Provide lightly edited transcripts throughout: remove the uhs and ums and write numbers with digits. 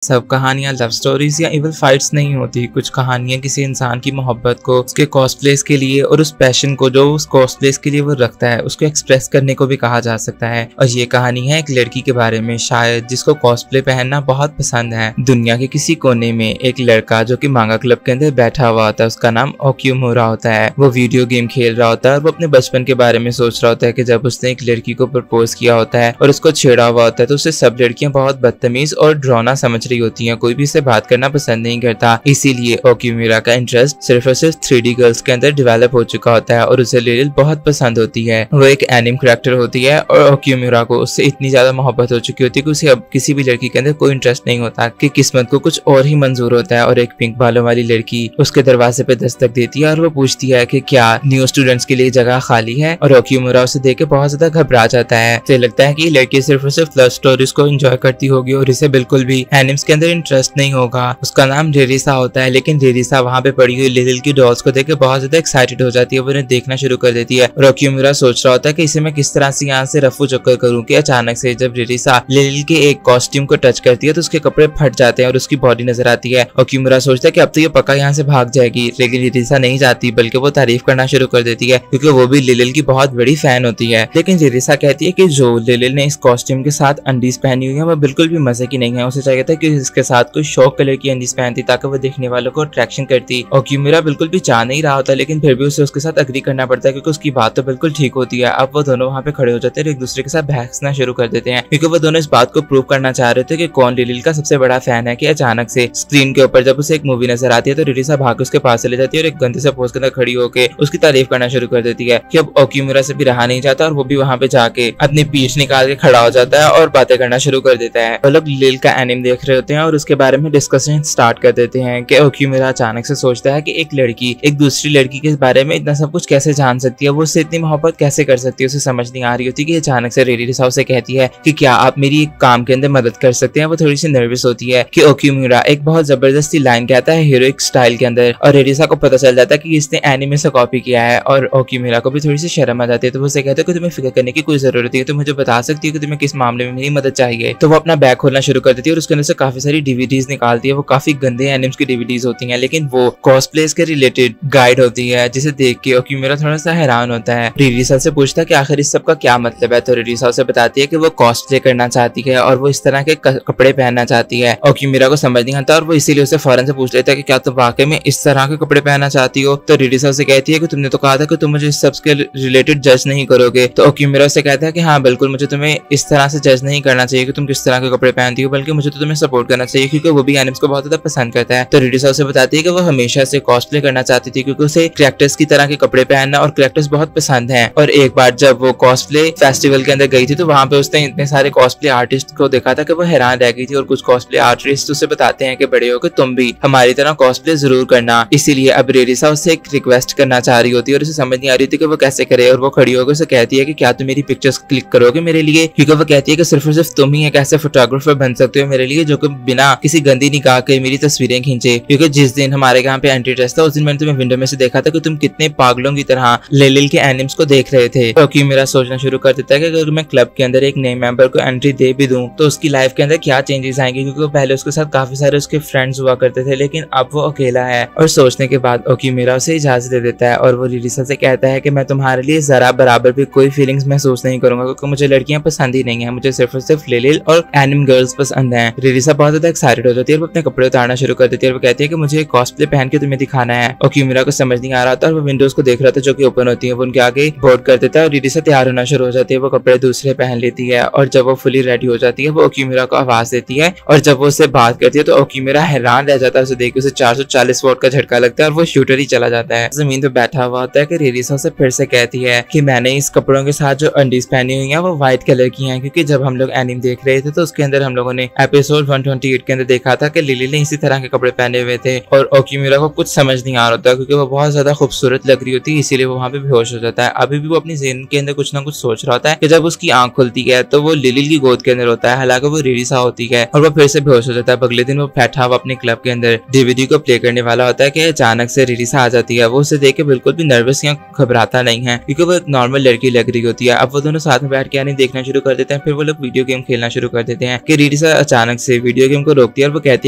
सब कहानियां love stories या इवल फाइट्स नहीं होती। कुछ कहानियां किसी इंसान की मोहब्बत को, उसके कॉस्प्लेस के लिए और उस पैशन को जो उस कॉस्प्लेस के लिए वो रखता है, उसको एक्सप्रेस करने को भी कहा जा सकता है। और ये कहानी है एक लड़की के बारे में, शायद जिसको कॉस्प्ले पहनना बहुत पसंद है। दुनिया के किसी कोने में एक लड़का जो कि मांगा क्लब के अंदर बैठा हुआ होता है, उसका नाम ओक्यूमुरा होता है। वो वीडियो गेम खेल रहा होता है और वो अपने बचपन के बारे में सोच रहा होता है कि जब उसने एक लड़की को प्रपोज किया होता है और उसको छेड़ा हुआ होता है तो उसे सब लड़कियां बहुत बदतमीज और डरावना समझ होती हैं। कोई भी इसे बात करना पसंद नहीं करता। इसीलिए ओक्यूमुरा का इंटरेस्ट सिर्फ और सिर्फ 3D गर्ल्स के अंदर डेवलप हो चुका होता है और उसे लिलिल बहुत पसंद होती है। वो एक एनिम कैरेक्टर होती है और ओक्यूमुरा को उससे इतनी ज्यादा मोहब्बत हो चुकी होती है कि उसे अब किसी भी लड़की के अंदर कोई इंटरेस्ट नहीं होता, कि किस्मत को कुछ और ही मंजूर होता है। और एक पिंक बालों वाली लड़की उसके दरवाजे पे दस्तक देती है और वो पूछती है कि क्या न्यू स्टूडेंट्स के लिए जगह खाली है। और ओक्यूमुरा उसे देख के बहुत ज्यादा घबरा जाता है। उसे लगता है कि ये लड़की सिर्फ और सिर्फ लव स्टोरीज को एंजॉय करती होगी और इसे बिल्कुल भी एनिम्स के अंदर इंटरेस्ट नहीं होगा। उसका नाम रेरिसा होता है, लेकिन रेरिसा वहाँ पे पड़ी हुई लिलिल की डॉल्स को देख के बहुत ज्यादा एक्साइटेड हो जाती है। वो उन्हें देखना शुरू कर देती है और ओक्यूमुरा सोच रहा होता है कि इसे मैं किस तरह से यहाँ से रफू चक्कर करूँ कि अचानक से जब रेरिसा लिलिल के एक कॉस्ट्यूम को टच करती है तो उसके कपड़े फट जाते हैं और उसकी बॉडी नजर आती है। ओक्यूमुरा सोचता है कि अब तो ये पक्का यहाँ से भाग जाएगी, लेकिन रेरिसा नहीं जाती, बल्कि वो तारीफ करना शुरू कर देती है क्योंकि वो भी लिलिल की बहुत बड़ी फैन होती है। लेकिन रेरिसा कहती है कि जो लिलिल ने इस कॉस्ट्यूम के साथ अंडीज पहनी हुई है वो बिल्कुल भी मजे की नहीं है। उसे चाहिए था कि इसके साथ कोई शॉक कलर की अंडीज पहनती ताकि वो देखने वालों को अट्रैक्शन करती। ओक्यूमुरा बिल्कुल भी चाह नहीं रहा होता, लेकिन फिर भी उसे उसके साथ अग्री करना पड़ता है क्योंकि उसकी बात तो बिल्कुल ठीक होती है। अब वो दोनों वहाँ पे खड़े हो जाते हैं और एक दूसरे के साथ बहसना शुरू कर देते हैं क्योंकि वो दोनों इस बात को प्रूव करना चाह रहे थे कि कौन लिलिल का सबसे बड़ा फैन है। कि अचानक से स्क्रीन के ऊपर जब उसे एक मूवी नजर आती है तो रेरिसा भाग उसके पास चली जाती है और एक गंदे से पोज के अंदर खड़ी होकर उसकी तारीफ करना शुरू कर देती है कि अब ओक्यूमुरा से भी रहा नहीं जाता और वो भी वहाँ पे जाके अपनी पीठ निकाल के खड़ा हो जाता है और बातें करना शुरू कर देता है। वो लोग लिलिल का एनिम देख रहे होते हैं और उसके बारे में डिस्कशन स्टार्ट कर देते हैं कि ओक्यूमुरा अचानक से सोचता है कि एक लड़की एक दूसरी लड़की के बारे में इतना सब कुछ कैसे जान सकती है, वो उससे इतनी मोहब्बत कैसे कर सकती है। उसे समझ नहीं आ रही होती कि अचानक से रेरिसा उसे कहती है कि क्या आप मेरी एक काम के अंदर मदद कर सकते हैं। वो थोड़ी सी नर्वस होती है कि ओक्यूमुरा एक बहुत जबरदस्ती लाइन कहता है हीरोइक स्टाइल के अंदर और रेरिसा को पता चल जाता है कि इसने एनिमे से कॉपी किया है और ओक्यूमुरा को भी थोड़ी सी शर्म आ जाती है। तो वो उसे कहते हैं कि तुम्हें फिक्र करने की कोई जरूरत है, तुम मुझे बता सकती हो कि तुम्हें किस मामले में मेरी मदद चाहिए। तो वो अपना बैग खोलना शुरू कर देती है और उसके अंदर से काफी सारी डीवीडीज निकालती है। वो काफी गंदे एनिम्स की डीवीडीज होती हैं, लेकिन वो कॉस्प्लेस के रिलेटेड गाइड होती है, जिसे देख के ओक्यूमुरा थोड़ा सा हैरान होता है। रेरिसा से पूछता है कि आखिर इस सब का क्या मतलब है। तो रेरिसा उसे बताती है कि वो कॉस्प्ले करना चाहती है और वो इस तरह के कपड़े पहनना चाहती है। ओक्यूमुरा को समझ नहीं आता और वो इसीलिए उसे फौरन से पूछ लेता है कि क्या तुम वाकई में इस तरह के कपड़े पहनना चाहती हो। तो रेरिसा उसे कहती है कि तुमने तो कहा था कि तुम मुझे इस सब के रिलेटेड जज नहीं करोगे। तो ओक्यूमुरा से कहता है कि हाँ बिल्कुल, मुझे तुम्हें इस तरह से जज नहीं करना चाहिए कि तुम किस तरह के कपड़े पहनती हो, बल्कि मुझे तो तुम्हें सपोर्ट करना चाहिए क्योंकि वो भी एनिम्स को बहुत ज्यादा पसंद करता है। तो रेरिसा उसे बताती है कि वो हमेशा से कॉस्प्ले करना चाहती थी क्योंकि उसे कैरेक्टर्स की तरह के कपड़े पहनना और कैरेक्टर्स बहुत पसंद हैं। और एक बार जब वो कॉस्प्ले फेस्टिवल के अंदर गई थी तो वहां पे उसने इतने सारे कॉस्प्ले आर्टिस्ट को देखा था कि वो हैरान रह गई थी। और कुछ कॉस्प्ले आर्टिस्ट उसे बताते हैं कि बड़े हो के तुम भी हमारी तरह कॉस्प्ले जरूर करना। इसीलिए अब रेरिसा उससे एक रिक्वेस्ट करना चाह रही होती है और उसे समझ नहीं आ रही थी कि वो कैसे करे। और वो खड़ी होकर उसे कहती है कि क्या तुम मेरी पिक्चर्स क्लिक करोगे मेरे लिए, क्योंकि वो कहती है कि सिर्फ और सिर्फ तुम ही एक ऐसे फोटोग्राफर बन सकते हो मेरे लिए जो कि बिना किसी गंदी निगाह के मेरी तस्वीरें खींचे। क्योंकि जिस दिन हमारे यहाँ पे एंट्री टेस्ट था उस दिन मैंने तुम्हें विंडो में से देखा था कि तुम कितने पागलों की तरह लिलिल के एनिम्स को देख रहे थे। क्योंकि मेरा सोचना शुरू कर देता है कि अगर मैं क्लब के अंदर एक नए मेंबर को एंट्री दे भी दूं तो उसकी लाइफ के अंदर क्या चेंजेस आएंगे, क्योंकि पहले उसके साथ काफी सारे उसके फ्रेंड्स हुआ करते थे लेकिन अब वो अकेला है। और सोचने के बाद ओक्यूमुरा उसे इजाजत दे देता है और वो रेरिसा से कहता है कि मैं तुम्हारे लिए जरा बराबर भी कोई फीलिंग्स महसूस नहीं करूंगा क्योंकि मुझे लड़कियां पसंद ही नहीं है, मुझे सिर्फ और सिर्फ लिलिल और एनिम गर्ल्स पसंद हैं। रेरिसा बहुत ज्यादा एक्साइटेड हो जाती है और वो अपने कपड़े उतारना शुरू कर देती है और वो कहती है कि मुझे कॉस्प्ले पहन के तुम्हें दिखाना है। ओक्यूमुरा को समझ नहीं आ रहा था और वो विंडोज को देख रहा था जो कि ओपन होती है, वो उनके आगे बोर्ड कर देता है और रेरिसा तैयार होना शुरू हो जाती है। वो कपड़े दूसरे पहन लेती है और जब वो फुली रेडी हो जाती है वो ओक्यूमुरा को आवाज देती है और जब वो उससे बात करती है तो ओक्यूमुरा हैरान रह जाता है। उसे देख के उसे 440 वोट का झटका लगता है और वो शूटर ही चला जाता है। जमीन पे बैठा हुआ होता है कि रेरिसा से फिर से कहती है कि मैंने इस कपड़ों के साथ जो अंडीज पहनी हुई हैं वो व्हाइट कलर की हैं, क्योंकि जब हम लोग एनिम देख रहे थे तो उसके अंदर हम लोगों ने एपिसोड 128 के अंदर देखा था कि लिली ने इसी तरह के कपड़े पहने हुए थे और ओक्यूमुरा को कुछ समझ नहीं आ रहा था क्योंकि वो बहुत ज्यादा खूबसूरत लग रही होती है, इसीलिए वो वहाँ पे बेहोश हो जाता है। अभी भी वो अपनी ज़हन के अंदर कुछ ना कुछ सोच रहा होता है कि जब उसकी आंख खुलती है तो वो लिलिल की गोद के अंदर होता है, हालांकि वो रेरिसा होती है और वो फिर से बेहोश हो जाता है। अगले दिन वो बैठा हुआ अपने क्लब के अंदर डीवीडी को प्ले करने वाला होता है कि अचानक से रेरिसा आ जाती है। वो उसे देख के बिल्कुल भी नर्वस या घबराता नहीं है क्योंकि वो एक नॉर्मल लड़की लग रही होती है। अब वो दोनों साथ में बैठ के यानी देखना शुरू कर देते हैं। फिर वो लोग वीडियो गेम खेलना शुरू कर देते हैं कि रेरिसा अचानक से वीडियो गेम को रोकती है और वो कहती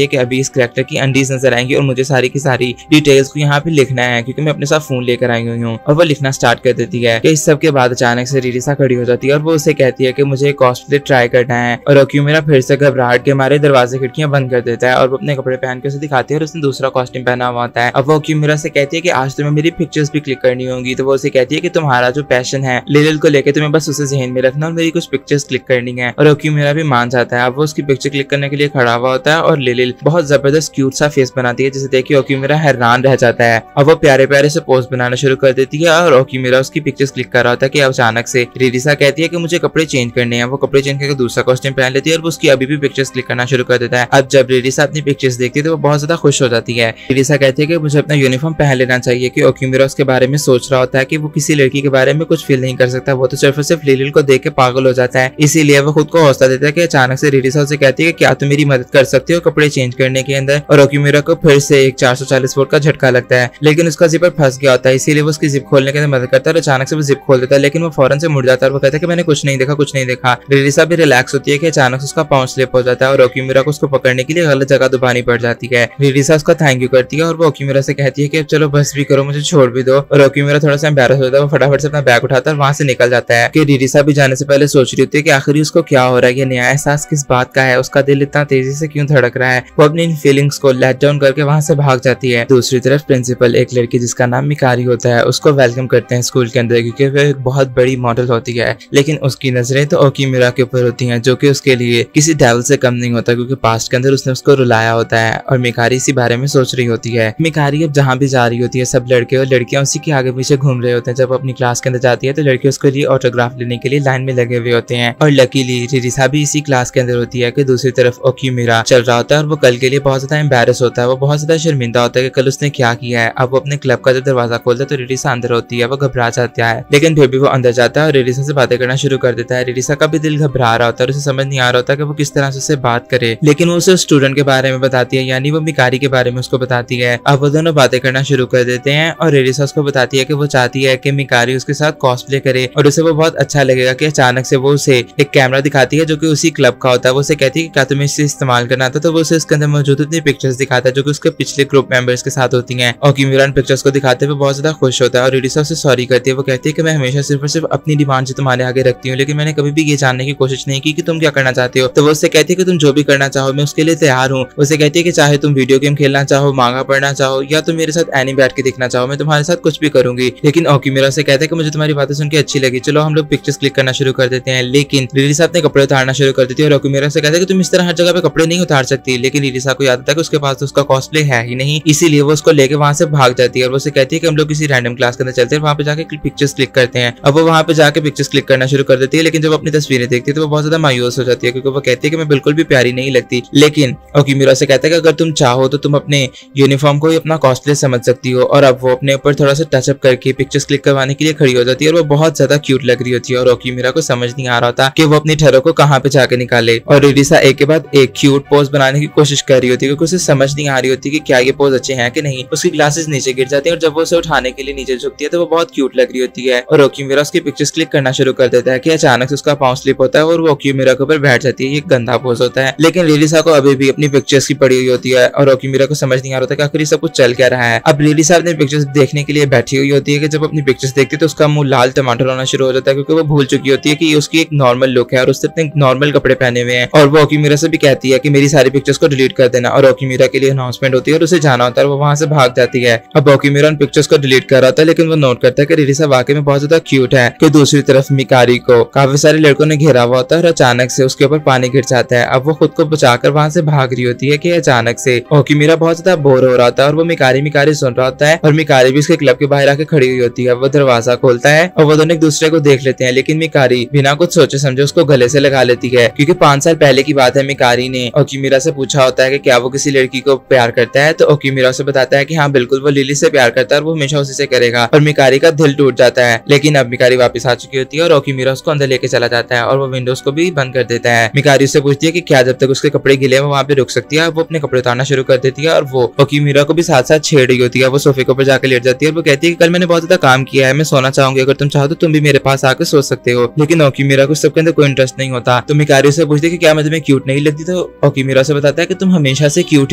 है कि अभी इस कैरेक्टर की अंडीज नजर आएंगी और मुझे सारी की सारी डिटेल्स को यहाँ पे लिखना है क्योंकि मैं अपने साथ फोन लेकर आई हुई हूँ। और वो लिखना स्टार्ट कर देती है कि इस सब के बाद अचानक से रिरिसा खड़ी हो जाती है और वो उसे कहती है कि मुझे कॉस्प्ले ट्राई करना है। और ओक्यूमिरा फिर से घबराहट के मारे दरवाजे खिड़कियां बंद कर देता है और वो अपने कपड़े पहन के उसे दिखाती है और उसने दूसरा कॉस्ट्यूम पहना हुआ होता है। अब वो ओक्यूमिरा से कहती है कि आज तुम्हें मेरी पिक्चर्स भी क्लिक करनी होंगी। तो वो उसे कहती है कि तुम्हारा जो पैशन है लिलिल को लेकर तुम्हें बस उसे जहन में रखना और मेरी कुछ पिक्चर्स क्लिक करनी है। और ओक्यूमिरा भी मान जाता है। अब वो उसकी पिक्चर क्लिक करने के लिए खड़ा हुआ होता है और लिलिल बहुत जबरदस्त क्यूट सा फेस बनाती है जिसे देख के ओक्यूमिरा हैरान रह जाता है। अब वो प्यारे प्यारे से पोस्ट बनाना शुरू कर देती है और ओक्यूमिरा उसकी पिक्चर्स क्लिक कर रहा होता है कि अचानक से रिरिसा कहती है कि मुझे कपड़े चेंज करने हैं। वो कपड़े चेंज करके दूसरा कॉस्ट्यूम पहन लेती है और वो उसकी अभी भी पिक्चर्स क्लिक करना शुरू कर देता है। अब जब रिरिसा अपनी पिक्चर्स देखती है तो वो बहुत ज्यादा खुश हो जाती है। रिरिसा कहती है कि मुझे अपना यूनिफॉर्म पहन लेना चाहिए कि ओक्यूमिरा उसके बारे में सोच रहा होता है कि वो किसी लड़की के बारे में कुछ फील नहीं कर सकता, वो तो सिर्फ और सिर्फ लिलिल को देख के पागल हो जाता है। इसीलिए वो खुद को हौसला देता है कि अचानक से रिरिसा उसे कहती है कि क्या तुम मेरी मदद कर सकते हो कपड़े चेंज करने के अंदर। और ओक्यूमिरा को फिर से एक 440 वोल्ट का झटका लगता है लेकिन उसका जिपर फंस गया होता है, इसीलिए वो उसकी जिप खोलने के अंदर मदद करता है और अचानक से वो जिप खोल देता है लेकिन वो फौरन से मुड़ जाता है और वो कहता है कि मैंने कुछ नहीं देखा, कुछ नहीं देखा। रिरिसा भी रिलैक्स होती है कि अचानक उसका पांव स्लिप हो जाता है और ओक्यूमिरा को उसको पकड़ने के लिए गलत जगह दबानी पड़ जाती है। रिरिसा उसका थैंक यू करती है और वो ओक्यूमिरा से कहती है कि अब चलो बस भी करो, मुझे छोड़ भी दो। और ओक्यूमिरा थोड़ा सा एम्बैरस हो जाता है, वो फटाफट से अपना बैग उठाता है और वहां से निकल जाता है कि रिरिसा भी जाने से पहले सोच रही होती है कि आखिर उसको क्या हो रहा है, ये नया एहसास किस बात का है, उसका दिल इतना तेजी से क्यों धड़क रहा है। वो अपनी इन फीलिंग्स को लेट डाउन करके वहां से भाग जाती है। दूसरी तरफ प्रिंसिपल एक लड़की जिसका नाम मिकारी होता है उसको वेलकम करते हैं स्कूल के अंदर क्योंकि वो एक बहुत बड़ी मॉडल होती है लेकिन उसकी नजरें तो ओक्यूमिरा के ऊपर होती हैं जो कि उसके लिए किसी डेविल से कम नहीं होता क्योंकि पास्ट के अंदर उसने उसको रुलाया होता है। और मिकारी इसी बारे में सोच रही होती है। मिकारी अब जहाँ भी जा रही होती है सब लड़के और लड़कियां उसी के आगे पीछे घूम रहे होते हैं। जब अपनी क्लास के अंदर जाती है तो लड़के उसके लिए ऑटोग्राफ लेने के लिए लाइन में लगे हुए होते हैं। और लकीली रिरिसा भी इसी क्लास के अंदर होती है कि दूसरी तरफ ओक्यूमिरा चल रहा होता है और वो कल के लिए बहुत ज्यादा एम्बैरस होता है। वो बहुत ज्यादा शर्मिंदा होता है कि कल उसने क्या किया है। अब वो अपने क्लब का जो दरवाजा खोलता है तो रिरिसा अंदर होती है। वो घबरा जाता है लेकिन फिर भी वो अंदर जाता है और रिरिसा से बातें करना शुरू कर देता है। रिरिसा का भी दिल घबरा रहा होता है और उसे समझ नहीं आ रहा होता कि वो किस तरह से उससे बात करे लेकिन वो उसे स्टूडेंट के बारे में बताती है, यानी वो मिकारी के बारे में उसको बताती है। अब वो दोनों बातें करना शुरू कर देते हैं और रिरिसा उसको बताती है कि वो चाहती है कि मिकारी उसके साथ कॉस्प्ले करे और उसे वो बहुत अच्छा लगेगा कि अचानक से वो उसे एक कैमरा दिखाती है जो कि उसी क्लब का होता है। वो उसे कहती है कि क्या तुम्हें इसे इस्तेमाल करना आता, तो वो उसे इसके अंदर मौजूद इतनी पिक्चर्स दिखाता है जो कि उसके पिछले ग्रुप मेंबर्स के साथ होती हैं। ओक्यूमिरा पिक्चर्स को दिखाते हुए बहुत ज्यादा खुश होता है और रिरिसा उसे सॉरी करती है। वो कहती है कि मैं हमेशा सिर्फ और सिर्फ अपनी डिमांड से तुम्हारे आगे रखती हूँ लेकिन मैंने कभी भी ये जानने की कोशिश नहीं की कि तुम क्या करना चाहते हो। तो वो उससे कहती है कि तुम जो भी करना चाहो मैं उसके लिए तैयार हूँ। उसे कहती है कि चाहे तुम वीडियो गेम खेलना चाहो, मांगा पढ़ना चाहो या तुम मेरे साथ एनी बैठ के देखना चाहो, मैं तुम्हारे साथ कुछ भी करूंगी। लेकिन ओक्यूमिरा से कहते हैं कि मुझे तुम्हारी बातें सुन के अच्छी लगी, चलो हम लोग पिक्चर्स क्लिक करना शुरू कर देते हैं। लेकिन रिरिसा अपने कपड़े उतारना शुरू कर देती है और ओक्यूमिरा से कहते हैं कि तुम इस तरह हर जगह पे कपड़े नहीं उतार सकती। लेकिन रिरिसा को याद आता है कि उसके पास तो उसका कॉस्प्ले है ही नहीं, इसीलिए वो उसको लेके वहां से भाग जाती है और वो उसे कहती है कि हम लोग किसी रैंडम क्लास के अंदर चलते हैं, वहां पे जाके पिक्चर्स क्लिक करते हैं। अब वो वहां पे जाके पिक्चर्स क्लिक करना शुरू कर देती है लेकिन जब अपनी तस्वीरें देखती है तो वो बहुत ज्यादा मायूस हो जाती है क्योंकि वो कहती है कि मैं बिल्कुल भी प्यारी नहीं लगती। लेकिन ओक्यूमिरा से कहता है कि अगर तुम चाहो तो तुम अपने यूनिफॉर्म को ही अपना कॉस्प्ले समझ सकती हो। और अब वो अपने ऊपर थोड़ा सा टचअप करके पिक्चर्स क्लिक करवाने के लिए खड़ी हो जाती है और वो बहुत ज्यादा क्यूट लग रही होती है और ओक्यूमिरा को समझ नहीं आ रहा था कि वो अपनी ठहरों को कहाँ पे जाके निकाले। और रिरिसा एक के बाद एक क्यूट पोज बनाने की कोशिश कर रही होती है क्योंकि उसे समझ नहीं आ रही होती कि क्या ये पोज अच्छे हैं कि नहीं। उसकी ग्लासेस नीचे गिर जाती है और जब वो उसे उठाने के लिए नीचे झुकती है तो वो बहुत क्यूट लग रही होती है और ओक्यूमिरा उसकी पिक्चर्स क्लिक करना शुरू कर देता है कि अचानक से उसका पांव स्लिप होता है और वो ओक्यूमिरा के ऊपर बैठ जाती है। ये गंदा पोज होता है लेकिन रिरिसा को अभी भी अपनी पिक्चर्स की पड़ी हुई होती है और ओक्यूमिरा को समझ नहीं आ रहा था कि आखिर सब कुछ चल क्या रहा है। अब रिरिसा अपनी पिक्चर्स देखने के लिए बैठी हुई होती है कि जब अपनी पिक्चर्स देखती है तो उसका मुंह लाल टमाटर होना शुरू हो जाता है क्योंकि वो भूल चुकी होती है कि ये उसकी एक नॉर्मल लुक है और उसने अपने नॉर्मल कपड़े पहने हुए हैं। और वो ओक्यूमिरा से भी कहती है कि मेरी सारी पिक्चर्स को डिलीट कर देना और ओक्यूमिरा के लिए अनाउंसमेंट होती है और उसे जाना होता है और वो वहां से भाग जाती है। अब ओक्यूमिरा उन पिक्चर्स को डिलीट कर रहा होता है लेकिन वो नोट करता है कि रिरिसा वाकई में बहुत ज्यादा क्यूट है। कि दूसरी तरफ मिकारी को काफी सारे लड़कों ने घेरा हुआ होता है और अचानक से उसके ऊपर पानी गिर जाता है। अब वो खुद को बचाकर वहां से भाग रही होती है कि अचानक से ओक्यूमिरा बहुत ज्यादा बोर हो रहा था और वो मिकारी सुन रहा होता है और मिकारी भी उसके क्लब के बाहर आके खड़ी हुई होती है। वो दरवाजा खोलता है और वो दोनों एक दूसरे को देख लेते हैं लेकिन मिकारी बिना कुछ सोचे समझे उसको गले से लगा लेती है क्योंकि 5 साल पहले की बात है। मिकारी ने ओक्यूमिरा से पूछा होता है कि क्या वो किसी लड़की को प्यार करता है तो ओक्यूमिरा से बताता है कि हाँ बिल्कुल वो लिली से प्यार करता है और वो हमेशा उसी से करेगा और मिकारी का दिल टूट जाता है। लेकिन अब मिकारी वापस आ चुकी होती है और ओक्यूमिरा उसको अंदर लेके चला जाता है और वो विंडोज को भी बंद कर देता है। मिकारी उससे पूछती है कि क्या जब तक उसके कपड़े गिले वो वहाँ पे रुक सकती है। वो अपने कपड़े उतारना शुरू कर देती है और वो ओक्यूमिरा को भी साथ साथ छेड़ रही होती है। वो सोफे के ऊपर जाकर लेट जाती है और वो कहती है कि कल मैंने बहुत ज्यादा काम किया है, मैं सोना चाहूंगी, अगर तुम चाहो तो तुम भी मेरे पास आकर सो सकते हो। लेकिन ओक्यूमिरा को सबके अंदर कोई इंटरेस्ट नहीं होता तो मिकारी से पूछती है कि क्या मैं तुम्हें क्यूट नहीं लगती। तो तो ओकीमिरा से बताता है कि तुम हमेशा से क्यूट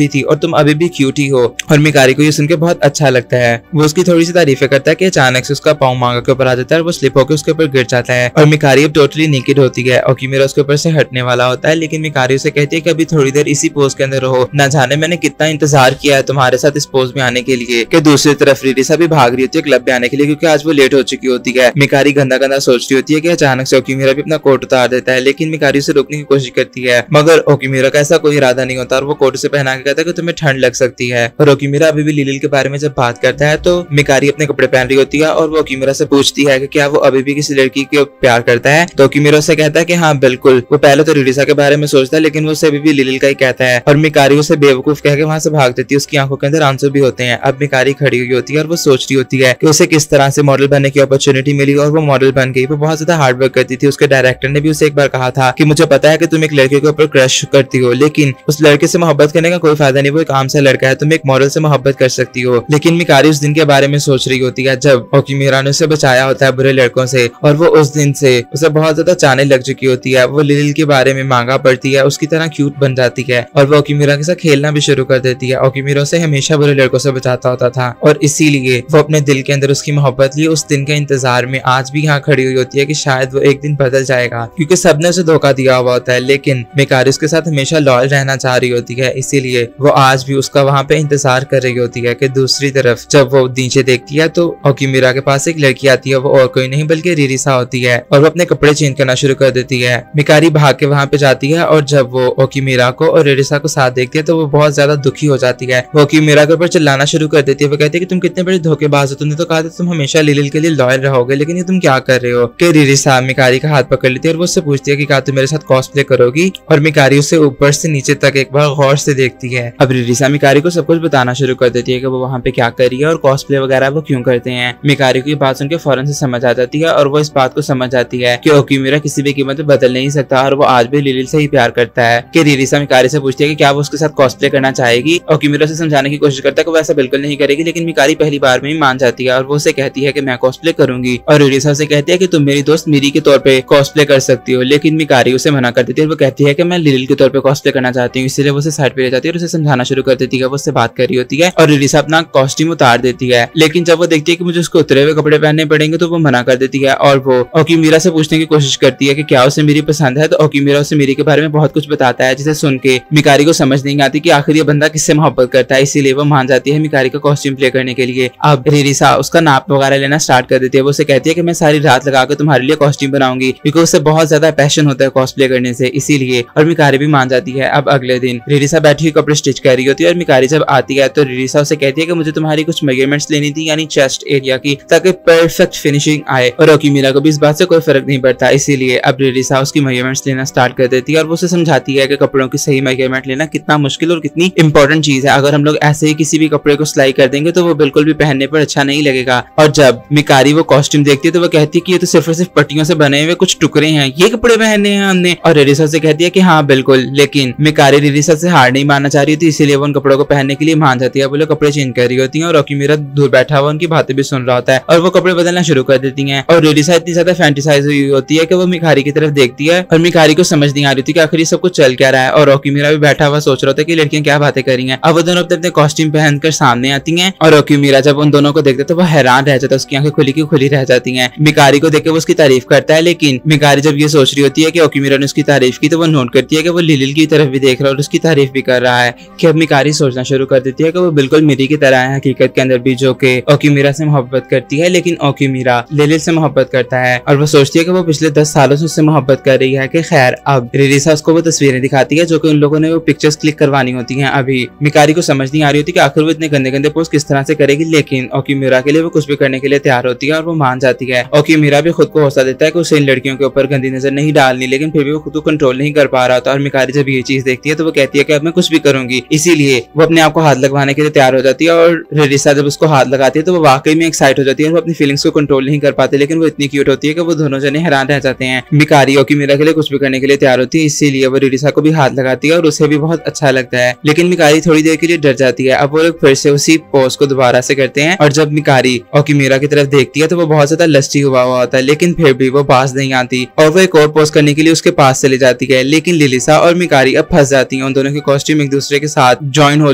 ही थी और तुम अभी भी क्यूट ही हो। और मिकारी को ये सुन के बहुत अच्छा लगता है। वो उसकी थोड़ी सी तारीफें करता है कि अचानक से उसका पाँव मांगा के ऊपर आ जाता है और वो स्लिप होकर उसके ऊपर गिर जाता है और मिकारी अब टोटली नेकेड होती है। ओकीमिरा उसके ऊपर से हटने वाला होता है, लेकिन मिकारी उसे कहती है कि अभी थोड़ी देर इसी पोज के अंदर रहो, ना जाने मैंने कितना इंतजार किया है तुम्हारे साथ इस पोज में आने के लिए। कि दूसरी तरफ रिरिसा भी भाग रही होती है क्लब में आने के लिए, क्योंकि आज वो लेट हो चुकी होती है। मिकारी गंदा गंदा सोच रही होती है कि अचानक से ओकीमिरा भी अपना कोट उतार देता है, लेकिन मिकारी उसे रोकने की कोशिश करती है, मगर ओकीमिरा का ऐसा कोई इरादा नहीं होता और वो कोट से पहना के कहता है कि तुम्हें ठंड लग सकती है। और ओकीमिरा अभी भी लिलिल के बारे में जब बात करता है तो मिकारी अपने कपड़े पहन रही होती है और वो ओकीमिरा से पूछती है कि क्या वो अभी भी किसी लड़की को प्यार करता है। तो ओकीमिरा उससे कहता है कि हाँ बिल्कुल। वो पहले तो रिरिसा के बारे में सोचता है, लेकिन वो उसे अभी भी लिलिल का ही कहता है और मिकारी उसे बेवकूफ कह के वहां से भाग देती है। उसकी आंखों के अंदर आंसू भी होते हैं। अब मिकारी खड़ी हुई होती है और वो सोच रही होती है कि उसे किस तरह से मॉडल बनने की अपॉर्चुनिटी मिली और वो मॉडल बन गई। वो बहुत ज्यादा हार्ड वर्क करती थी। उसके डायरेक्टर ने भी उसे एक बार कहा था कि मुझे पता है कि तुम एक लड़के के ऊपर क्रश करती हो, लेकिन उस लड़के से मोहब्बत करने का कोई फायदा नहीं। वो एक आम सा लड़का है, तुम एक मॉडल से मोहब्बत कर सकती हो। लेकिन मिकारी उस दिन के बारे में सोच रही होती है जब ओकीमिरा ने उसे बचाया होता है बुरे लड़कों से, और वो उस दिन से उसे बहुत ज्यादा चाहने लग चुकी होती है। वो लिलिल के बारे में मांगा पड़ती है, उसकी तरह क्यूट बन जाती है और वो ओकीमिरा के साथ खेलना भी शुरू कर देती है। ओकीमिरा उसे हमेशा बुरे लड़कों से बचाता होता था और इसीलिए वो अपने दिल के अंदर उसकी मोहब्बत ली। उस दिन के इंतजार में आज भी यहाँ खड़ी हुई होती है कि शायद वो एक दिन बदल जाएगा, क्योंकि सबने उसे धोखा दिया हुआ होता है, लेकिन मिकारी उसके साथ हमेशा लॉयल रहना चाह रही होती है। इसीलिए वो आज भी उसका वहां पे इंतजार कर रही होती है। कि दूसरी तरफ जब वो नीचे देखती है तो ओकीमिरा के पास एक लड़की आती है। वो और कोई नहीं बल्कि रिरिसा होती है और वो अपने कपड़े चेंज करना शुरू कर देती है। मिकारी भाग के वहां पे जाती है और जब वो ओकीमिरा को और रिरिसा को साथ देखती है तो वो बहुत ज्यादा दुखी हो जाती है। वो ओकीमिरा के ऊपर चिल्लाना शुरू कर देती है। वो कहती है कि तुम कितने बड़े धोखेबाज हो, तुमने तो कहा था तुम हमेशा लिलिल के लिए लॉयल रहोगे, लेकिन ये तुम क्या कर रहे हो। कि रिरिसा मिकारी का हाथ पकड़ लेती है और वो उससे पूछती है कि क्या तुम मेरे साथ कॉस्प्ले करोगी। और मिकारी उसे ऊपर से नीचे तक एक बार गौर से देखती है। अब रिरिसा मिकारी को सब कुछ बताना शुरू कर देती है कि वो वहाँ पे क्या कर रही है और कॉस्प्ले वगैरह वो क्यों करते हैं। मिकारी को ये बात सुनकर फौरन से समझ आ जाती है और वो इस बात को समझ जाती है कि ओकीमिरा किसी भी कीमत पे बदल नहीं सकता और वो आज भी लिलिल से ही प्यार करता है। कि रिरिसा मिकारी से पूछती है कि क्या वो उसके साथ कॉस्प्ले करना चाहेगी। ओकीमिरा से समझाने की कोशिश करता है कि वो ऐसा बिल्कुल नहीं करेगी, लेकिन मिकारी पहली बार में ही मान जाती है और वो उसे कहती है कि मैं कॉस्प्ले करूंगी। और रिरिसा से कहती है कि तुम मेरी दोस्त मिरी के तौर पे कॉस्प्ले कर सकती हो, लेकिन मिकारी उसे मना कर देती है। वो कहती है कि मैं लिलिल के तौर पे कॉस्प्ले करना चाहती हूँ, इसलिए वो उसे साइड पे ले जाती है और उसे समझाना शुरू कर देती है। वो उससे बात कर रही होती है और रिरिसा अपना कॉस्ट्यूम उतार देती है, लेकिन जब वो देखती है कि मुझे उसको उतरे हुए कपड़े पहनने पड़ेंगे तो वो मना कर देती है। और वो ओकीमिरा से पूछने की कोशिश करती है कि क्या उसे मिरी पसंद है। तो ओकीमिरा उसे मिरी के बारे में बहुत कुछ बताता है, जिसे सुन के मिकारी को समझ नहीं आती कि आखिर ये बंदा किससे मोहब्बत करता है। इसीलिए वो मान जाती है मिकारी का कॉस्ट्यूम प्ले करने के लिए। अब रिरिसा उसका नाप वगैरह लेना स्टार्ट कर देती है। वो उसे कहती है कि मैं सारी रात लगा कर तुम्हारे लिए कॉस्ट्यूम बनाऊंगी, क्योंकि उसे बहुत ज्यादा पैशन होता है कॉस्प्ले करने से, इसीलिए। और मिकारी भी मान जाती है। अब अगले दिन रिरिसा बैठी हुई कपड़े स्टिच कर रही होती है और मिकारी जब आती है तो रिरिसा उसे कहती है कि मुझे तुम्हारी कुछ मेजरमेंट्स लेनी थी, यानी चेस्ट एरिया की, ताकि परफेक्ट फिनिशिंग आए। और ओकीमिरा को भी इस बात से कोई फर्क नहीं पड़ता, इसीलिए अब रिरिसा उसकी मेजरमेंट्स लेना स्टार्ट कर देती है और वो उसे समझाती है कि कपड़ों की सही मेजरमेंट लेना कितना मुश्किल और कितनी इंपॉर्टेंट चीज है। अगर हम लोग ऐसे ही किसी भी कपड़े को सिलाई कर देंगे तो वो बिल्कुल भी पहनने पर अच्छा नहीं लगेगा। और जब मिकारी वो कॉस्ट्यूम देखती है तो वो कहती है कि ये तो सिर्फ और सिर्फ पट्टियों से बने हुए कुछ टुकड़े हैं, ये कपड़े पहनने हैं हमने। और रिरिसा से कहती है कि हाँ बिल्कुल, लेकिन मिकारी रिरिसा से हार नहीं मानना चाह रही थी, इसीलिए वो उन कपड़ों को पहनने के लिए मान जाती है। वो लोग कपड़े चेंज कर रही होती है और ओकीमिरा दूर बैठा हुआ उनकी बातें भी सुन रहा होता है और वो कपड़े बदलना शुरू कर देती है। और रिरिसा इतनी ज्यादा फैंटेसाइज हुई होती है कि वो मिकारी की तरफ देखती है और मिकारी को समझ नहीं आ रही थी कि आखिर ये सब कुछ चल क्या रहा है। और ओकीमिरा भी बैठा हुआ सोच रहा था कि लड़कियां क्या बातें कर रही हैं। अब वो दोनों अपने कॉस्ट्यूम पहनकर सामने आती हैं और ओकीमिरा जब उन दोनों को देखते तो वो हैरान रह जाता है, उसकी आंखें खुली की खुली रह जाती हैं। मिकारी को देख के वो उसकी तारीफ करता है, लेकिन मिकारी जब ये सोच रही होती है कि ओकीमिरा ने उसकी तारीफ की तो वो नोट करती है कि वो लिलिल की तरफ भी देख रहा है और उसकी तारीफ भी कर रहा है। कि अब मिकारी सोचना शुरू कर देती है कि वो बिल्कुल मिरी की तरह है हकीकत के अंदर भी, जो कि ओकीमिरा से मोहब्बत करती है, लेकिन ओकीमिरा लिलिल से मोहब्बत करता है। और वो सोचती है कि वो पिछले 10 सालों से उससे मोहब्बत कर रही है। कि खैर अब रिरिसा उसको वो तस्वीरें दिखाती है जो कि उन लोगों ने वो पिक्चर्स क्लिक करवानी होती हैं। अभी मिकारी को समझ नहीं आ रही होती कि आखिर वो इतने गंदे गंदे पोस्ट किस तरह से करेगी, लेकिन ओकीमिरा के लिए वो कुछ भी करने के लिए तैयार होती है और वो मान जाती है। ओकीमिरा भी खुद को हौसला देता है कि उसे इन लड़कियों के ऊपर गंदी नजर नहीं डालनी, लेकिन फिर भी वो खुद को कंट्रोल नहीं कर पा रहा था। और मिकारी जब ये चीज देखती है तो वो कहती है कि अब मैं कुछ भी करूंगी, इसीलिए वो अपने आप को हाथ लगवाने के लिए तैयार हो जाती है। और रिरिसा जब उसको हाथ लगाती है तो वो वाकई में एक्साइट हो जाती है और वो अपनी फीलिंग्स को कंट्रोल नहीं कर पाती, लेकिन वो इतनी क्यूट होती है कि वो दोनों जने हैरान रह जाते हैं। मिकारी ओकीमिरा के लिए कुछ भी करने के लिए तैयार होती है, इसीलिए वो रिरिसा को भी हाथ लगाती है और उसे भी बहुत अच्छा लगता है। लेकिन मिकारी थोड़ी देर के लिए डर जाती है। अब वो लोग फिर से उसी पोज को दोबारा से करते हैं और जब मिकारी ओकीमिरा की तरफ देखती है तो वो बहुत ज्यादा लस्टी हुआ होता है, लेकिन फिर भी वो पास नहीं आती और वो एक और पोज करने के लिए उसके पास चली जाती है। लेकिन लिलिसा और और मिकारी अब फंस जाती है। उन दोनों के कॉस्ट्यूम एक दूसरे के साथ ज्वाइन हो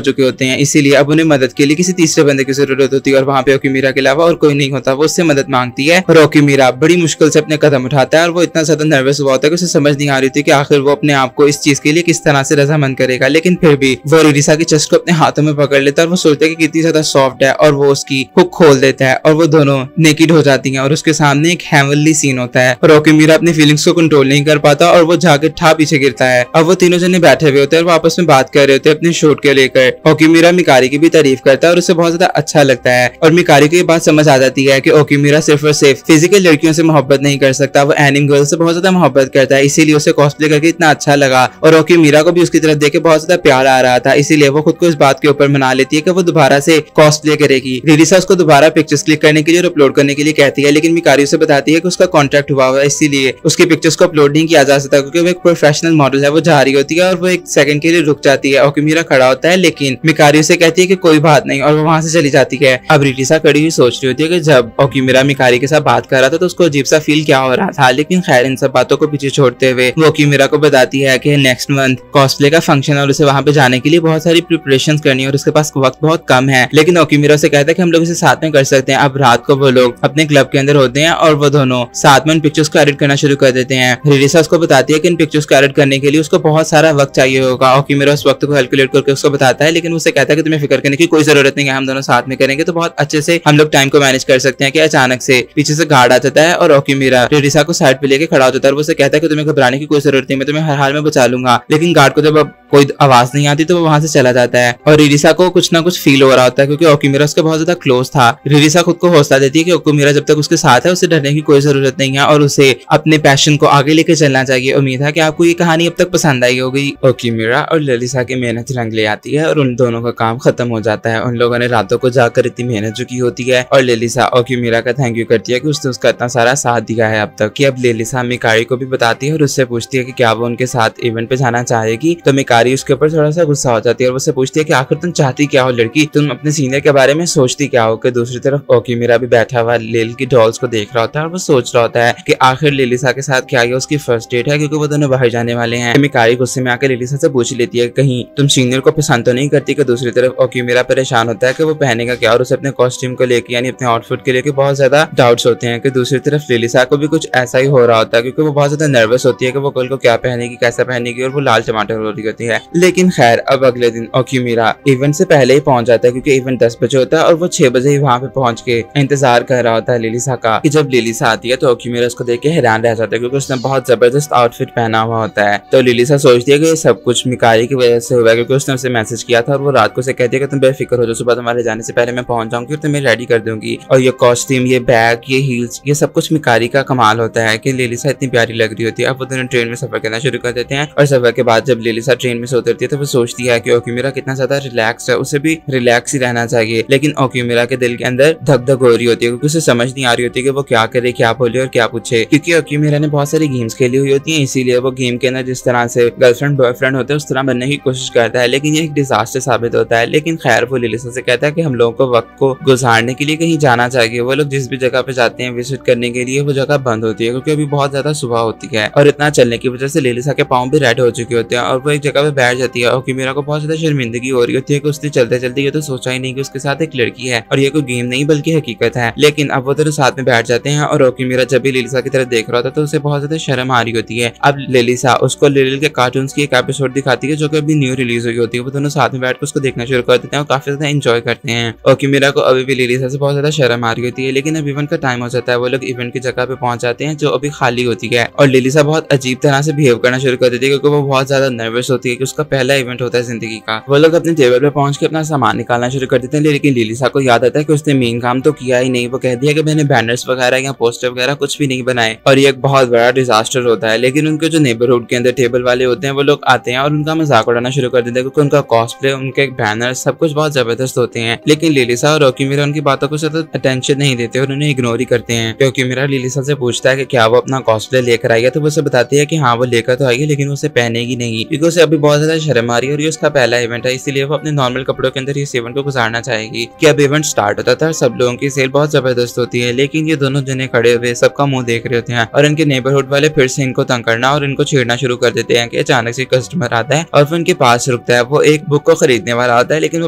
चुके होते हैं, इसीलिए अब उन्हें मदद के लिए किसी तीसरे बंदे की जरूरत होती है और वहाँ पे ओकीमीरा के अलावा और कोई नहीं होता। वो उससे मदद मांगती है और ओकीमीरा बड़ी मुश्किल से अपने कदम उठाता है और वो इतना ज्यादा नर्वस हुआ होता है कि उसे समझ नहीं आ रही थी कि आखिर वो अपने आप को इस चीज के लिए किस तरह से रजामंद करेगा। लेकिन फिर भी वो रिरिसा की चेस्ट को अपने हाथों में पकड़ लेता है और वो सोचता है कि कितनी ज्यादा सॉफ्ट है और वो उसकी हुक खोल देता है और वो दोनों नेकेड हो जाती हैं और उसके सामने एक हेवनली सीन होता है और ओकीमीरा अपनी फीलिंग्स को कंट्रोल नहीं कर पाता और वो जाके ठा पीछे गिरता है। अब वो तीनों जने बैठे हुए होते हैं और वो आपस में बात कर रहे होते हैं अपने शूट के लेकर। ओकीमीरा मिकारी की भी तारीफ करता है और उसे बहुत ज्यादा अच्छा लगता है और मिकारी को ये बात समझ आ जाती है कि ओकीमीरा सिर्फ और सिर्फ फिजिकल लड़कियों से मोहब्बत नहीं कर सकता, वो एनिम गर्ल से बहुत ज्यादा मोहब्बत करता है, इसीलिए उसे कॉस्प्ले करके इतना अच्छा लगा और ओकीमीरा को भी उसकी तरफ देख के बहुत ज्यादा प्यार आ रहा था, इसीलिए वो खुद को इस बात के ऊपर मना लेती है कि वो दोबारा से कॉस्प्ले करेगी। रिरिसा उसको दोबारा पिक्चर्स क्लिक करने के लिए और अपलोड करने के लिए कहती है, लेकिन मिकारी उसे बताती है कि उसका कॉन्ट्रैक्ट हुआ हुआ है, इसीलिए उसकी पिक्चर्स को अपलोड नहीं किया जा सकता क्योंकि वो एक प्रोफेशनल मॉडल है। वो जा रही होती है और वो एक सेकंड के लिए रुक जाती है। ओकीमीरा खड़ा होता है लेकिन मिकारी उसे कहती है कि कोई बात नहीं और वो वहां से चली जाती है। अब रिरिसा खड़ी हुई सोच रही होती है कि जब ओकीमीरा मिकारी के साथ बात कर रहा था तो उसको अजीब सा फील क्या हो रहा था, लेकिन खैर इन सब बातों को पीछे छोड़ते हुए वो ओकीमीरा को बताती है कि नेक्स्ट मंथ कॉस्प्ले का फंक्शन है और उसे वहां पे जाने के लिए बहुत सारी प्रिपरेशंस करनी है और उसके पास वक्त बहुत कम है। लेकिन ओकीमीरा से कहता है कि हम लोग इसे साथ में कर सकते हैं। अब रात को वो लोग अपने क्लब के अंदर होते हैं और वो दोनों साथ में इन पिक्चर्स को एडिट करना शुरू कर देते हैं। रिरिसा उसको बताती है कि इन पिक्चर्स को एडिट करने के लिए उसको बहुत सारा वक्त चाहिए होगा। ओकीमीरा उस वक्त को कैलकुलेट करके उसको बताता है, लेकिन उसे कहता है कि तुम्हें फिक्र करने की कोई जरूरत नहीं है, हम दोनों साथ में करेंगे तो बहुत अच्छे से हम लोग टाइम को मैनेज कर सकते हैं। कि अचानक से पीछे से गार्ड आ जाता है और ओकीमीरा रिरिसा को साइड पे लेके खड़ा हो जाता है और वो उसे कहता है कि तुम्हें घबराने की कोई जरूरत नहीं, मैं तुम्हें हर हाल में बचा लूंगा। लेकिन गार्ड को जब अब कोई आवाज नहीं आती तो वो वहां से चला जाता है और रिरिसा को कुछ ना कुछ फील हो रहा होता है क्योंकि ओकीमीरा उसके बहुत ज्यादा क्लोज था। रिरिसा खुद को हौसला देती है कि ओकीमीरा जब तक उसके साथ है उसे डरने की कोई जरूरत नहीं है और उसे अपने पैशन को आगे लेके चलना चाहिए। उम्मीद है कि आपको ये कहानी अब तक पसंद आई होगी। ओकीमीरा और ललिसा की मेहनत रंग ले आती है और उन दोनों का काम खत्म हो जाता है। उन लोगों ने रातों को जाकर इतनी मेहनत जो की होती है और ललिसा ओकीमीरा का थैंक यू करती है कि उसने उसका इतना सारा साथ दिया है अब तक। कि अब ललिसा मिकारी को भी बताती है और उससे पूछती है कि क्या वो उनके साथ इवेंट पे जाना चाहेगी, तो मिकारी उसके ऊपर थोड़ा सा गुस्सा हो जाती है और उससे पूछती है कि आखिर तुम चाहती क्या हो लड़की, तुम अपने सीनियर के बारे में सोचती क्या हो। कि दूसरी तरफ ओकीमीरा भी बैठा हुआ लेल की डॉल्स को देख रहा होता है और वो सोच रहा होता है कि आखिर ललिसा के साथ क्या ये उसकी फर्स्ट डेट है क्योंकि वो दोनों बाहर जाने वाले हैं। मिकारी गुस्से में आकर ललिसा से पूछ लेती है कहीं तुम सीनियर को पसंद तो नहीं करती। कि दूसरी तरफ ओकीमीरा परेशान होता है कि वो पहनेगा क्या और उसे अपने कॉस्ट्यूम को लेकर यानी अपने आउटफिट के लेके बहुत ज्यादा डाउट्स होते हैं। कि दूसरी तरफ ललिसा को भी कुछ ऐसा ही हो रहा होता है क्योंकि वो बहुत ज्यादा नर्वस होती है कि वो कल को क्या पहनेगी, कैसा पहनेगी और वो लाल टमाटर हो रही होती है। लेकिन खैर अब अगले दिन ओकीमीरा इवेंट से पहले ही पहुंच जाता है क्योंकि इवेंट 10 बजे होता है और वो 6 बजे ही वहां पे पहुंच के इंतजार कर रहा होता है ललिसा का। कि जब ललिसा आती है तो ओकीमीरा उसको देख के हैरान रह जाता है क्योंकि उसने बहुत जबरदस्त आउटफिट पहना हुआ होता है। तो ललिसा सोचती है कि ये सब कुछ मिकारी की वजह से हुआ है क्योंकि उसने उसे मैसेज किया था और वो रात को उसे कहती है कि तुम बेफिक्र हो जाओ, सुबह तुम्हारे जाने से पहले मैं पहुंच जाऊंगी और तुम्हें रेडी कर दूंगी। और ये कॉस्ट्यूम, ये बैग, ये हील्स, ये सब कुछ मिकारी का कमाल होता है कि ललिसा इतनी प्यारी लग रही होती है। अब वो दोनों ट्रेन में सफर करना शुरू कर देते हैं और सफर के बाद जब ललिसा ट्रेन में से उतरती है तो वो सोचती है कि ओकीमीरा कितना ज्यादा रिलैक्स है, उसे भी रिलैक्स ही रहना चाहिए। लेकिन ओकीमीरा के दिल के अंदर धक धक हो रही होती है क्योंकि उसे समझ नहीं आ रही होती कि वो क्या करे, क्या बोले और क्या पूछे। क्योंकि ओकीमीरा ने बहुत सारी गेम्स खेली हुई होती है, इसीलिए वो गेम के अंदर जिस तरह से गर्लफ्रेंड बॉयफ्रेंड होते हैं उस तरह बनने की कोशिश करता है, लेकिन ये एक डिजास्टर साबित होता है। लेकिन खैर वो ललिसा से कहता है कि हम लोगों को वक्त को गुजारने के लिए कहीं जाना चाहिए। वो लोग जिस भी जगह पे जाते हैं विजिट करने के लिए वो जगह बंद होती है क्योंकि अभी बहुत ज्यादा सुबह होती है और इतना चलने की वजह से ललिसा के पाँव भी रेड हो चुके होते हैं और वो एक जगह पे बैठ जाती है। ओकीमीरा को बहुत ज्यादा शर्मिंदगी हो रही होती है कि उसने चलते चलते ये तो सोचा ही नहीं कि उसके साथ एक लड़की है और ये कोई गेम नहीं बल्कि हकीकत है। लेकिन अब वो दोनों साथ में बैठ जाते हैं और ओकीमीरा जब भी ललिसा की तरफ देख रहा था तो उसे बहुत ज्यादा शर्म आ रही होती है। अब ललिसा उसको लिलिल के कार्टून्स की एक एपिसोड दिखाती है जो कि अभी न्यू रिलीज हुई होती है। वो दोनों साथ में बैठ कर उसको देखना शुरू कर देते हैं और काफी ज्यादा एंजॉय करते हैं। ओकीमीरा को अभी भी ललिसा से बहुत ज्यादा शर्म आ रही होती है। लेकिन अब इवेंट का टाइम हो जाता है, वो लोग इवेंट की जगह पे पहुंच जाते हैं जो अभी खाली होती है और ललिसा बहुत अजीब तरह से बिहेव करना शुरू कर देती है क्योंकि वो बहुत ज्यादा नर्वस होती है कि उसका पहला इवेंट होता है जिंदगी का। वो लोग अपने टेबल पे पहुंच के अपना सामान निकालना शुरू कर देते हैं, लेकिन ललिसा को याद आता है कि उसने मेन काम तो किया ही नहीं। वो कहती है कि मैंने बैनर्स वगैरह या पोस्टर वगैरह कुछ भी नहीं बनाए और ये एक बहुत बड़ा डिजास्टर होता है। लेकिन उनके जो नेबरहुड के अंदर टेबल वाले होते हैं वो लोग आते हैं और उनका मजाक उड़ाना शुरू कर देते हैं क्योंकि उनका कॉस्प्ले, उनके बैनर सब कुछ बहुत जबरदस्त होते हैं। लेकिन ललिसा और ओकीमीरा उनकी बातों को ज्यादा अटेंशन नहीं देते और उन्हें इग्नोर ही करते हैं। ओकीमीरा ललिसा से पूछता है कि क्या वो अपना कॉस्प्ले लेकर आई है तो वो उसे बताती है कि हाँ वो लेकर तो आई है लेकिन उसे पहनेगी नहीं क्योंकि उसे अभी बहुत ज्यादा शर्म आ रही है और ये उसका पहला इवेंट है, इसीलिए वो अपने नॉर्मल कपड़ों के अंदर इस इवेंट को गुजारना चाहेगी कि अब इवेंट स्टार्ट होता था। सब लोगों की सेल बहुत जबरदस्त होती है, लेकिन ये दोनों जने खड़े हुए सबका मुंह देख रहे होते हैं और इनके नेबरहुड वाले फिर से इनको तंग करना और इनको छेड़ना शुरू कर देते हैं कि अचानक से कस्टमर आता है और वो इनके पास रुकता है। वो एक बुक को खरीदने वाला आता है, लेकिन वो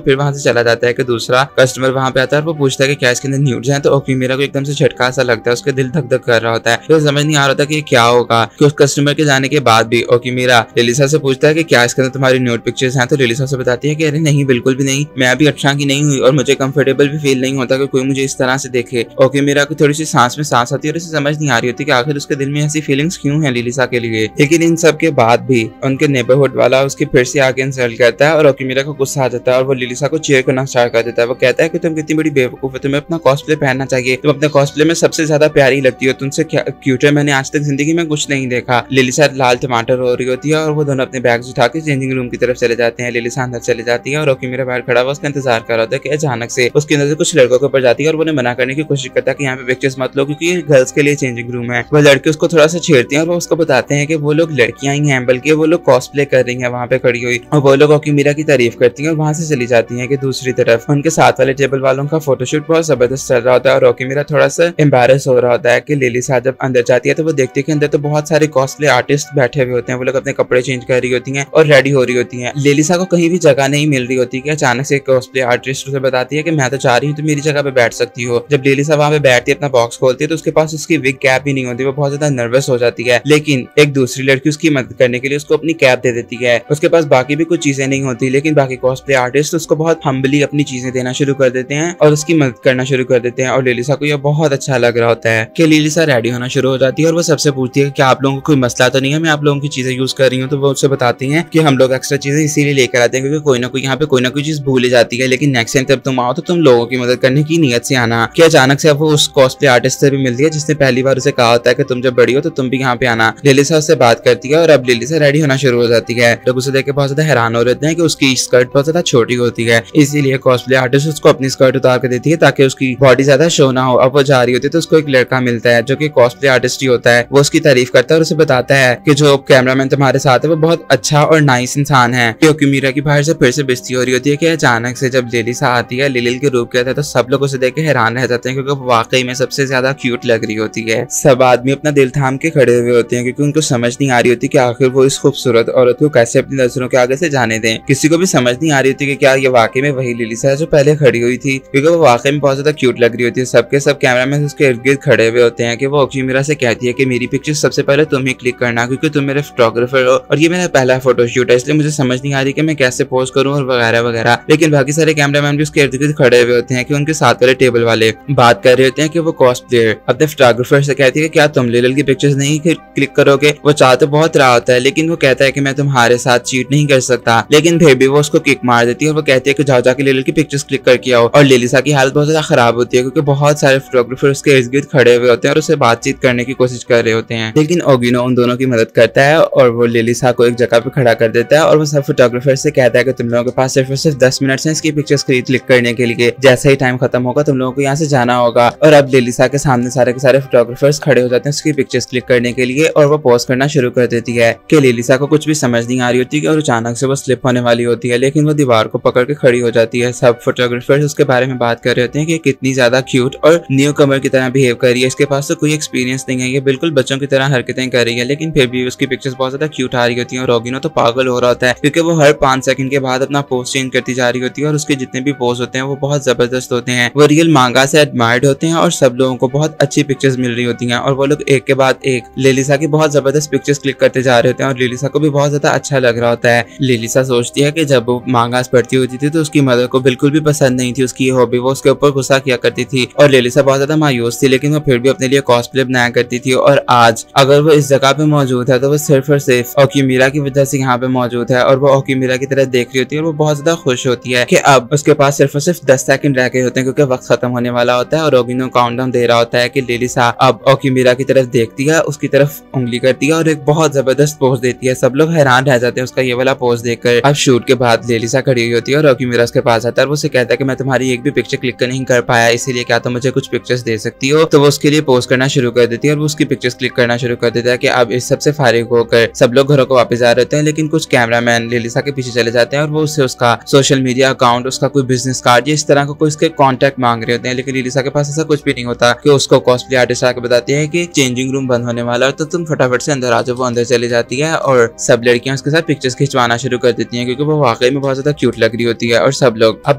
फिर वहां से चला जाता है कि दूसरा कस्टमर वहां पे आता है और वो पूछता है कि क्या इसके अंदर न्यूड्स हैं। तो ओकीमिरा को एकदम से झटका सा लगता है, उसके दिल धक धक कर रहा होता है, तो समझ नहीं आ रहा था कि क्या होगा। कि उस कस्टमर के जाने के बाद भी ओकीमिरा लिलिसा से पूछता है कि क्या इसके अंदर तुम्हारी न्यूड पिक्चर्स हैं। तो लिलिसा से बताती है कि अरे नहीं, बिल्कुल भी नहीं, मैं अभी 18 की नहीं हुई और मुझे कंफर्टेबल भी फील नहीं होता कि कोई मुझे इस तरह से देखे। ओकीमिरा को थोड़ी सी सांस में सांस आती है और उसे समझ नहीं आ रही होती कि आखिर उसके दिल में ऐसी फीलिंग्स क्यों है लिलिसा के लिए। लेकिन इन सब के बाद भी उनके नेबरहुड वाला उसकी फिर से आगे इंसल्ट करता है और ओकीमिरा को गुस्सा आ जाता है और वो लिलिसा को चीयर करना स्टार्ट कर देता है। वो कहता है कि तुम कितनी बड़ी बेवकूफ है, तुम्हें अपना कॉस्प्ले पहनना चाहिए, तुम अपने कॉस्प्ले में सबसे ज्यादा प्यारी लगती हो, तुमसे क्यूटर मैंने आज तक जिंदगी में कुछ नहीं देखा। लिलिसा लाल टमाटर हो रही होती है और वो दोनों अपने बैग्स उठा के चेंजिंग रूम की तरफ चले जाते हैं। लिलिसा अंदर चले जाती है और ओकीमिरा बाहर खड़ा हुआ उसका इंतजार कर रहा होता है कि अचानक से उसकी नजर कुछ लड़कों के ऊपर जाती है और वो मना करने की कोशिश करता है कि यहाँ पे पिक्चर्स मत लो क्योंकि ये गर्ल्स के लिए चेंजिंग रूम है। वो लड़के उसको थोड़ा सा छेड़ती हैं और वो उसको बताते हैं कि वो लोग लड़कियां ही हैं, बल्कि वो लोग कॉस्प्ले कर रही हैं वहाँ पे खड़ी हुई, और वो लोग ओकीमिरा की तारीफ करती हैं और वहां से चली जाती हैं। कि दूसरी तरफ उनके साथ वाले टेबल वालों का फोटोशूट बहुत जबरदस्त चल रहा होता है और ओकीमिरा थोड़ा सा एम्बैरेस हो रहा होता है कि लिलिसा जब अंदर जाती है तो वो देखती है कि अंदर तो बहुत सारे कॉस्प्ले आर्टिस्ट बैठे हुए होते हैं, वो लोग अपने कपड़े चेंज कर रही होती हैं और रेडी हो रही होती हैं। लिलिसा को कहीं भी जगह नहीं मिल रही होती कि अचानक से कॉस्प्ले आर्टिस्ट उसे बताती है कि मैं तो चाह रही हूँ तो मेरी जगह पे बैठ सकती हो। जब लिलिसा वहां पे बैठती है, अपना बॉक्स खोलती है तो उसके पास उसकी विग कैप भी नहीं होती, वो बहुत ज्यादा नर्वस हो जाती है। लेकिन एक दूसरी लड़की उसकी मदद करने के लिए उसको अपनी कैप दे देती है। उसके पास बाकी भी कुछ चीजें नहीं होती, लेकिन बाकी कॉस्प्ले आर्टिस्ट उसको बहुत हम्बली अपनी चीजें देना शुरू कर देते हैं और उसकी मदद करना शुरू कर देते हैं। और लिलिसा को यह बहुत अच्छा लग रहा होता है कि लिलिसा रेडी होना शुरू हो जाती है और वो सबसे पूछती है कि आप लोगों को कोई मसला तो नहीं है, मैं आप लोगों की चीजें यूज कर रही हूँ। तो वो उससे बताती हैं कि हम लोग एक्स्ट्रा चीजें इसीलिए लेकर आते हैं क्योंकि कोई ना कोई यहाँ पे कोई ना कोई चीज भूल जाती है, लेकिन नेक्स्ट टाइम जब तुम आओ तो तुम लोगों की मदद करने की नीयत से आना। कि अचानक से वो उस कॉस्प्ले आर्टिस्ट से भी मिलती है जिसने पहली बार उसे कहा होता है कि तुम जब बड़ी हो तो तुम भी यहाँ पे आना। लिलिसा उससे बात करती है और अब लिलिसा रेडी होना शुरू हो जाती है। लोग उसे देख के बहुत ज्यादा हैरान हो रहते हैं कि उसकी स्कर्ट बहुत ज्यादा छोटी होती है, इसीलिए कॉस्प्ले आर्टिस्ट उसको अपनी स्कर्ट उतार कर देती है ताकि उसकी बॉडी ज्यादा शो ना हो। अब वो जा रही होती है तो उसको एक लड़का मिलता है जो कि कॉस्प्ले आर्टिस्ट ही होता है। वो उसकी तारीफ करता है और उसे बताता है कि जो कैमरामैन तुम्हारे साथ है वो बहुत अच्छा और नाइस इंसान है। क्योंकि मीरा की बाहर से फिर से बेइज्जती हो रही होती है कि अचानक से जब लिलिसा आती है, लिलिल के रूप के आता है, तो सब लोग उसे देख के हैरान रह जाते हैं क्योंकि वो वाकई में सबसे ज्यादा क्यूट लग रही होती है। सब आदमी अपना दिल थाम के खड़े हुए होते हैं क्योंकि उनको समझ नहीं आ रही होती कि आखिर वो इस खूबसूरत औरत को कैसे अपनी नजरों के आगे से जाने दें। किसी को भी समझ नहीं आ रही होती कि क्या ये वाकई में वही लिलिसा है जो पहले खड़ी हुई थी, क्योंकि वो वाकई में बहुत ज्यादा क्यूट लग रही होती है। सबके सब कैमरामैन उसके इर्द गिर्द खड़े हुए होते हैं कि वो ओकीमिरा से कहती है कि मेरी पिक्चर सबसे पहले तुम ही क्लिक करना क्योंकि तुम मेरे फोटोग्राफर हो और ये मेरा पहला फोटोशूट है, इसलिए मुझे समझ नहीं आ रही कि मैं कैसे पोज करूं और वगैरह वगैरह। लेकिन बाकी सारे कैमरामैन भी उसके इर्द गिर्द खड़े हुए होते हैं कि उनके साथ वाले टेबल वाले बात कर रहे होते हैं कि वो कॉस्प्लेयर अपने फोटोग्राफर से कहती है कि क्या तुम लिलिल की पिक्चर्स नहीं क्लिक करोगे। वो चाह तो बहुत रहा होता है लेकिन वो कहता है कि मैं तुम्हारे साथ चीट नहीं कर सकता, लेकिन फिर भी वो उसको किक मार देती है और वो कहती है कि जाओ जाके लिलिल की पिक्चर्स क्लिक करके आओ। और लिलिसा की हालत बहुत ज्यादा खराब होती है क्योंकि बहुत सारे फोटोग्राफर उसके इर्द गिर्द खड़े हुए होते हैं और उसे बातचीत करने की कोशिश कर रहे होते हैं। लेकिन ओगिनो उन दोनों की मदद करता है और वो लिलिसा को एक जगह पे खड़ा कर देता है और वो सब फोटोग्राफर से कहता है कि तुम लोगों के पास सिर्फ और सिर्फ 10 मिनट हैं इसकी पिक्चर्स क्लिक करने के लिए, जैसे ही टाइम खत्म होगा तुम लोगों को यहाँ से जाना होगा। और अब लिलिसा के सामने सारे के सारे फोटोग्राफर्स खड़े हो जाते हैं उसकी पिक्चर्स क्लिक करने के लिए और वो पोस्ट करना शुरू कर देती है कि लिलिसा को कुछ भी समझ नहीं आ रही होती और अचानक से वो स्लिप होने वाली होती है, लेकिन वो दीवार को पकड़ के खड़ी हो जाती है। सब फोटोग्राफर्स उसके बारे में बात कर रहे होते हैं कि कितनी ज्यादा क्यूट और न्यू कमर की तरह बिहेव कर रही है, इसके पास तो कोई एक्सपीरियंस नहीं है, ये बिल्कुल बच्चों की तरह हरकतें कर रही है, लेकिन फिर भी उसकी पिक्चर्स बहुत ज्यादा क्यूट आ रही होती है। और ओगिनो तो पागल हो रहा होता है क्योंकि वो हर 5 सेकंड के बाद अपना पोज चेंज करती जा रही होती है और उसके जितने भी पोज होते हैं वो बहुत जबरदस्त होते हैं, वो रियल मांगा से एडमायर्ड होते हैं और सब लोगों को बहुत अच्छी पिक्चर्स मिल रही होती हैं। और वो लोग एक के बाद एक लिलिसा की बहुत जबरदस्त पिक्चर्स क्लिक करते जा रहे होते हैं और लिलिसा को भी बहुत ज्यादा अच्छा लग रहा होता है। लिलिसा सोचती है कि जब वो मांगास पढ़ती होती थी तो उसकी मदर को बिल्कुल भी पसंद नहीं थी उसकी ये हॉबी, वो उसके ऊपर गुस्सा किया करती थी और लिलिसा बहुत ज्यादा मायूस थी, लेकिन वो फिर भी अपने लिए कॉस्प्ले बनाया करती थी। और आज अगर वो इस जगह पे मौजूद है तो वो सिर्फ और सिर्फ ओकीमिरा की वजह से यहाँ पे मौजूद है और वो ओकीमिरा की तरह देख रही होती है और वो बहुत ज्यादा खुश होती है कि अब उसके पास सिर्फ और सिर्फ 10 सेकंड रह गए होते हैं क्योंकि वक्त खत्म होने वाला होता है और ओगिनो काउंटडाउन दे रहा होता है कि लिलिसा अब ओकीमिरा की तरफ देखती है, उसकी तरफ उंगली करती है और एक बहुत जबरदस्त पोज देती है। सब लोग हैरान रह जाते हैं उसका ये वाला पोज देखकर। अब शूट के बाद लिलिसा खड़ी हुई होती है और ओकीमिरा उसके पास आता है और वो उसे कहता है कि मैं तुम्हारी एक भी पिक्चर क्लिक नहीं कर पाया, इसीलिए क्या तुम मुझे कुछ पिक्चर्स दे सकती हो। तो वो उसके लिए पोज करना शुरू कर देती है और वो उसकी पिक्चर्स क्लिक करना शुरू कर देता है कि अब इस सबसे फारिग होकर सब लोग घरों को वापस आ रहे होते हैं। लेकिन लेकिन कुछ कैमरामैन लिलिसा के पीछे चले जाते हैं और वो उससे उसका सोशल मीडिया अकाउंट, उसका कोई बिजनेस कार्ड या इस तरह का कोई उसके कॉन्टैक्ट मांग रहे होते हैं। लेकिन लिलिसा के पास ऐसा कुछ भी नहीं होता कि उसको कॉस्प्ले आर्टिस्ट आके बताती है कि चेंजिंग रूम बंद होने वाला है तो तुम फटाफट से अंदर आ जाओ। वो अंदर चली जाती है और सब लड़कियां उसके साथ पिक्चर्स खिंचवाना शुरू कर देती हैं क्योंकि वो वाकई में बहुत ज्यादा क्यूट लग रही होती है। और सब लोग अब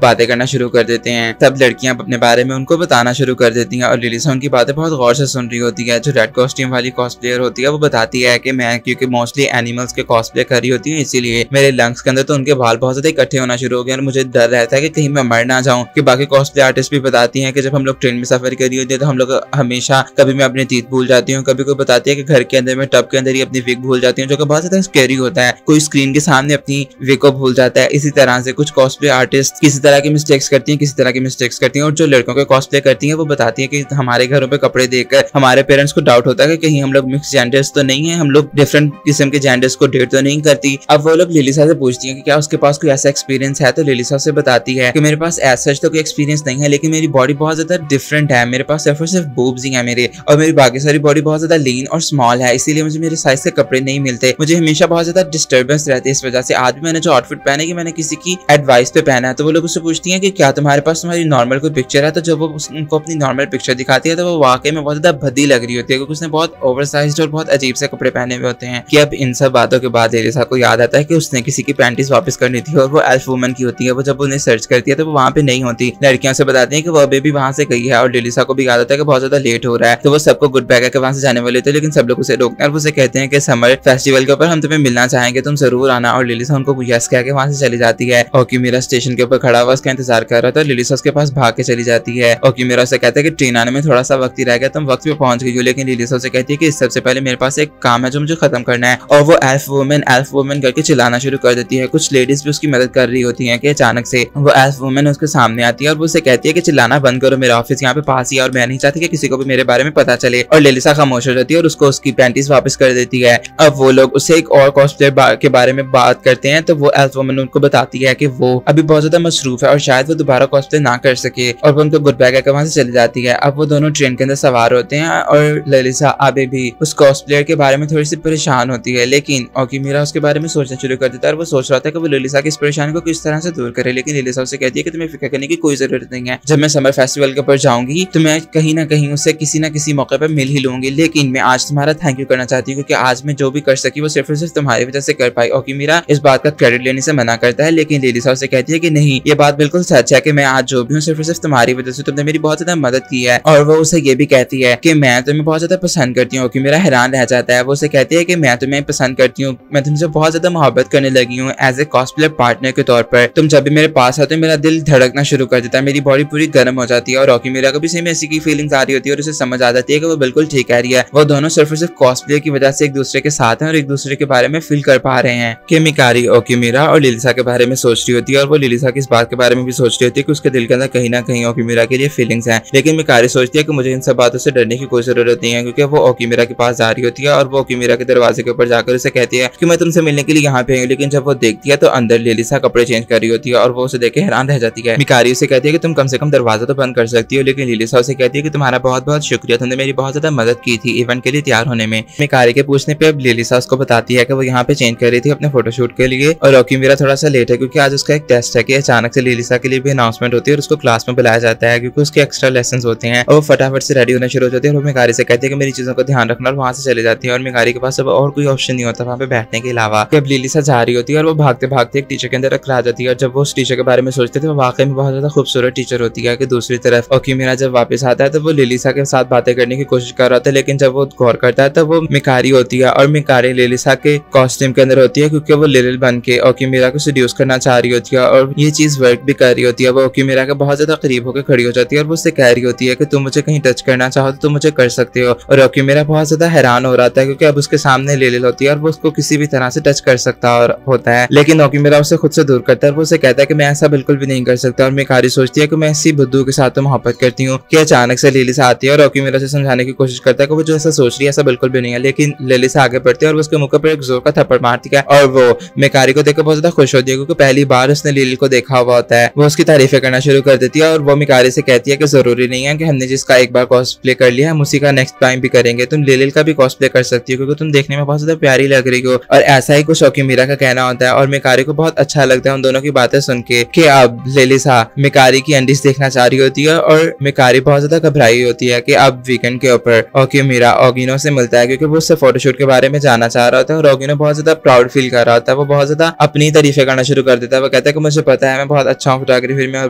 बातें करना शुरू कर देते हैं। सब लड़कियां अपने बारे में उनको बताना शुरू कर देती हैं और लिलिसा उनकी बातें बहुत गौर से सुन रही होती है। जो रेड कॉस्ट्यूम वाली कॉस्प्लेयर होती है वो बताती है कि मैं क्योंकि मोस्टली एनिमल्स के कॉस्प्ले कर रही होती हूँ, इसीलिए मेरे लंग्स के अंदर तो उनके बाल बहुत ज्यादा इकट्ठे होना शुरू हो गए और मुझे डर रहता है कि कहीं मैं मर ना जाऊं। कि बाकी कॉस्प्ले आर्टिस्ट भी बताती हैं कि जब हम लोग ट्रेन में सफर कर रही होती है तो हम लोग हमेशा कभी मैं अपने तीत भूल जाती हूँ, कभी कोई बताती है कि घर के अंदर मैं टब के अंदर ही अपनी विग भूल जाती हूँ, जो कि बहुत ज्यादा स्कैरी होता है। कोई स्क्रीन के सामने अपनी विग को भूल जाता है। इसी तरह से कुछ कॉस्प्ले आर्टिस्ट किसी तरह की मिस्टेक्स करती हैं, किसी तरह की मिस्टेक्स करती हैं। और जो लड़कों के कॉस्प्ले करती हैं वो बताती है कि हमारे घरों पे कपड़े देखकर हमारे पेरेंट्स को डाउट होता है कि कहीं हम लोग मिक्स जेंडर्स तो नहीं है, हम लोग डिफरेंट किस्म के जेंडर्स को डेट तो नहीं करती। अब वो लोग लिलिसा से पूछती हैं कि क्या उसके पास कोई ऐसा एक्सपीरियंस है, तो लिलिसा से बताती है कि मेरे पास ऐसा तो कोई एक्सपीरियंस नहीं है, लेकिन मेरी बॉडी बहुत ज्यादा डिफरेंट है। मेरे पास सिर्फ और सिर्फ बूब्स ही है मेरे, और मेरी बाकी सारी बॉडी बहुत ज्यादा लीन और स्मॉल है, इसीलिए मुझे मेरे साइज के कपड़े नहीं मिलते। मुझे हमेशा बहुत ज्यादा डिस्टर्बेंस रहती है इस वजह से। आज भी मैंने जो आउटफिट पहना है कि मैंने किसी की एडवाइस पे पहना है। तो वो लोग उससे पूछती हैं कि क्या तुम्हारे पास तुम्हारी नॉर्मल कोई पिक्चर है, तो जब वो उनको अपनी नॉर्मल पिक्चर दिखाती है तो वो वाकई में बहुत ज्यादा भद्दी लग रही होती है क्योंकि उसने बहुत ओवरसाइज्ड और बहुत अजीब से कपड़े पहने हुए होते हैं। कि अब इन सब बातों के बाद लिलिसा को याद आता है कि उसने किसी की पैंटीज वापस करनी थी और वो एल्फ वुमन की होती है। वो जब उन्हें सर्च करती है तो वो वहाँ पे नहीं होती। लड़कियों से बताती है कि वो अभी भी वहाँ से गई है और लिलिसा को भी याद आता है कि बहुत ज्यादा लेट हो रहा है। तो वो सबको गुड बाय कहकर वहाँ से जाने वाले थे, लेकिन सब लोग उसे रोकते हैं और उसे कहते हैं कि समर फेस्टिवल के ऊपर हम तुम्हें मिलना चाहेंगे, तुम जरूर आना। और लिलिसा उनको यस कह के वहाँ से चली जाती है। ओकीमिरा स्टेशन के ऊपर खड़ा हुआ उसका इंतजार कर रहा था। लिलिसा उसके पास भाग के चली जाती है। ओकीमिरा उसे कहता है कि ट्रेन आने में थोड़ा सा वक्त ही रह गया, तुम वक्त पे पहुंच गई हो। लेकिन लिलिसा उसे कहती है कि सबसे पहले मेरे पास एक काम है जो मुझे खत्म करना है। और वो एल्फ वुमन करके चिल्लाना शुरू कर देती है। कुछ लेडीज भी उसकी मदद कर रही होती है कि अचानक से वो एल्फ वुमन उसके सामने आती है और वो उसे कहती है कि चिल्लाना बंद करो, मेरा ऑफिस यहाँ पे पास ही है और मैं नहीं चाहती कि किसी को भी मेरे बारे में पता चले। और लिलिसा खामोश हो जाती है और उसको उसकी पैंटीज वापस कर देती है। अब वो लोग उससे एक और कॉस्प्लेयर के बारे में बात करते हैं तो वो एल्फ वुमन उनको बताती है कि वो अभी बहुत ज्यादा मसरूफ है और शायद वो दोबारा कॉस्प्ले ना कर सके, और वो उनको गुड बाय कहकर वहां से चली जाती है। अब वो दोनों ट्रेन के अंदर सवार होते हैं और लिलिसा अभी भी उस कॉस्प्लेयर के बारे में थोड़ी सी परेशान होती है, लेकिन ओकीमिरा उसके बारे में सोचना शुरू कर देता है और वो सोच रहा था कि वो लिलिसा की इस परेशानी को किस तरह से दूर करे। लेकिन लिलिसा उसे कहती है कि तुम्हें फिक्र करने की कोई जरूरत नहीं है, जब मैं समर फेस्टिवल के ऊपर जाऊंगी तो मैं कहीं ना कहीं उससे किसी ना किसी मौके पर मिल ही लूंगी। लेकिन मैं आज तुम्हारा थैंक यू करना चाहती हूँ क्योंकि आज मैं जो भी कर सकी वो सिर्फ और सिर्फ तुम्हारी वजह से कर पाई। ओकीमिरा इस बात का क्रेडिट लेने से मना करता है, लेकिन लिलिसा उसे कहती है कि नहीं, ये बात बिल्कुल सच है कि मैं आज जो भी हूँ सिर्फ और सिर्फ तुम्हारी वजह से, तुमने मेरी बहुत ज्यादा मदद की है। और वो उसे ये भी कहती है कि मैं तुम्हें बहुत ज्यादा पसंद करती हूँ। ओकीमिरा हैरान रह जाता है। वो उसे कहती है कि मैं तुम्हें पसंद करती हूँ, मैं तुमसे बहुत ज्यादा मोहब्बत करने लगी हूँ एज ए कॉस्प्लेयर पार्टनर के तौर पर। तुम जब भी मेरे पास आते हो मेरा दिल धड़कना शुरू कर देता है, मेरी बॉडी पूरी गर्म हो जाती है। और ओकीमिरा को भी सेम ऐसी की फीलिंग्स आ रही होती है और उसे समझ आ जाती है कि वो बिल्कुल ठीक कह रही है। वो दोनों सिर्फ और सिर्फ कॉस्प्लेयर की वजह से एक दूसरे के साथ हैं और एक दूसरे के बारे में फील कर पा रहे हैं। कि मिकारी ओकीमिरा और लिलिसा के बारे में सोच रही होती है और वो लिलिसा की इस बात के बारे में भी सोच रही होती है कि उसके दिल के अंदर कहीं ना कहीं ओकीमिरा के लिए फीलिंग्स हैं। लेकिन मिकारी सोचती है कि मुझे इन सब बातों से डरने की कोई जरूरत नहीं है क्योंकि वो ओकीमिरा के पास जा रही होती है और वो ओकीमिरा के दरवाजे के ऊपर जाकर उसे कहती है कि मैं तुमसे मिलने के लिए यहाँ पे आई हूँ। लेकिन जब वो देखती है तो अंदर लिलिसा कपड़े चेंज कर रही होती है और वो उसे देख के हैरान रह जाती है। मिकारी उसे कहती है कि तुम कम से कम दरवाजा तो बंद कर सकती हो, लेकिन लिलिसा उसे कहती है कि तुम्हारा बहुत बहुत शुक्रिया, तुमने मेरी बहुत ज्यादा मदद की थी इवेंट के लिए तैयार होने में। मिकारी के पूछने पे अब लिलिसा उसको बताती है कि वो यहाँ पे चेंज कर रही थी अपने फोटोशूट के लिए और ओकीमिरा थोड़ा सा लेट है क्योंकि आज उसका एक टेस्ट है। कि अचानक से लिलिसा के लिए भी अनाउंसमेंट होती है और उसको क्लास में बुलाया जाता है क्योंकि उसके एक्स्ट्रा लेसन होते हैं। और वो फटाफट से रेडी होना शुरू हो जाती है और वो मिकारी से कहती है कि मेरी चीजों का ध्यान रखना, और वहां से चली जाती है। और मिकारी के पास अब और कोई ऑप्शन नहीं होता वहाँ पे बैठने के अलावा। जब लिलिसा जा रही होती है और वो भागते भागते एक टीचर के अंदर रख जाती है और जब वो उस टीचर के बारे में सोचते थे वो वाकई में बहुत ज्यादा खूबसूरत टीचर होती है। कि दूसरी तरफ ओकीमिरा जब वापस आता है तो वो लिलिसा के साथ बातें करने की कोशिश कर रहा था, लेकिन जब वो गौर करता है तो वो मिकारी होती है और मिकारी लिलिसा के कॉस्ट्यूम के अंदर होती है क्योंकि वो लिलिल बन के ओकीमिरा को सेड्यूस करना चाह रही होती है और ये चीज वर्क भी कर रही होती है। वो ओकीमिरा के बहुत ज्यादा करीब होकर खड़ी हो जाती है और वो उससे कह रही होती है कि तुम मुझे कहीं टच करना चाहो तो तुम मुझे कर सकते हो। और ओकीमिरा बहुत ज्यादा हैरान हो रहा था क्योंकि अब उसके सामने लिलिल होती है और वो उसको किसी भी तरह से टच कर सकता और होता है, लेकिन ओकीमिरा उसे खुद से दूर करता है और वो उसे कहता है कि मैं ऐसा बिल्कुल भी नहीं कर सकता। और मिकारी सोचती है कि मैं इसी बुद्धू के साथ तो मोहब्बत करती हूँ। कि अचानक से लिलिसा आती है और ओकीमिरा से समझाने की कोशिश करता है कि वो जो ऐसा सोच रही है ऐसा बिल्कुल भी नहीं है, लेकिन लिलिसा आगे बढ़ती है और वो उसके मुंह पर एक जोर का थप्पड़ मारती है और वो मिकारी को देखकर बहुत ज्यादा खुश होती है क्योंकि पहली बार उसने लिलिल को देखा हुआ होता है। वो उसकी तारीफें करना शुरू कर देती है और वो मिकारी से कहती है कि जरूरी नहीं है कि हमने जिसका एक बार कॉस्प्ले कर लिया हम उसी का नेक्स्ट टाइम भी करेंगे, तुम लिलिल का भी कॉस्प्ले कर सकती हो क्योंकि तुम देखने में बहुत ज्यादा प्यारी लग रही हो और ऐसा ऐसा ही कुछ ओकिमिरा का कहना होता है और मिकारी को बहुत अच्छा लगता है उन दोनों की बातें सुन के कि अब लेलिसा मिकारी की अंडीज देखना चाह रही होती है और मिकारी बहुत ज्यादा घबराई होती है कि अब वीकेंड के ऊपर ओकिमिरा ओगिनो से मिलता है क्योंकि वो उससे फोटोशूट के बारे में जानना चाह रहा होता है और ओगिनो बहुत ज्यादा प्राउड फील कर रहा होता है। वो बहुत ज्यादा अपनी तारीफें करना शुरू कर देता है। वो कहता है कि मुझे पता है मैं बहुत अच्छा हूँ फोटोग्राफी में और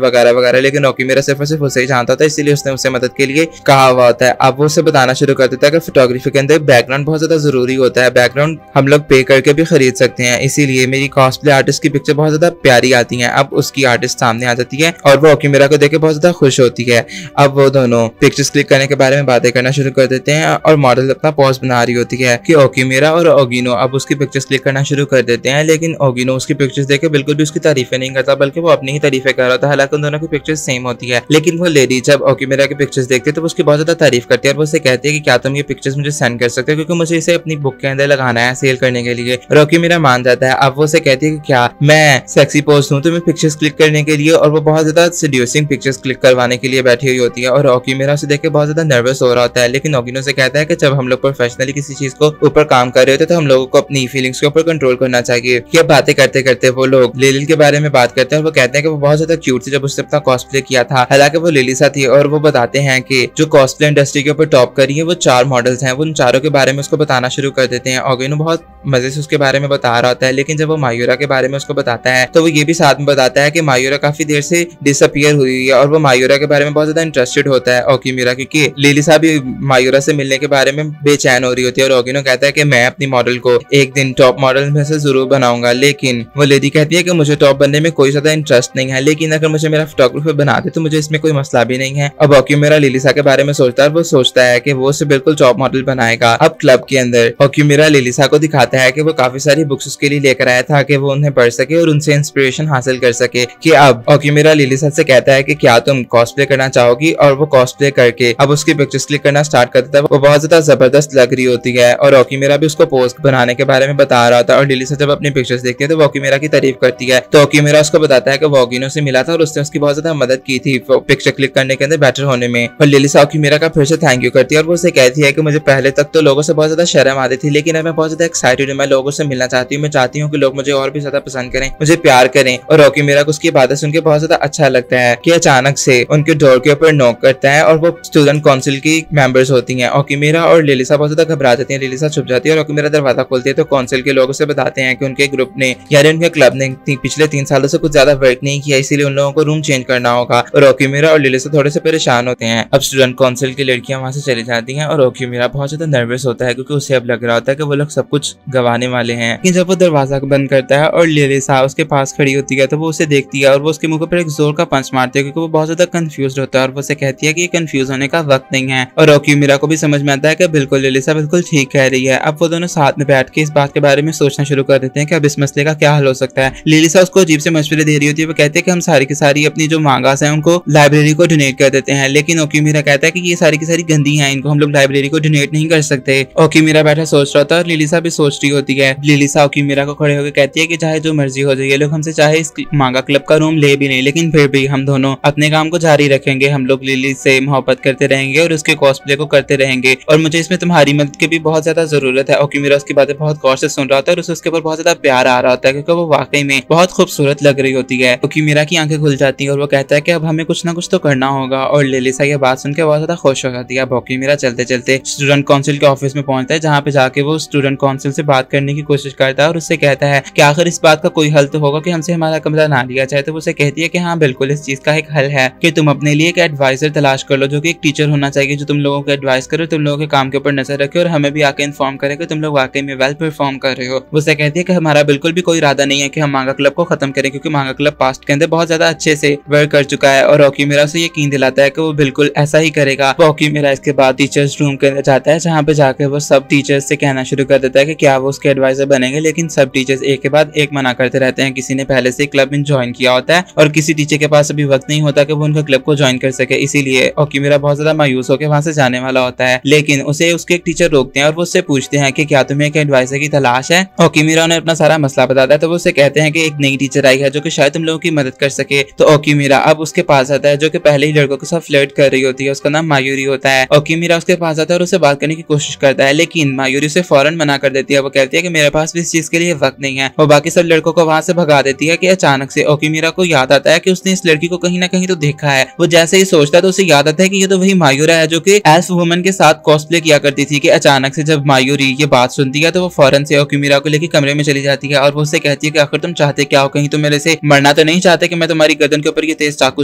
वगैरह वगैरह, लेकिन ओकिमिरा सिर्फ और सिर्फ उसे ही जानता था, इसीलिए उसने उससे मदद के लिए कहा हुआ होता है। अब वो उसे बताना शुरू कर देता है कि फोटोग्राफी के अंदर बैकग्राउंड बहुत ज्यादा जरूरी होता है, बैकग्राउंड हम लोग पे करके भी खरीद सकते हैं, इसीलिए मेरी कॉस्प्ले आर्टिस्ट की पिक्चर बहुत ज्यादा प्यारी आती है। अब उसकी आर्टिस्ट सामने आ जाती है और वो ओकिमिरा को देख के बहुत ज्यादा खुश होती है। अब वो दोनों पिक्चर्स क्लिक करने के बारे में बातें करना शुरू कर देते हैं और मॉडल अपना पोज बना रही होती है कि ओकिमिरा और ओगिनो अब उसकी पिक्चर्स क्लिक करना शुरू कर देते हैं, लेकिन ओगिनो उसकी पिक्चर्स देख के बिल्कुल भी उसकी तारीफें नहीं करता बल्कि वो अपनी ही तारीफें कर रहा था। हालांकि उन दोनों की पिक्चर्स सेम होती है, लेकिन वो लेडी जब ओकिमिरा की पिक्चर्स देखती है तो उसकी बहुत ज्यादा तारीफ करती है और वो उससे कहती है कि क्या तुम ये पिक्चर्स मुझे सेंड कर सकते हो क्योंकि मुझे इसे अपनी बुक के अंदर लगाना है सेल करने के लिए। और ओकिमिरा मान जाता है। अब वो उसे कहती है कि क्या मैं सेक्सी पोज दूं तुम्हें पिक्चर्स क्लिक करने के लिए, और वो बहुत ज्यादा सेड्यूसिंग पिक्चर्स क्लिक करवाने के लिए बैठी हुई होती है और ओकिमिरा उसे देख के बहुत ज्यादा नर्वस हो रहा होता है। लेकिन ओगिनो से कहता है कि जब हम लोग प्रोफेशनली किसी चीज को ऊपर काम कर रहे होते तो हम लोगों को अपनी फीलिंग्स के ऊपर कंट्रोल करना चाहिए। ये बातें करते करते वो लोग लिलिल के बारे में बात करते हैं और वो कहते हैं कि वो बहुत ज्यादा क्यूट थी जब उसने अपना कॉस्प्ले किया था। हालांकि वो लिलिसा थी और वो बताते हैं कि जो कॉस्प्ले इंडस्ट्री के ऊपर टॉप करी है वो 4 मॉडल्स हैं। वो उन चारों के बारे में उसको बताना शुरू कर देते हैं। ओगिनो बहुत मजे से उसके बारे में बता रहा होता है, लेकिन जब वो मायूरा के बारे में उसको बताता है तो वो ये भी साथ में बताता है कि मायूरा काफी देर से डिसअपियर हुई है और वो मायूरा के बारे में बहुत ज्यादा इंटरेस्टेड होता है ओकिमिरा, क्योंकि लिलिसा भी मायूरा से मिलने के बारे में बेचैन हो रही होती है। और ओगिनो कहता है कि मैं अपनी मॉडल को एक दिन टॉप मॉडल में से जरूर बनाऊंगा, लेकिन वो लेडी कहती है कि मुझे टॉप बनने में कोई ज्यादा इंटरेस्ट नहीं है, लेकिन अगर मुझे मेरा फोटोग्राफर बना दे तो मुझे इसमें कोई मसला भी नहीं है। अब ओकिमिरा लिलिसा के बारे में सोचता है, वो सोचता है कि वो उसे बिल्कुल टॉप मॉडल बनाएगा। अब क्लब के अंदर ओकिमिरा लिलिसा को दिखाता है कि वो काफी सारी बुक्स उसके लिए लेकर आया था कि वो उन्हें पढ़ सके और उनसे इंस्पिरेशन हासिल कर सके। कि अब ओकिमिरा लिलिसा से कहता है कि क्या तुम कॉस्प्ले करना चाहोगी, और वो कॉस्प्ले करके अब उसकी पिक्चर्स क्लिक करना स्टार्ट कर देता है। वो बहुत ज्यादा जबरदस्त लग रही होती है और ओकिमिरा भी उसको पोज बनाने के बारे में बता रहा था और लिलिसा जब अपनी पिक्चर्स देखती है तो वो ओकिमिरा की तारीफ करती है। तो ओकिमिरा उसको बताता है कि वो ओगिनो से मिला था और उसने उसकी बहुत ज्यादा मदद की थी पिक्चर क्लिक करने के अंदर बेटर होने में। और लिलिसा ओकिमिरा का फिर से थैंक यू करती है और वो उसे कहती है कि मुझे पहले तक तो लोगों से बहुत ज्यादा शर्म आती थी, लेकिन अब मैं बहुत ज्यादा एक्साइटेड हूँ, मैं लोगों से मिलना चाहती हूँ, मैं चाहती हूँ कि लोग मुझे और भी ज्यादा पसंद करें, मुझे प्यार करें। और ओकिमिरा को उसकी बातें सुन के बहुत ज्यादा अच्छा लगता है कि अचानक से उनके डोर के ऊपर नॉक करता है और वो स्टूडेंट काउंसिल की मेंबर्स होती हैं। ओकिमिरा और लिलिसा बहुत ज्यादा घबरा जाती है, लिलिसा छुप जाती है और ओकिमिरा दरवाजा खोलती है तो काउंसिल के लोगों से बताते हैं कि उनके ग्रुप ने यानी उनके क्लब ने पिछले 3 सालों से कुछ ज्यादा वर्क नहीं किया, इसीलिए उन लोगों को रूम चेंज करना होगा। और ओकिमिरा और लिलिसा थोड़े से परेशान होते हैं। अब स्टूडेंट काउंसिल की लड़कियां वहां से चली जाती हैं और ओकिमिरा बहुत ज्यादा नर्वस होता है क्योंकि उसे अब लग रहा होता है कि वो लोग सब कुछ गंवाने वाले हैं। लेकिन जब वो दरवाजा बंद करता है और लिलिसा उसके पास खड़ी होती है तो वो उसे देखती है और वो उसके मुंह पर एक जोर का पंच मारती है क्योंकि वो बहुत ज्यादा कंफ्यूज होता है और वो उसे कहती है कि ये कंफ्यूज होने का वक्त नहीं है। और ओकिमिरा को भी समझ में आता है कि बिल्कुल लिलिसा बिल्कुल ठीक कह रही है। अब वो दोनों साथ में बैठ के इस बात के बारे में सोचना शुरू कर देते हैं कि अब इस मसले का क्या हल हो सकता है। लिलिसा उसको अजीब से मशवरे दे रही होती है। वो कहते हैं कि हम सारी की सारी अपनी जो मांगास हैं उनको लाइब्रेरी को डोनेट कर देते हैं, लेकिन ओकिमिरा कहता है कि ये सारी की सारी गंदी हैं, इनको हम लोग लाइब्रेरी को डोनेट नहीं कर सकते। ओकिमिरा बैठा सोच रहा था और लिलिसा भी सोच रही होती है। लिलिसा ओकिमिरा को खड़े होकर कहती है कि चाहे जो मर्जी हो जाए, ये लोग हमसे चाहे इस मांगा क्लब का रूम ले भी नहीं, लेकिन फिर भी हम दोनों अपने काम को जारी रखेंगे, हम लोग लिली से मोहब्बत करते रहेंगे और उसके कॉस्प्ले को करते रहेंगे और मुझे इसमें तुम्हारी मदद की भी बहुत ज्यादा जरूरत है। ओकिमिरा उसकी बातें बहुत गौर से सुन रहा होता है और उसे उसके ऊपर बहुत ज्यादा प्यार आ रहा होता है क्योंकि वो वाकई में बहुत खूबसूरत लग रही होती है। ओकिमिरा की आंखें खुल जाती है और वो कहता है कि अब हमें कुछ ना कुछ तो करना होगा और लिलिसा ये बात सुन के बहुत ज्यादा खुश हो जाती है। अब ओकिमिरा चलते चलते स्टूडेंट काउंसिल के ऑफिस में पहुंचता है जहाँ पे जाके वो स्टूडेंट काउंसिल से बात करने की कोशिश करता है और उससे कहता है कि आखिर इस बात का कोई हल तो होगा कि हमसे हमारा कमरा ना लिया जाए। तो वो उसे कहती है कि हाँ बिल्कुल इस चीज का एक हल है कि तुम अपने लिए एक एडवाइजर तलाश कर लो जो कि एक टीचर होना चाहिए जो तुम लोगों को एडवाइस करे, तुम लोगों के काम के ऊपर नजर रखे और हमें भी आके इन्फॉर्म करे कि तुम लोग वाकई में वेल परफॉर्म कर रहे हो। वो उसे कहती है कि हमारा बिल्कुल भी कोई इरादा नहीं है कि हम मांगा क्लब को खत्म करें क्योंकि मांगा क्लब पास्ट के अंदर बहुत ज्यादा अच्छे से वर्क कर चुका है। और ओकिमिरा से यकीन दिलाता है कि वो बिल्कुल ऐसा ही करेगा। ओकिमिरा इसके बाद टीचर्स रूम के अंदर जाता है जहाँ पे जाके वो सब टीचर्स से कहना शुरू कर देता है कि क्या वो उसके एडवाइजर बनेंगे, लेकिन सब टीचर्स एक के बाद एक मना करते रहते हैं। किसी ने पहले से क्लब में ज्वाइन किया होता है और किसी टीचर के पास अभी वक्त नहीं होता कि वो उनका क्लब को ज्वाइन कर सके, इसीलिए ओकिमिरा बहुत ज्यादा मायूस होकर वहां से जाने वाला होता है। लेकिन उसे उसके एक टीचर रोकते हैं और वो उससे पूछते हैं कि क्या तुम्हें एक एडवाइजर की तलाश है। ओकिमिरा ने अपना सारा मसला बताता है तो वो उसे कहते हैं कि एक नई टीचर आई है जो कि शायद तुम लोगों की मदद कर सके। तो ओकिमिरा अब उसके पास आता है जो कि पहले ही लड़कों के साथ फ्लर्ट कर रही होती है, उसका नाम मायूरी होता है। ओकिमिरा उसके पास आता है और उससे बात करने की कोशिश करता है, लेकिन मायूरी उसे फौरन मना कर देती है। वो कहती है कि मेरे पास भी इस चीज के लिए वक्त नहीं है। वो बाकी सब लड़कों को वहां से भगा देती है कि अचानक से ओकिमिरा को याद आता है कि उसने इस लड़की को कहीं ना कहीं तो देखा है। वो जैसे ही सोचता है तो उसे याद आता है कि ये तो वही मायूरा है जो कि एल्फ वुमन के साथ कॉस्प्ले किया करती थी। कि अचानक से जब मायूरी ये बात सुनती है तो वो फौरन से ओकिमिरा को लेकर कमरे में चली जाती है और वो उससे कहती है कि आखिर तुम चाहते क्या हो, कहीं तुम मेरे से मरना तो नहीं चाहते कि मैं तुम्हारी गर्दन के ऊपर ये तेज चाकू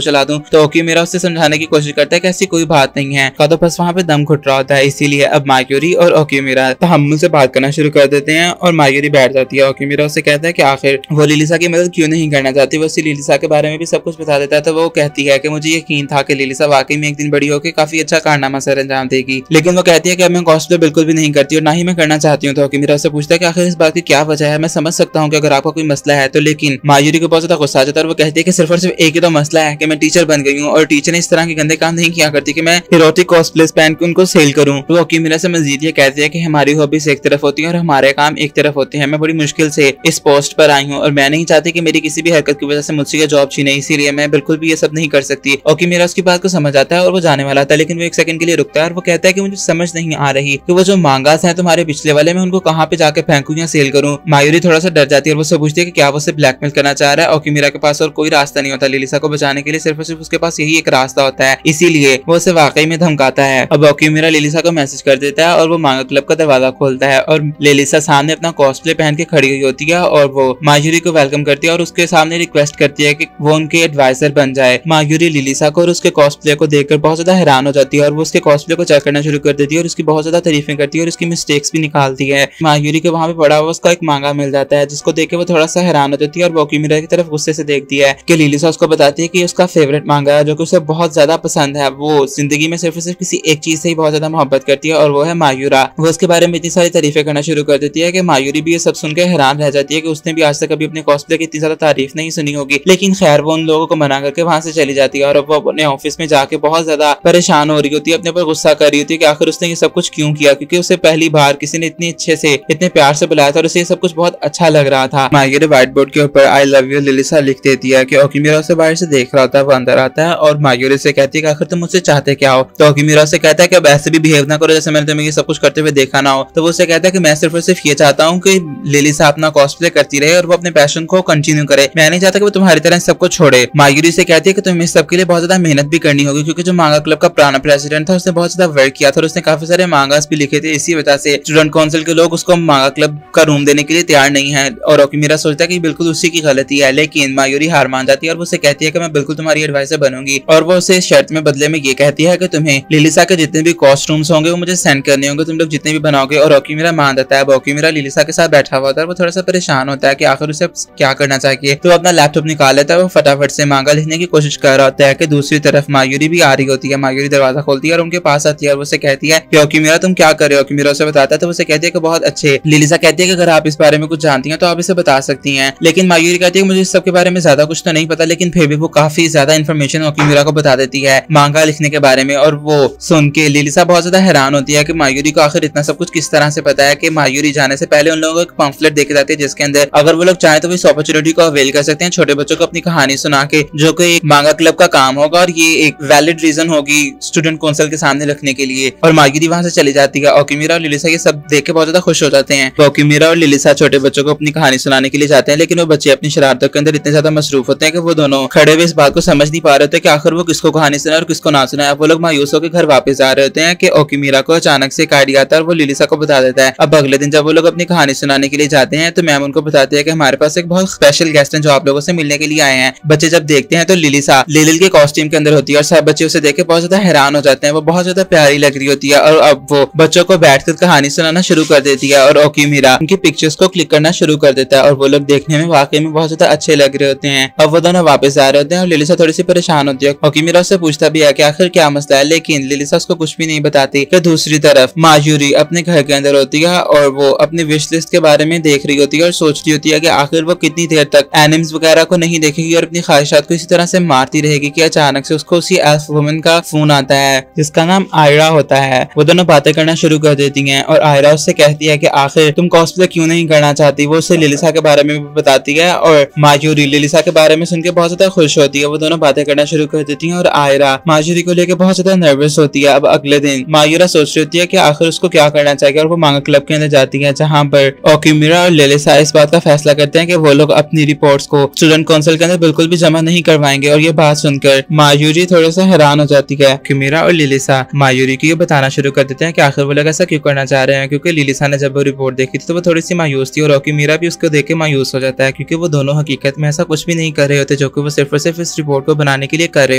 चला दूं। तो ओकिमिरा उससे समझाने की कोशिश करता है कि ऐसी कोई बात नहीं है, का तो बस वहां पे दम घुट रहा होता है। इसीलिए अब मायूरी और ओकिमिरा तहम्मुल से बात करना शुरू कर देते हैं और मायूरी बैठ जाती है। ओकिमिरा उससे कहता है कि आखिर वो लिलिसा की मदद क्यों नहीं करना चाहती। वो उसे लिलिसा के बारे में भी सब कुछ बता देता है। तो वो कहती है कि मुझे यकीन था कि लिलिसा वाकई में एक दिन बड़ी होकर काफी अच्छा कारनामा सर अंजाम देगी, लेकिन वो कहती है कि अब मैं कॉस्प्ले बिल्कुल भी नहीं करती और ना ही मैं करना चाहती हूँ। तो ओकिमिरा से पूछता है कि आखिर इस बात की क्या वजह है। मैं समझ सकता हूँ कि अगर आपका कोई मसला है तो, लेकिन मायूरी को बहुत ज्यादा गुस्सा आ जाता है और वो कहती है कि सिर्फ और सिर्फ एक ही तो मसला है कि मैं टीचर बन गई हूँ और टीचर ने इस तरह के गंदे काम नहीं किया करती कि मैं हीरोटिक कॉस्प्लेस पहन के उनको सेल करूँ। तो ओकिमिरा से मजीद ये कहती है कि हमारी हॉबीज एक तरफ होती है और हमारे काम एक तरफ होते हैं। मैं बड़ी मुश्किल से इस पोस्ट पर आई हूँ और मैं नहीं चाहती कि मेरी किसी भी हरकत की वजह से मुझसे ये जॉब छीने, इसीलिए मैं बिल्कुल भी ये सब नहीं कर सकती। ओकिमिरा उसकी बात को समझ आता है और वो जाने वाला था, लेकिन वो एक सेकंड के लिए रुकता है और वो कहता है कि मुझे समझ नहीं आ रही कि वो जो मांगास हैं तुम्हारे पिछले वाले, मैं उनको कहाँ पे जाके फेंकूं या सेल करूं। मायूरी थोड़ा सा डर जाती है और वो सब पूछती है कि क्या वो उसे ब्लैकमेल करना चाह रहा है। ओकिमिरा के पास और कोई रास्ता नहीं होता लिलिसा को बचाने के लिए, सिर्फ और सिर्फ उसके पास यही एक रास्ता होता है, इसीलिए वो उसे वाकई में धमकाता है। अब ओकिमिरा लिलिसा को मैसेज कर देता है और वो मांगा क्लब का दरवाजा खोलता है और लिलिसा सामने अपना कॉस्प्ले पहन के खड़ी हुई होती है और वो मायूरी को वेलकम करती है और उसके सामने रिक्वेस्ट करती है कि वो उनके एडवाइजर बन जाए। मायूरी लिलिसा को और उसके कॉस्प्ले को देखकर बहुत ज्यादा हैरान हो जाती है और वो उसके कॉस्प्ले को चेक करना शुरू कर देती है और उसकी बहुत ज्यादा तारीफें करती है और उसकी मिस्टेक्स भी निकालती है। मायूरी के वहां पे पड़ा हुआ उसका एक मांगा मिल जाता है जिसको देख के वो थोड़ा सा हैरान हो जाती है और ओकिमिरा की तरफ गुस्से से देखती है कि लिलिसा उसको बताती है कि उसका फेवरेट मांगा है जो कि उसे बहुत ज्यादा पसंद है। वो जिंदगी में सिर्फ और सिर्फ किसी एक चीज से ही बहुत ज्यादा मोहब्बत करती है और वो है मायूरा। वो उसके बारे में इतनी सारी तारीफें करना शुरू कर देती है कि मायूरी भी ये सब सुन के हैरान रह जाती है कि उसने भी आज तक कभी अपने कॉस्प्ले की इतनी ज्यादा तारीफ नहीं सुनी होगी। लेकिन खैर वो उन लोगों को मना करके वहां से चली जाती है और वो अपने ऑफिस में जाके बहुत ज्यादा परेशान हो रही होती है, अपने पर गुस्सा कर रही होती है कि आखिर उसने ये सब कुछ क्यों किया, क्योंकि उसे पहली बार किसी ने इतनी अच्छे से इतने प्यार से बुलाया था और उसे ये सब कुछ बहुत अच्छा लग रहा था। मायूरी व्हाइट बोर्ड के ऊपर आई लव यू लिलिसा लिख देती है कि ओकिमिरा उसे बाहर से देख रहा होता है। वो अंदर आता है और मायूरी से कहती है कि आखिर तुम मुझसे चाहते क्या हो। तो ओकिमिरा से कहता है कि अब ऐसे भी बिहेव ना करो जैसे मैंने तुम्हें ये सब कुछ करते हुए देखा ना हो। तो वो उसे कहता है कि मैं सिर्फ और सिर्फ ये चाहता हूँ कि लिलिसा अपना कॉस्प्ले करती रहे और वो अपने पैशन को कंटिन्यू करे, मैं नहीं चाहता कि वो तुम्हारी तरह सब कुछ छोड़े। मायूरी से कहती है कि तुम्हें इस सब के लिए बहुत ज्यादा मेहनत भी करनी होगी, क्योंकि जो मांगा क्लब का पुराना प्रेसिडेंट था उसने बहुत ज्यादा वर्क किया था और उसने काफी सारे मांगास भी लिखे थे। इसी वजह से स्टूडेंट काउंसिल के लोग उसको मांगा क्लब का रूम देने के लिए तैयार नहीं है और ओकिमिरा सोचता है कि बिल्कुल उसी की गलती है। लेकिन मायूरी हार मान जाती है और वो उसे कहती है कि मैं बिल्कुल तुम्हारी एडवाइस बनूंगी और वो उसे शर्त में बदले में ये कहती है कि तुम्हें लिलिसा के जितने भी कॉस्ट्यूम्स होंगे वो मुझे सेंड करने होंगे, तुम लोग जितने भी बनाओगे। और ओकिमिरा मान जाता है। ओकिमिरा लिलिसा के साथ बैठा हुआ था और वो थोड़ा सा परेशान होता है कि आखिर उसे क्या करना चाहिए। तो अपना लैपटॉप निकाल लेता है, वो फटाफट से मांगा लिखने की कोशिश कर रहा होता है कि दूसरी तरफ मायूरी भी आ रही होती है। मायूरी दरवाजा खोलती है और उनके पास आती है और उसे कहती है कि ओकिमिरा तुम क्या कर रहे हो। ओकिमिरा उसे बताता है तो उसे कहती है कि बहुत अच्छे। लिलिसा कहती है कि अगर आप इस बारे में कुछ जानती हैं तो आप इसे बता सकती हैं, लेकिन मायूरी कहती है मुझे इस सब के बारे में ज्यादा कुछ तो नहीं पता, लेकिन फिर भी वो काफी ज्यादा इन्फॉर्मेशन ओकिमिरा को बता देती है मांगा लिखने के बारे में। और वो सुन के लिलिसा बहुत ज्यादा हैरान होती है कि मायूरी को आखिर इतना सब कुछ किस तरह से पता है। कि मायूरी जाने से पहले उन लोगों को एक पम्फलेट देके जाती है जिसके अंदर अगर वो लोग चाहें तो इस अपॉर्चुनिटी को अवेल कर सकते हैं छोटे बच्चों को अपनी कहानी सुना के, जो कि एक मांगा क्लब का काम होगा और ये एक वैलिड रीजन होगी स्टूडेंट काउंसिल के सामने रखने के लिए। और मायूरी वहां से चली जाती है। ओकिमिरा और लिलिसा ये सब देख के बहुत ज्यादा खुश हो जाते हैं। ओकिमिरा और लिलिसा छोटे बच्चों को अपनी कहानी सुनाने के लिए जाते हैं, लेकिन वो बच्चे अपनी शरारतों के अंदर इतने ज्यादा मसरूफ होते हैं कि वो दोनों खड़े हुए इस बात को समझ नहीं पा रहे होते कि आखिर वो किसको कहानी सुनाए और किसको ना सुनाए। वो लोग मायूस होकर घर वापस आ रहे होते हैं कि ओकिमिरा को अचानक से एक आइडिया आता है और वो लिलिसा को बता देता है। अब अगले दिन जब वो लोग अपनी कहानी सुनाने के लिए जाते हैं तो मैम उनको बताती है कि हमारे पास एक बहुत स्पेशल गेस्ट है जो आप लोगों से मिलने के लिए आए हैं। बच्चे जब देखते हैं तो लिलिसा लिलिल के कॉस्ट्यूम के अंदर होती है और सब बच्चे उसे देख के बहुत ज्यादा हैरान हो जाते हैं। वो बहुत ज्यादा प्यारी लग रही होती है और अब वो बच्चों को बैठकर कहानी सुनाना शुरू कर देती है और ओकिमिरा उनकी पिक्चर्स को क्लिक करना शुरू कर देता है और वो लोग देखने में वाकई में बहुत ज्यादा अच्छे लग रहे होते हैं। अब वो दोनों वापस आ रहे होते हैं और लिलिसा थोड़ी सी परेशान होती है। ओकिमिरा उससे पूछता भी है कि आखिर क्या मसला है, लेकिन लिलिसा उसको कुछ भी नहीं बताती। कि दूसरी तरफ मायूरी अपने घर के अंदर होती है और वो अपनी विश लिस्ट के बारे में देख रही होती है और सोच रही होती है कि आखिर वो कितनी देर तक एनिम्स वगैरह को नहीं देखेगी और अपनी ख्वाहिशात को इसी तरह से मारती रहेगी कि अचानक से उसको उसी एल्फ वुमन का फोन आता है जिसका नाम आयरा होता है। वो दोनों बातें करना शुरू कर देती हैं और आयरा उससे कहती है कि आखिर तुम कॉस्प्ले क्यों नहीं करना चाहती। वो उसे लिलिसा के बारे में भी बताती है और मायूरी लिलिसा के बारे में सुन के बहुत ज्यादा खुश होती है। वो दोनों बातें करना शुरू कर देती हैं और आयरा मायूरी को लेकर बहुत ज्यादा नर्वस होती है। अब अगले दिन मायूरा सोच रही होती है कि आखिर उसको क्या करना चाहिए और वो मांगा क्लब के अंदर जाती है जहाँ पर ओकिमिरा और लिलिसा इस बात का फैसला करते हैं कि वो लोग अपनी रिपोर्ट्स को स्टूडेंट काउंसिल के अंदर बिल्कुल भी जमा नहीं करवाएंगे। और ये बात सुनकर मायूरी थोड़ा सा हैरान हो जाती है। ओकिमिरा और लिलिसा मायूरी को ये बताना शुरू कर देते हैं कि आखिर वो लोग ऐसा क्यों करना चाह रहे हैं, क्योंकि लिलिसा ने जब वो रिपोर्ट देखी थी तो वो थोड़ी सी मायूस थी और ओकिमिरा भी उसको देख के मायूस हो जाता है, क्योंकि वो दोनों हकीकत में ऐसा कुछ भी नहीं कर रहे होते जो कि वो सिर्फ और सिर्फ इस रिपोर्ट को बनाने के लिए कर रहे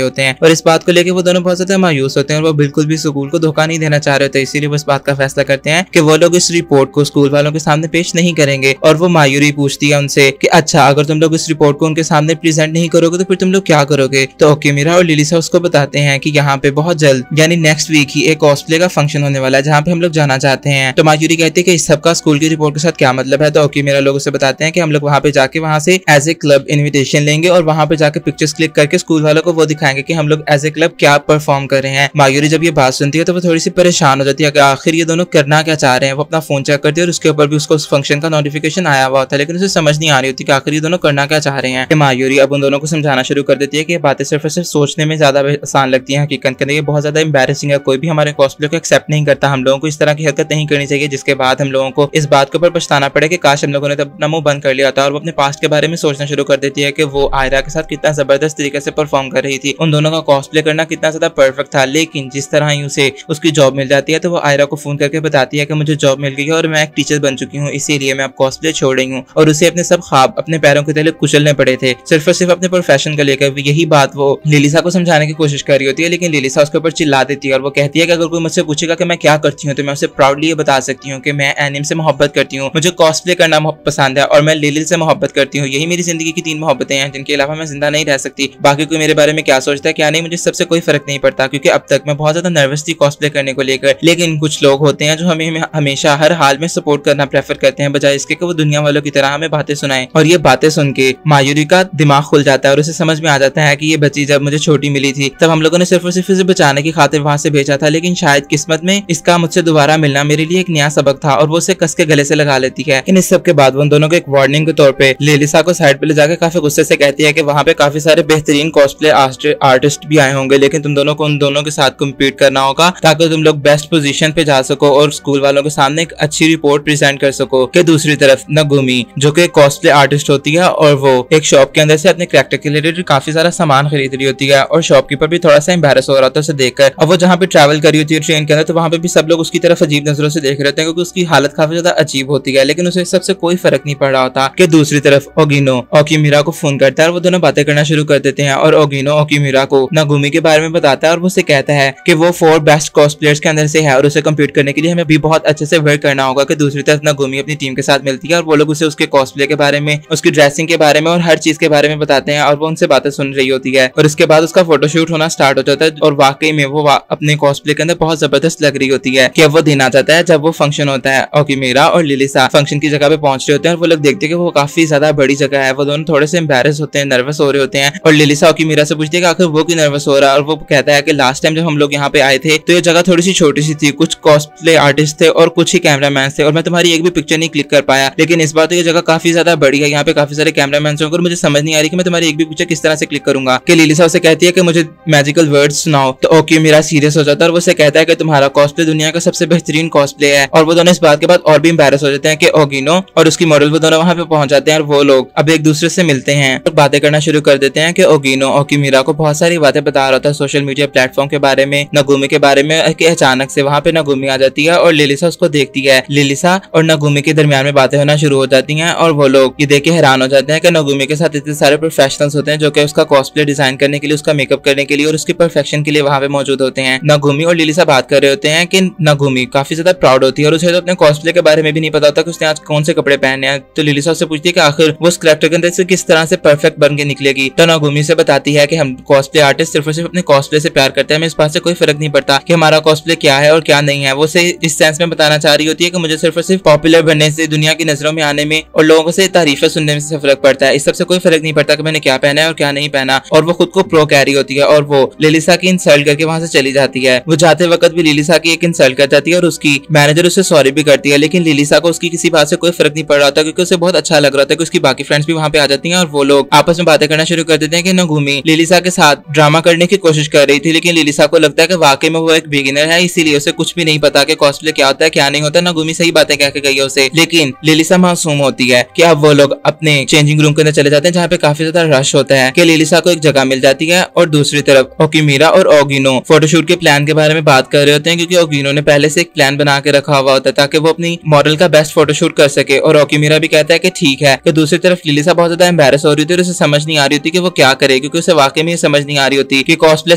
होते हैं। और इस बात को लेकर वो दोनों बहुत ज्यादा मायूस होते हैं और वो बिल्कुल भी स्कूल को धोखा नहीं देना चाह रहे होते। इसीलिए वो इस बात का फैसला करते हैं कि वो लोग इस रिपोर्ट को स्कूल वालों के सामने पेश नहीं करेंगे। और वो मायूरी पूछती है उनसे कि अच्छा, अगर तुम लोग इस रिपोर्ट को उनके सामने प्रेजेंट नहीं करोगे तो फिर तुम लोग क्या करोगे। तो ओकिमिरा और लिलिसा उसको बताते हैं कि यहाँ पे बहुत जल्द यानी नेक्स्ट वीक ही एक कॉस्प्ले का फंक्शन होने वाला है जहाँ पे हम लोग जाना चाहते हैं। तो मायूरी कहती है कि इस सबका स्कूल की रिपोर्ट के साथ क्या मतलब है। तो ओकिमिरा लोग उसे बताते हैं कि हम लोग वहाँ पे जाके वहाँ से एज ए क्लब इन्विटेशन लेंगे और वहाँ पे जाके पिक्चर्स क्लिक करके स्कूल वालों को वो दिखाएंगे कि हम लोग एज ए क्लब क्या परफॉर्म कर रहे हैं। मायूरी जब ये बात सुनती है तो वो थोड़ी सी परेशान हो जाती है कि आखिर ये दोनों करना क्या चाह रहे हैं। वो अपना फोन चेक करती है और उसके ऊपर भी उसको उस फंक्शन का नोटिफिकेशन आया हुआ होता है, लेकिन उसे समझ नहीं आ रही होती कि आखिर ये दोनों करना क्या चाह रहे हैं। मायूरी अब उन दोनों को समझाना शुरू कर देती है कि ये बातें सिर्फ और सिर्फ सोचने में ज्यादा आसान लगती है, हकीकत के अंदर ये बहुत ज्यादा एम्बैरेसिंग है। कोई भी हमारे कॉस्प्ले को एक्सेप्ट नहीं करता। हम लोगों को इस तरह की हरकत नहीं करनी चाहिए जिसके बाद हम लोगों को इस बात के ऊपर पछताना पड़े कि काश हम लोगों ने तब अपना मुंह बंद कर लिया था। और वो अपने पास्ट के बारे में सोचना शुरू कर देती है कि वो आयरा के साथ कितना जबरदस्त तरीके से परफॉर्म कर रही थी, उन दोनों का कॉस्प्ले करना कितना ज्यादा परफेक्ट था। लेकिन जिस तरह ही उसे उसकी जॉब मिल जाती है तो वो आयरा को फोन करके बताती है कि मुझे जॉब मिल गई है और मैं एक टीचर बन चुकी हूँ, इसीलिए मैं अब कॉस्प्ले छोड़ रही हूँ। और उसे अपने सब ख्वाब अपने पैरों के तले कुचलने पड़े थे सिर्फ और सिर्फ अपने प्रोफेशन को लेकर। यही बात वो लिलिसा को समझाने की कोशिश कर रही होती है, लेकिन लिलिसा उसके ऊपर चिल्ला देती है और वो कहती है कि अगर कोई मुझसे पूछेगा कि मैं क्या करती हूँ तो मैं उसे प्राउडली ये बता सकती हूँ कि मैं एनिम से मोहब्बत करती हूँ, मुझे कॉस्प्ले करना पसंद है और मैं लिलिल से मोहब्बत करती हूँ। यही मेरी जिंदगी की 3 मोहब्बतें हैं जिनके अलावा मैं जिंदा नहीं रह सकती। बाकी कोई मेरे बारे में क्या सोचता है क्या नहीं, मुझे सबसे कोई फर्क नहीं पड़ता, क्योंकि अब तक मैं बहुत ज्यादा नर्वस थी कॉस्प्ले करने को लेकर। लेकिन कुछ लोग होते हैं जो हमें हमेशा हर हाल में सपोर्ट करना प्रेफर करते हैं बजाय इसके कि वो दुनिया वालों की तरह हमें बातें सुनाएं। और ये बातें सुन के मायूरी का दिमाग खुल जाता है और उसे समझ में आ जाता है कि ये बच्ची जब मुझे छोटी मिली थी तब हम लोगों ने सिर्फ और सिर्फ इसे बचाने की खातिर वहां से भेजा था, लेकिन शायद किस्मत में इसका मुझसे दोबारा मिलना मेरे लिए एक नया सबक था। और वो उसे कस के गले से लगा लेती है। इन सब के बाद वो दोनों को एक वार्निंग के तौर पे लिलिसा को साइड पे ले जाकर काफी गुस्से से कहती है कि वहाँ पे काफी सारे बेहतरीन कॉस्प्ले आर्टिस्ट भी आए होंगे, लेकिन तुम दोनों को उन दोनों के साथ कम्पीट करना होगा ताकि तुम लोग बेस्ट पोजीशन पे जा सको और स्कूल वालों के सामने एक अच्छी रिपोर्ट प्रेजेंट कर सको। कि दूसरी तरफ नगुमी जो कि कॉस्प्ले आर्टिस्ट होती है और वो एक शॉप के अंदर से अपने कैरेक्टर के रिलेटेड काफी सारा सामान खरीद रही होती है और शॉपकीपर भी थोड़ा सा एम्बैरस हो रहा होता है उसे देखकर। अब वो जहाँ पे ट्रैवल करी होती है ट्रेन के अंदर तो वहाँ पे भी सब लोग उसकी तरफ अजीब नजरों से देख रहे होते हैं क्योंकि उसकी हालत काफी ज्यादा अजीब होती है, लेकिन उसे सबसे कोई फर्क नहीं पड़ रहा होता। कि दूसरी तरफ ओगिनो ओकिमिरा को फोन करता है और वो दोनों बातें करना शुरू कर देते हैं और ओगिनो ओकिमिरा को नगुमी के बारे में बताता है और वो उसे कहता है कि वो 4 बेस्ट कॉस्प्लेयर्स के अंदर से है और उसे कम्पीट करने के लिए हमें भी बहुत अच्छे से वर्क करना होगा। कि दूसरी तरफ नगुमी अपनी टीम के साथ मिलती है और वो लोग उसे उसके कॉस्प्ले के बारे में, उसकी ड्रेसिंग के बारे में और हर चीज के बारे में बताते हैं और वो उनसे बातें सुन रही होती है। और इसके बाद उसका फोटोशूट होना स्टार्ट हो जाता है और वाकई में वो अपने कॉस्प्ले के अंदर बहुत जबरदस्त लग रही होती है। कि अब वो दिन आ जाता है जब वो फंक्शन होता है। ओकिमिरा और लिलिसा फंक्शन की जगह पे पहुंच रहे होते हैं और वो लोग देखते हैं कि वो काफी ज्यादा बड़ी जगह है। वो दोनों थोड़े से एम्बैरस होते हैं, नर्वस हो रहे होते हैं और लिलिसा ओकिमिरा से पूछती है कि आखिर वो क्यों नर्वस हो रहा है। और वो कहता है कि लास्ट टाइम जब हम लोग यहाँ पे आए थे तो ये जगह थोड़ी सी छोटी सी थी, कुछ कॉस्प्ले आर्टिस्ट थे और कुछ ही कैमरामैन थे और मैं तुम्हारी एक भी पिक्चर नहीं क्लिक कर पाया, लेकिन इस बार तो ये जगह काफी ज्यादा बड़ी है, यहाँ पे काफी सारे कैमरामैन होंगे और मुझे समझ नहीं आ रही कि मैं तुम्हारी एक भी पिक्चर किस तरह से क्लिक करूंगा। कि लिलिसा उसे कहती है कि मुझे मैजिकल वर्ड्स सुनाओ। तो ओकिमिरा सीरियस हो जाता है और वो उसे कहता है कि तुम्हारा कॉस्प्ले दुनिया का सबसे बेहतरीन कॉस्प्ले है। और वो दोनों इस बात के बाद और भी एम्बैरस हो जाते हैं। कि ओगिनो और उसकी मॉडल वो दोनों वहां पे पहुंच जाते हैं और वो लोग अब एक दूसरे से मिलते हैं और बातें करना शुरू कर देते हैं। कि ओगिनो ओकिमिरा को बहुत सारी बातें बता रहा था सोशल मीडिया प्लेटफॉर्म के बारे में, नगुमी के बारे में। कि अचानक से वहां पे नगुमी आ जाती है और लिलिसा उसको देखती है। लिलिसा और नगुमी के दरमियान में बातें होना शुरू हो जाती हैं और वो लोग ये देख के हैरान हो जाते हैं कि नगुमी के साथ इतने सारे प्रोफेशनल्स होते हैं जो कि उसका कॉस्प्ले डिजाइन करने के लिए, उसका मेकअप करने के लिए और उसकी परफेक्शन के लिए वहां पे मौजूद होते हैं। नगुमी और लिलिसा बात कर रहे होते हैं कि नगुमी काफी ज्यादा प्राउड होती है और उसे तो अपने कॉस्प्ले के बारे में भी नहीं पता होता कि उसने आज कौन से कपड़े पहने हैं। तो लिलिसा उससे पूछती है कि आखिर वो उस कैरेक्टर के अंदर से किस तरह से परफेक्ट बन के निकलेगी। तो नगुमी से बताती है कि हम कॉस्प्ले आर्टिस्ट सिर्फ और सिर्फ अपने कॉस्प्ले से प्यार करते हैं, हमें इस बात से कोई फर्क नहीं पड़ता कि हमारा कॉस्प्ले क्या है और क्या नहीं है। वो से इस सेंस में बताना चाह रही होती है कि मुझे सिर्फ और सिर्फ पॉपुलर बनने से, दुनिया की नजरों में आने में और लोगों से तारीफें सुनने में से फर्क पड़ता है, इस सबसे कोई फर्क नहीं पड़ता कि मैंने क्या पहना है और क्या नहीं पहना। और वो खुद को प्रो कह रही होती है और वो लिलिसा की इंसल्ट करके वहां से चली जाती है। वो जाते वक्त भी लिलिसा की एक इंसल्ट कर जाती है और उसकी मैनेजर उसे सॉरी भी करती है, लेकिन लिलिसा को उसकी किसी बात से कोई फर्क नहीं पड़ रहा था क्योंकि उसे बहुत अच्छा लग रहा था कि उसकी बाकी फ्रेंड्स भी वहां पे आ जाती हैं और वो लोग आपस में बातें करना शुरू कर देते हैं। कि नगुमी लिलिसा के साथ ड्रामा करने की कोशिश कर रही थी, लेकिन लिलिसा को लगता है कि वाकई में वो एक बिगिनर है, इसीलिए उसे कुछ भी नहीं पता कि कॉस्प्ले क्या होता है क्या नहीं होता। नगुमी सही बातें कह के गई है उसे। लेकिन लिलिसा मासूम होती है कि अब वो लोग अपने चेंजिंग रूम के अंदर चले जाते हैं जहाँ पे काफी ज्यादा रश होता है कि लिलिसा को एक जगह मिल जाती है। और दूसरी तरफ ओकिमीरा और ओगिनो फोटोशूट के प्लान के बारे में बात कर रहे होते हैं, क्योंकि ओगिनो ने पहले से एक प्लान बना के रखा हुआ होता है ताकि वो अपनी मॉडल का बेस्ट फोटोशूट कर सके। और ओकिमीरा भी कहता है कि ठीक है। कि दूसरी तरफ लिलिसा बहुत ज्यादा एम्बैरस हो रही थी और उसे समझ नहीं आ रही होती कि वो क्या करे, क्योंकि उसे वाकई में समझ नहीं आ रही होती कि कॉस्प्ले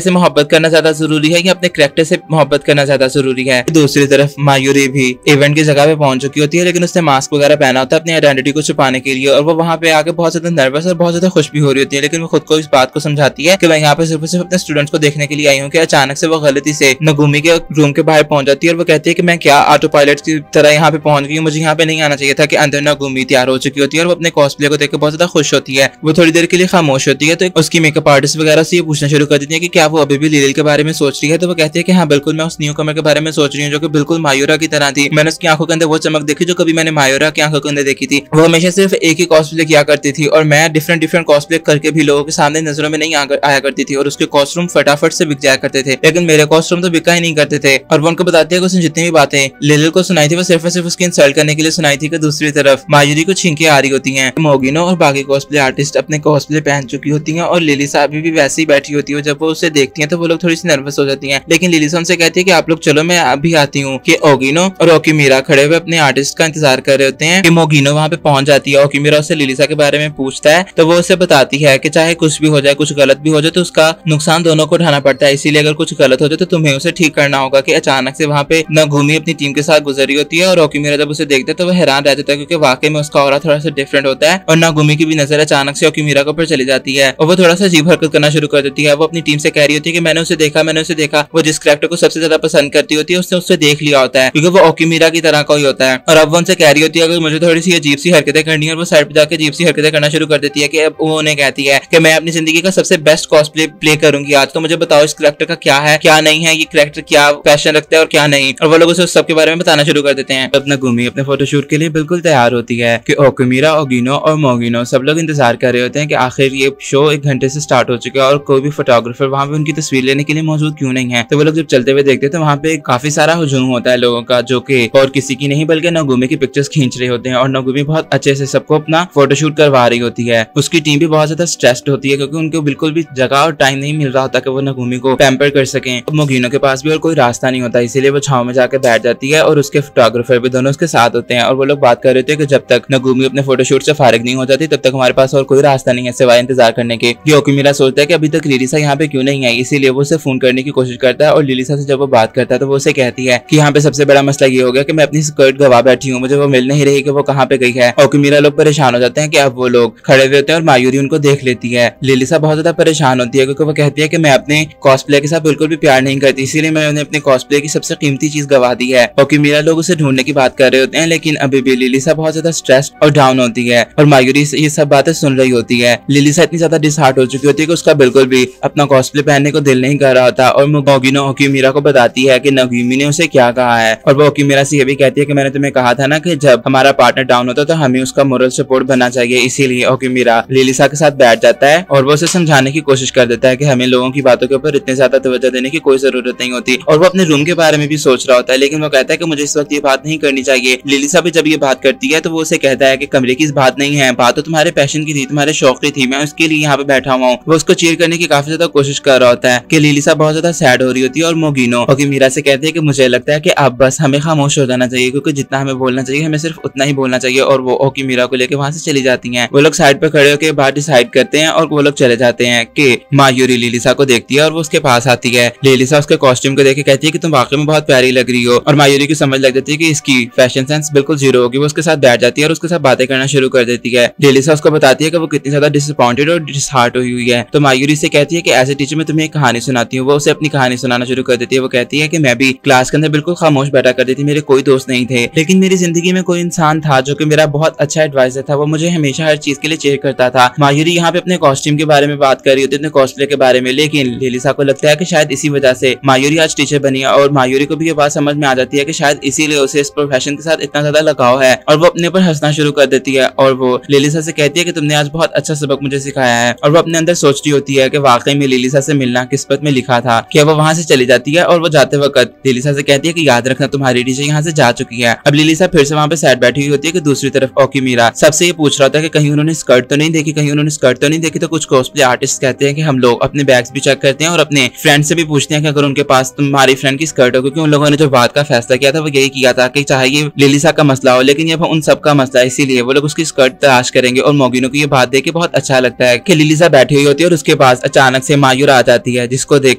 से मोहब्बत करना ज्यादा जरूरी है या अपने कैरेक्टर से मोहब्बत करना ज्यादा जरूरी है। दूसरी तरफ मायूरी भी इवेंट की जगह पे पहुंच चुकी होती है, लेकिन उसने मास्क वगैरह पहना होता है अपनी आइडेंटिटी को छुपाने के लिए। और वो वहां पे आके बहुत ज्यादा नर्वस और बहुत ज्यादा खुश भी हो रही होती है, लेकिन वो खुद को इस बात को समझाती है कि मैं यहाँ पे सिर्फ अपने स्टूडेंट्स को देखने के लिए आई हूँ। कि अचानक से वो गलती से नगुमी के रूम के बाहर पहुंच जाती है और वो कहती है कि मैं क्या ऑटो पायलट की तरह यहाँ पे पहुंच गई हूँ, मुझे यहाँ पे नहीं आना चाहिए था। कि अंदर नगुमी तैयार हो चुकी होती है और वो अपने कॉस्प्ले को देख बहुत ज्यादा खुश होती है। वो थोड़ी देर के लिए खामोश होती है तो उसकी मेकअप आर्टिस्ट वगैरह से ये पूछना शुरू कर देती है कि क्या वो अभी भी लिलिल के बारे में सोच रही है। तो वो कहती है कि हाँ बिल्कुल, मैं उस न्यू कमर के बारे में सोच रही हूँ जो कि बिल्कुल मायूरा की तरह थी। मैंने उसकी आंखों के अंदर वो चमक देखी जो कभी मैंने मायूरा की आंखों के अंदर देखी थी। वो हमेशा सिर्फ एक ही कॉस्प्ले किया करती थी और मैं डिफरेंट कॉस्प्ले करके भी लोगों के सामने नजरों में नहीं आया करती थी और उसके कॉस्ट्यूम फटाफट से बिक जाया करते थे, लेकिन मेरे कॉस्ट्यूम तो बिका ही नहीं करते थे। और वो उनको बताती है कि उसने जितनी भी बातें लिलिल को सुनाई थी वो सिर्फ और सिर्फ उसकी इंसल्ट करने के लिए सुनाई थी। कि दूसरी तरफ मायूरी को छींके आ रही होती हैं। मोगिनो और बाकी कॉस्प्ले आर्टिस्ट अपने कॉस्प्ले पहन चुकी होती हैं और लिलिसा अभी भी वैसे ही बैठी होती है। जब वो उसे देखती हैं तो वो लोग थोड़ी सी नर्वस हो जाती हैं, लेकिन लिलिसा उनसे कहती है कि आप लोग चलो, मैं अभी आती हूँ। कि ओगिनो और ओकिमीरा खड़े हुए अपने आर्टिस्ट का इंतजार कर रहे होते हैं। कि मोगिनो वहां पे पहुंच जाती है। ओकिमीरा उससे लिलिसा के बारे में पूछता है तो वो उसे बताती है कि चाहे कुछ भी हो जाए, कुछ गलत भी हो जाए तो उसका नुकसान दोनों को उठाना पड़ता है, इसीलिए अगर कुछ गलत हो जाए तो तुम्हें उसे ठीक करना होगा। कि अचानक से वहां पे नगुमी अपनी टीम के साथ गुजरी होती है और ओकिमीरा जब उसे देखते हैं तो वो हैरान रह जाता है, क्योंकि वाकई में उसका ऑरा थोड़ा सा डिफरेंट होता है। और नगुमी की भी नजर अचानक से ओकिमीरा के ऊपर चली जाती है और वो थोड़ा सा अजीब हरकत करना शुरू कर देती है। वो अपनी टीम से कह रही होती है कि मैंने उसे देखा। वो जिस कैरेक्टर को सबसे ज्यादा पसंद करती होती है उसने उससे देख लिया होता है, क्योंकि वो ओकिमीरा की तरह का ही होता है। और अब वो उनसे कह रही होती है कि मुझे थोड़ी सी अजीब सी हरकतें करनी है और वो साइड पे जाकर अजीब सी हरकतें करना शुरू कर देती है। कि अब वो उन्हें कहती है कि मैं अपनी जिंदगी का सबसे बेस्ट कॉस्प्ले प्ले करूंगी आज, तो मुझे बताओ इस कैरेक्टर का क्या है क्या नहीं है, ये कैरेक्टर क्या पैशन रखता है और क्या नहीं। और वो लोग उसे सब के बारे में बताना शुरू कर देते हैं। अपना घूमी अपने फोटोशूट के लिए बिल्कुल तैयार होती है कि ओकिमीरा, ओगिनो और मोगिनो सब लोग इंतजार कर रहे होते हैं कि आखिर ये शो 1 घंटे से स्टार्ट हो चुका है और कोई भी फोटोग्राफर वहां पे उनकी तस्वीर लेने के लिए मौजूद क्यों नहीं है। तो वो लोग जब चलते हुए देखते हैं तो वहां पे काफी सारा हुजूम होता है लोगों का, जो कि और किसी की नहीं बल्कि नगुमी की पिक्चर्स खींच रहे होते हैं। और नगुमी बहुत अच्छे से सबको अपना फोटोशूट करवा रही होती है। उसकी टीम भी बहुत ज्यादा स्ट्रेस्ड होती है क्योंकि उनको बिल्कुल भी जगह और टाइम नहीं मिल रहा होता कि वो नगुमी को पैम्पर कर सकें। मोगिनो के पास भी और कोई रास्ता नहीं होता, इसीलिए वो छाव में जाकर बैठ जाती है और उसके फोटोग्राफर भी दोनों उसके साथ होते हैं। और वो लोग बात कर रहे थे कि जब तक नगुमी अपने फोटोशूट से फारिग नहीं हो जाती तब तक हमारे पास और कोई रास्ता नहीं है सिवाय इंतजार करने के। ओकिमीरा सोचता है कि अभी तक लिलिसा यहाँ पे क्यों नहीं आई, इसीलिए वो उसे फोन करने की कोशिश करता है। और लिलिसा से जब वो बात करता है तो वो उसे कहती है कि यहाँ पे सबसे बड़ा मसला ये हो गया कि मैं अपनी स्कर्ट गवा बैठी हूँ, मुझे वो मिल नहीं रही कि वो कहाँ पे गई है। ओकिमीरा लोग परेशान हो जाते हैं कि अब वो लोग खड़े हुए होते हैं और मायूरी उनको देख लेती है। लिलिसा बहुत ज्यादा परेशान होती है क्योंकि वो कहती है कि मैं अपने कॉस्प्ले के साथ बिल्कुल भी प्यार नहीं करती, इसीलिए मैंने अपने कॉस्प्ले की सबसे कीमती चीज गवा दी है। ओकिमीरा लोग उसे ढूंढने की बात कर रहे होते हैं, लेकिन अभी भी लिलिसा बहुत ज्यादा स्ट्रेस्ड और डाउन होती है और मायूरी ये सब बातें सुन रही होती है। लिलिसा इतनी ज्यादा डिसहार्ट हो चुकी होती है कि उसका बिल्कुल भी अपना कॉस्प्ले पहनने को दिल नहीं कर रहा होता। और मोगिनो ओकिमीरा को बताती है कि नगुमी ने उसे क्या कहा है। और वो ओकिमीरा से ये भी कहती है कि मैंने तुम्हें कहा था ना कि जब हमारा पार्टनर डाउन होता है तो हमें उसका मोरल सपोर्ट बनना चाहिए। इसीलिए ओकिमीरा लिलिसा के साथ बैठ जाता है और वो उसे समझाने की कोशिश कर देता है कि हमें लोगों की बातों के ऊपर इतने ज्यादा तवज्जो देने की कोई जरूरत नहीं होती। और वो अपने रूम के बारे में भी सोच रहा होता है, लेकिन वो कहता है कि मुझे इस वक्त ये बात नहीं करनी चाहिए। लिलिसा भी जब ये बात करती है तो वो उसे कहता है कि कमरे की इस बात नहीं है, बात तो तुम्हारे पैशन की थी, तुम्हारे शौक की थी, मैं उसके लिए यहाँ पे बैठा हुआ हूँ। वो उसको चीयर करने की काफी ज्यादा कोशिश कर रहा होता है कि लिलिसा बहुत ज्यादा सैड हो रही होती है। और मोगिनो ओकिमीरा से कहते हैं कि मुझे लगता है कि अब बस हमें खामोश हो जाना चाहिए, क्योंकि जितना हमें बोलना चाहिए हमें सिर्फ उतना ही बोलना चाहिए। और वो ओकिमीरा को लेकर वहां से चली जाती हैं। वो लोग साइड पे खड़े होकर बात डिसाइड करते हैं और वो लोग चले जाते हैं कि मायूरी लिलिसा को देखती है और वो उसके पास आती है। लिलिसा उसके कॉस्ट्यूम को देख के कहती है कि तुम वाकई में बहुत प्यारी लग रही हो। और मायूरी की समझ लग जाती है कि इसकी फैशन सेंस बिल्कुल जीरो होगी। वो उसके साथ बैठ जाती है और उसके साथ बातें करना शुरू कर देती है। लिलिसा उसको बताती है कि वो कितनी ज्यादा डिसअपॉइंटेड और डिसहार्ट हुई है। तो मायूरी से कहती है कि एज ए टीचर मैं तुम्हें एक कहानी सुनाती हूँ। वो उसे अपनी कहानी सुनाना शुरू कर देती है। वो कहती है कि मैं भी क्लास के अंदर बिल्कुल खामोश बैठा करती थी, मेरे कोई दोस्त नहीं थे, लेकिन मेरी जिंदगी में कोई इंसान था जो कि मेरा बहुत अच्छा एडवाइजर था। वो मुझे हमेशा हर चीज के लिए चेयर करता था। मायूरी यहाँ पे अपने कॉस्ट्यूम के बारे में बात कर रही होती है, अपने कॉस्प्ले के बारे में, लेकिन लिलिसा को लगता है कि शायद इसी वजह से मायूरी आज टीचर बनी है। और मायूरी को भी ये बात समझ में आ जाती है कि शायद इसीलिए उसे इस प्रोफेशन के साथ इतना ज्यादा लगाव है। और वो अपने ऊपर हंसना शुरू कर देती है और वो लिलिसा से कहती है कि तुमने आज बहुत अच्छा सबक मुझे सिखाया है। और वो अपने अंदर सोच रही होती है कि वाकई में लिलिसा से मिलना किस्मत में लिखा था। कि वो वहां से चली जाती है और वो जाते वक्त लिलिसा से कहती है कि याद रखना तुम्हारी टीचर यहाँ से जा चुकी है, अब अब लिलिसा फिर से वहाँ पे सैड बैठी हुई होती है कि दूसरी तरफ ओकीमीरा सबसे ये पूछ रहा था कि कहीं उन्होंने स्कर्ट तो नहीं देखी, कहीं उन्होंने स्कर्ट तो नहीं देखी। तो कुछ कॉस्प्ले आर्टिस्ट कहते हैं कि हम लोग अपने बैग्स भी चेक करते हैं और अपने फ्रेंड से भी पूछते हैं कि अगर उनके पास तुम्हारी फ्रेंड की स्कर्ट हो, क्योंकि उन लोगों ने जो बात का फैसला किया था वो यही किया था कि चाहे ये लिलिसा का मसला हो लेकिन ये उन सबका मसला है, इसीलिए वो लोग उसकी स्कर्ट तलाश करेंगे। और मोगिनो को ये बात देख के बहुत अच्छा लगता है कि लिलिसा बैठी हुई होती है और उसके पास अचानक से मायूरा आ जाती है, जिसको देख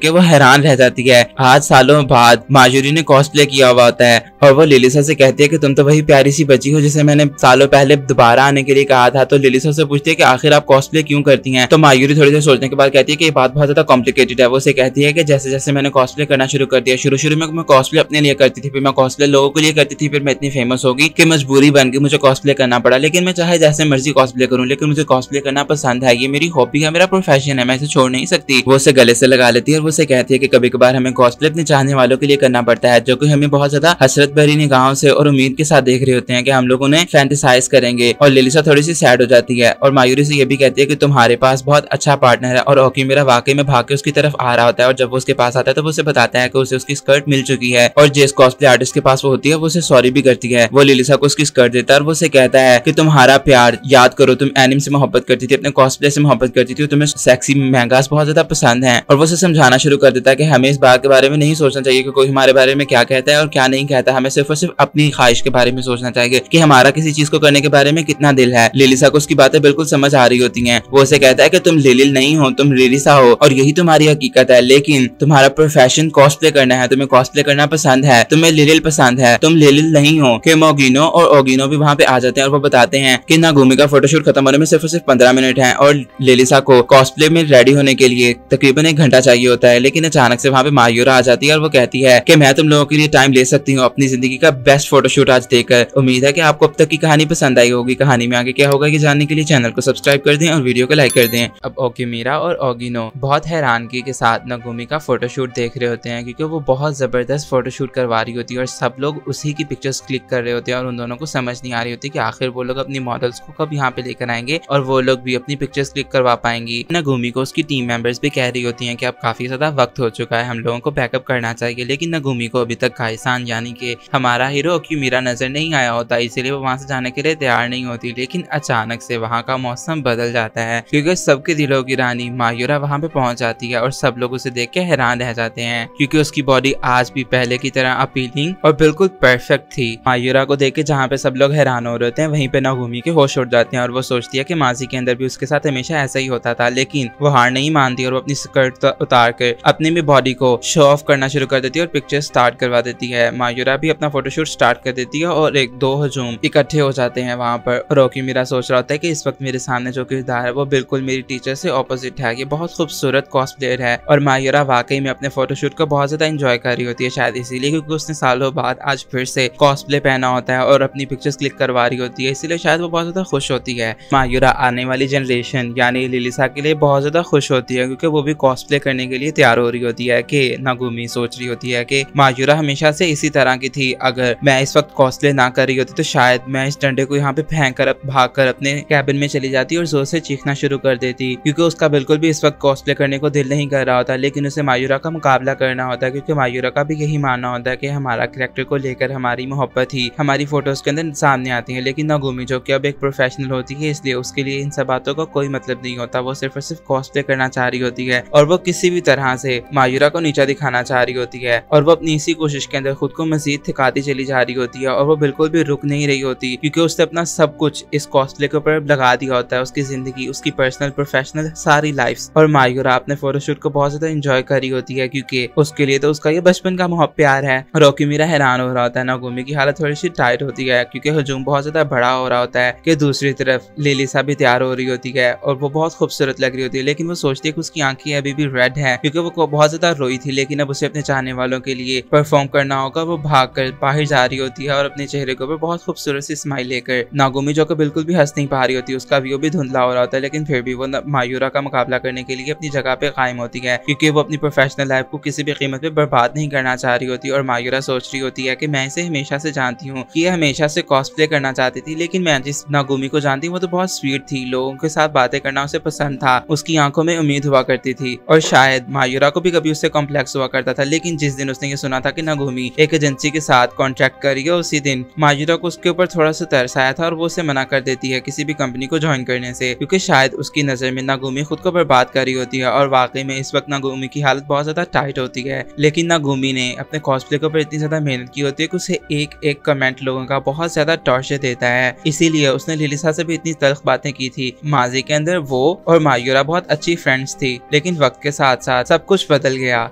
के वो हैरान रह जाती है। आज सालों बाद मायूरी ने कॉस्प्ले किया हुआ होता है और वो लिलिसा से कहती है कि तुम तो वही प्यारी सी बच्ची हो जिसे मैंने सालों पहले दोबारा आने के लिए कहा था। तो लिलिसा से पूछती है कि आखिर आप कॉस्प्ले क्यों करती हैं। तो मायूरी थोड़ी देर सोचने के बाद कहती है कि ये बात बहुत ज्यादा कॉम्प्लिकेटेड है। वो से कहती है कि जैसे जैसे मैंने कॉस्प्ले करना शुरू कर दिया, शुरू में मैं कॉस्प्ले अपने लिए करती थी, फिर मैं कॉस्प्ले लोगों के लिए करती थी, फिर मैं इतनी फेमस होगी कि मजबूरी बन गई, मुझे कॉस्प्ले करना पड़ा। लेकिन मैं चाहे जैसे मर्जी कॉस्प्ले करूं, लेकिन मुझे कॉस्प्ले करना पसंद है, ये मेरी हॉबी है, मेरा प्रोफेशन है, मैं इसे छोड़ नहीं सकती। वो उसे गले से लगा लेती है और वो से कहती है कि कभी कभार हमें कॉस्प्ले अपने चाहने वालों के लिए करना पड़ता है, जो कि हमें बहुत ज्यादा हसरत भरी निगाहों से और उम्मीद के साथ देख रहे होते हैं कि हम लोग उन्हें फैंटेसाइज करेंगे। और लिलिसा थोड़ी सी सैड हो जाती है और मायूरी से ये भी कहती है कि तुम्हारे पास बहुत अच्छा पार्टनर है। और ओकीमीरा वाकई में भाग के उसकी तरफ आ रहा होता है और जब वो उसके पास आता है तो वो उसे बताता है कि उसे उसकी स्कर्ट मिल चुकी है और जिस कॉस्प्ले आर्टिस्ट के पास वो होती है वो उसे सॉरी भी करती है। वो लिलिसा को उसकी स्कर्ट देता है और वो उसे कहता है कि तुम्हारा प्यार याद करो, तुम एनिम से मोहब्बत करती थी, अपने कॉस्प्ले से मोहब्बत करती थी, तुम्हें सेक्सी महंगास बहुत ज्यादा पसंद है। और वो उसे समझाना शुरू कर देता है कि हमें इस बात के बारे में नहीं सोचना चाहिए कि कोई हमारे बारे में क्या कहता है और क्या नहीं कहता, हमें सिर्फ और सिर्फ अपनी ख्वाहिश के बारे में सोचना चाहिए कि हमारा किसी चीज को करने के बारे में कितना दिल है। लिलिसा को उसकी बातें बिल्कुल समझ आ रही होती हैं। वो उसे कहता है कि तुम लिलिल नहीं हो, तुम लिलिसा हो और यही तुम्हारी हकीकत है, लेकिन तुम्हारा प्रोफेशन कॉस्प्ले करना है, तुम्हें कॉस्प्ले करना पसंद है, तुम्हें लिलिल पसंद है, तुम लिलिल नहीं हो। कि मोगिनो और ओगिनो भी वहाँ पे आ जाते हैं और वो बताते हैं कि नागुमी का फोटोशूट खत्म होने में सिर्फ 15 मिनट है और लिलिसा को कॉस्प्ले में रेडी होने के लिए तकरीबन 1 घंटा चाहिए होता है। लेकिन अचानक से वहाँ पे मायूरा आ जाती है और वो कहती है कि मैं तुम लोगों के लिए टाइम ले सकती हूँ अपनी जिंदगी का बेस्ट फोटोशूट आज देकर। उम्मीद है कि आपको अब तक की कहानी पसंद आई होगी। कहानी में आगे क्या होगा ये जानने के लिए चैनल को सब्सक्राइब कर दें और वीडियो को लाइक कर दें। अब ओकीमीरा और ओगिनो बहुत हैरानगी के साथ नागुमी का फोटोशूट देख रहे होते हैं क्योंकि वो बहुत जबरदस्त फोटोशूट करवा रही होती है और सब लोग उसी की पिक्चर्स क्लिक कर रहे होते हैं और उन दोनों को समझ नहीं आ रही होती कि आखिर वो लोग अपनी मॉडल्स को कब यहाँ पे लेकर आएंगे और वो लोग भी अपनी पिक्चर्स क्लिक करवा पाएंगी। नागुमी को उसकी टीम मेंबर्स भी कह रही होती हैं कि अब काफी ज्यादा वक्त हो चुका है, हम लोगों को बैकअप करना चाहिए। लेकिन नागुमी को अभी तक काइसान यानी कि हमारा हीरो ओकीमीरा नजर नहीं आया होता, इसीलिए वो वहां से जाने के लिए तैयार नहीं होती। लेकिन अचानक से वहाँ का मौसम बदल जाता है क्योंकि सबके दिलों की रानी मायूरा वहाँ पे पहुंच जाती है और सब लोग उसे देख के हैरान रह जाते हैं क्योंकि उसकी बॉडी आज भी पहले की तरह अपीलिंग और बिल्कुल परफेक्ट थी। मायूरा को देख के जहाँ पे सब लोग हैरान हो रहे होते हैं वहीं पे नागुमी के होश उड़ जाते हैं और वो सोचती है कि माजी के अंदर भी उसके साथ हमेशा ऐसा ही होता था। लेकिन वो हार नहीं मानती और वो अपनी स्कर्ट उतार कर अपने भी बॉडी को शो ऑफ करना शुरू कर देती है और पिक्चर स्टार्ट करवा देती है। मायूरा भी अपना फोटोशूट स्टार्ट कर देती है और 1-2 हजूम इकट्ठे हो जाते हैं वहाँ पर। और ओकीमीरा सोच रहा होता है कि इस वक्त मेरे सामने जो किरदार है वो बिल्कुल मेरी टीचर से ऑपोजिट है, ये बहुत खूबसूरत कॉस्प्लेयर है। और मायूरा वाकई में अपने फोटोशूट को बहुत ज्यादा एंजॉय कर रही होती है, शायद इसीलिए क्योंकि उसने सालों बाद आज फिर से कॉस्प्ले पहना होता है और अपनी पिक्चर्स क्लिक करवा रही होती है, इसीलिए शायद वो बहुत ज्यादा खुश होती है। मायूरा आने वाली जनरेशन यानी लिलिसा के लिए बहुत ज्यादा खुश होती है क्योंकि वो भी कॉस्प्ले करने के लिए तैयार हो रही होती है। कि नागुमी सोच रही होती है कि मायूरा हमेशा से इसी तरह की थी, अगर मैं इस वक्त कॉस्प्ले ना कर रही होती तो शायद मैं इस डंडे को यहाँ पे फेंक कर भाग कर अपने कैबिन में चली जाती और जोर से चीखना शुरू कर देती क्योंकि उसका बिल्कुल भी इस वक्त कॉस्प्ले करने को दिल नहीं कर रहा होता। लेकिन उसे मायूरा का मुकाबला करना होता है क्योंकि मायूरा का भी यही मानना होता है कि हमारा कैरेक्टर को लेकर हमारी मोहब्बत ही हमारी फोटोज के अंदर सामने आती है। लेकिन नागुमी जो कि अब एक प्रोफेशनल होती है इसलिए उसके लिए इन सब बातों का कोई मतलब नहीं होता, वो सिर्फ और सिर्फ कॉस्प्ले करना चाह रही होती है और वो किसी भी तरह से मायूरा को नीचा दिखाना चाह रही होती है और वो अपनी इसी कोशिश के अंदर खुद को मजीद थकाती चली जा रही होती है और वो बिल्कुल भी रुक नहीं रही होती क्योंकि उसने अपना सब कुछ इस कॉस्प्ले के ऊपर लगा दिया होता है, उसकी जिंदगी, उसकी पर्सनल प्रोफेशनल सारी लाइफ। और मायूरा अपने फोटोशूट को बहुत ज्यादा एंजॉय कर रही होती है क्योंकि उसके लिए तो उसका ये बचपन का मोहब्बत प्यार है। और ओकीमीरा हैरान हो रहा होता है, नागुमी की हालत थोड़ी सी टाइट होती है क्योंकि हजूम बहुत ज्यादा बड़ा हो रहा होता है कि दूसरी तरफ लिलिसा भी तैयार हो रही होती है और वो बहुत खूबसूरत लग रही होती है। लेकिन वो सोचती है कि उसकी आंखें अभी भी रेड है क्योंकि वो बहुत ज्यादा रोई थी, लेकिन अब उसे अपने चाहने वालों के लिए परफॉर्म करना होगा। वो भाग कर बाहर जा रही होती है और अपने चेहरे के ऊपर बहुत खूबसूरत सी स्माइल लेकर नागुमी जो कि बिल्कुल भी हंस नहीं पा रही होती, उसका व्यू भी धुंधला हो रहा होता है, लेकिन फिर भी वो मायूरा का मुकाबला करने के लिए अपनी जगह पे कायम होती है क्योंकि वो अपनी प्रोफेशनल लाइफ को किसी भी कीमत पे बर्बाद नहीं करना चाह रही होती। और मायूरा सोच रही होती है कि मैं इसे हमेशा से जानती हूँ कि ये हमेशा से कॉस्प्ले करना चाहती थी, लेकिन मैं जिस नागुमी को जानती हूँ वो तो बहुत स्वीट थी, लोगों के साथ बातें करना उसे पसंद था, उसकी आंखों में उम्मीद हुआ करती थी और शायद मायूरा को भी कभी उससे कॉम्प्लेक्स हुआ करता था। लेकिन जिस दिन उसने ये सुना था कि नागुमी एक एजेंसी के साथ कॉन्ट्रैक्ट कर रही है उसी दिन मायूरा को उसके ऊपर थोड़ा सा तरस आया था और वो उसे मना कर देती है किसी भी कंपनी को ज्वाइन करने से, क्योंकि शायद उसकी नजर में नागुमी खुद को बर्बाद कर रही होती है। और वाकई में इस वक्त नागुमी की हालत बहुत ज्यादा टाइट होती है, लेकिन नागुमी ने अपने कॉस्प्ले के ऊपर इतनी ज्यादा मेहनत की होती है कि उसे एक एक कमेंट लोगों का बहुत ज्यादा टॉर्चर देता है। इसीलिए उसने लिलिसा से भी इतनी तल्ख बातें की थी। माजी के अंदर वो और मायूरा बहुत अच्छी फ्रेंड्स थी, लेकिन वक्त के साथ साथ सब कुछ बदल गया।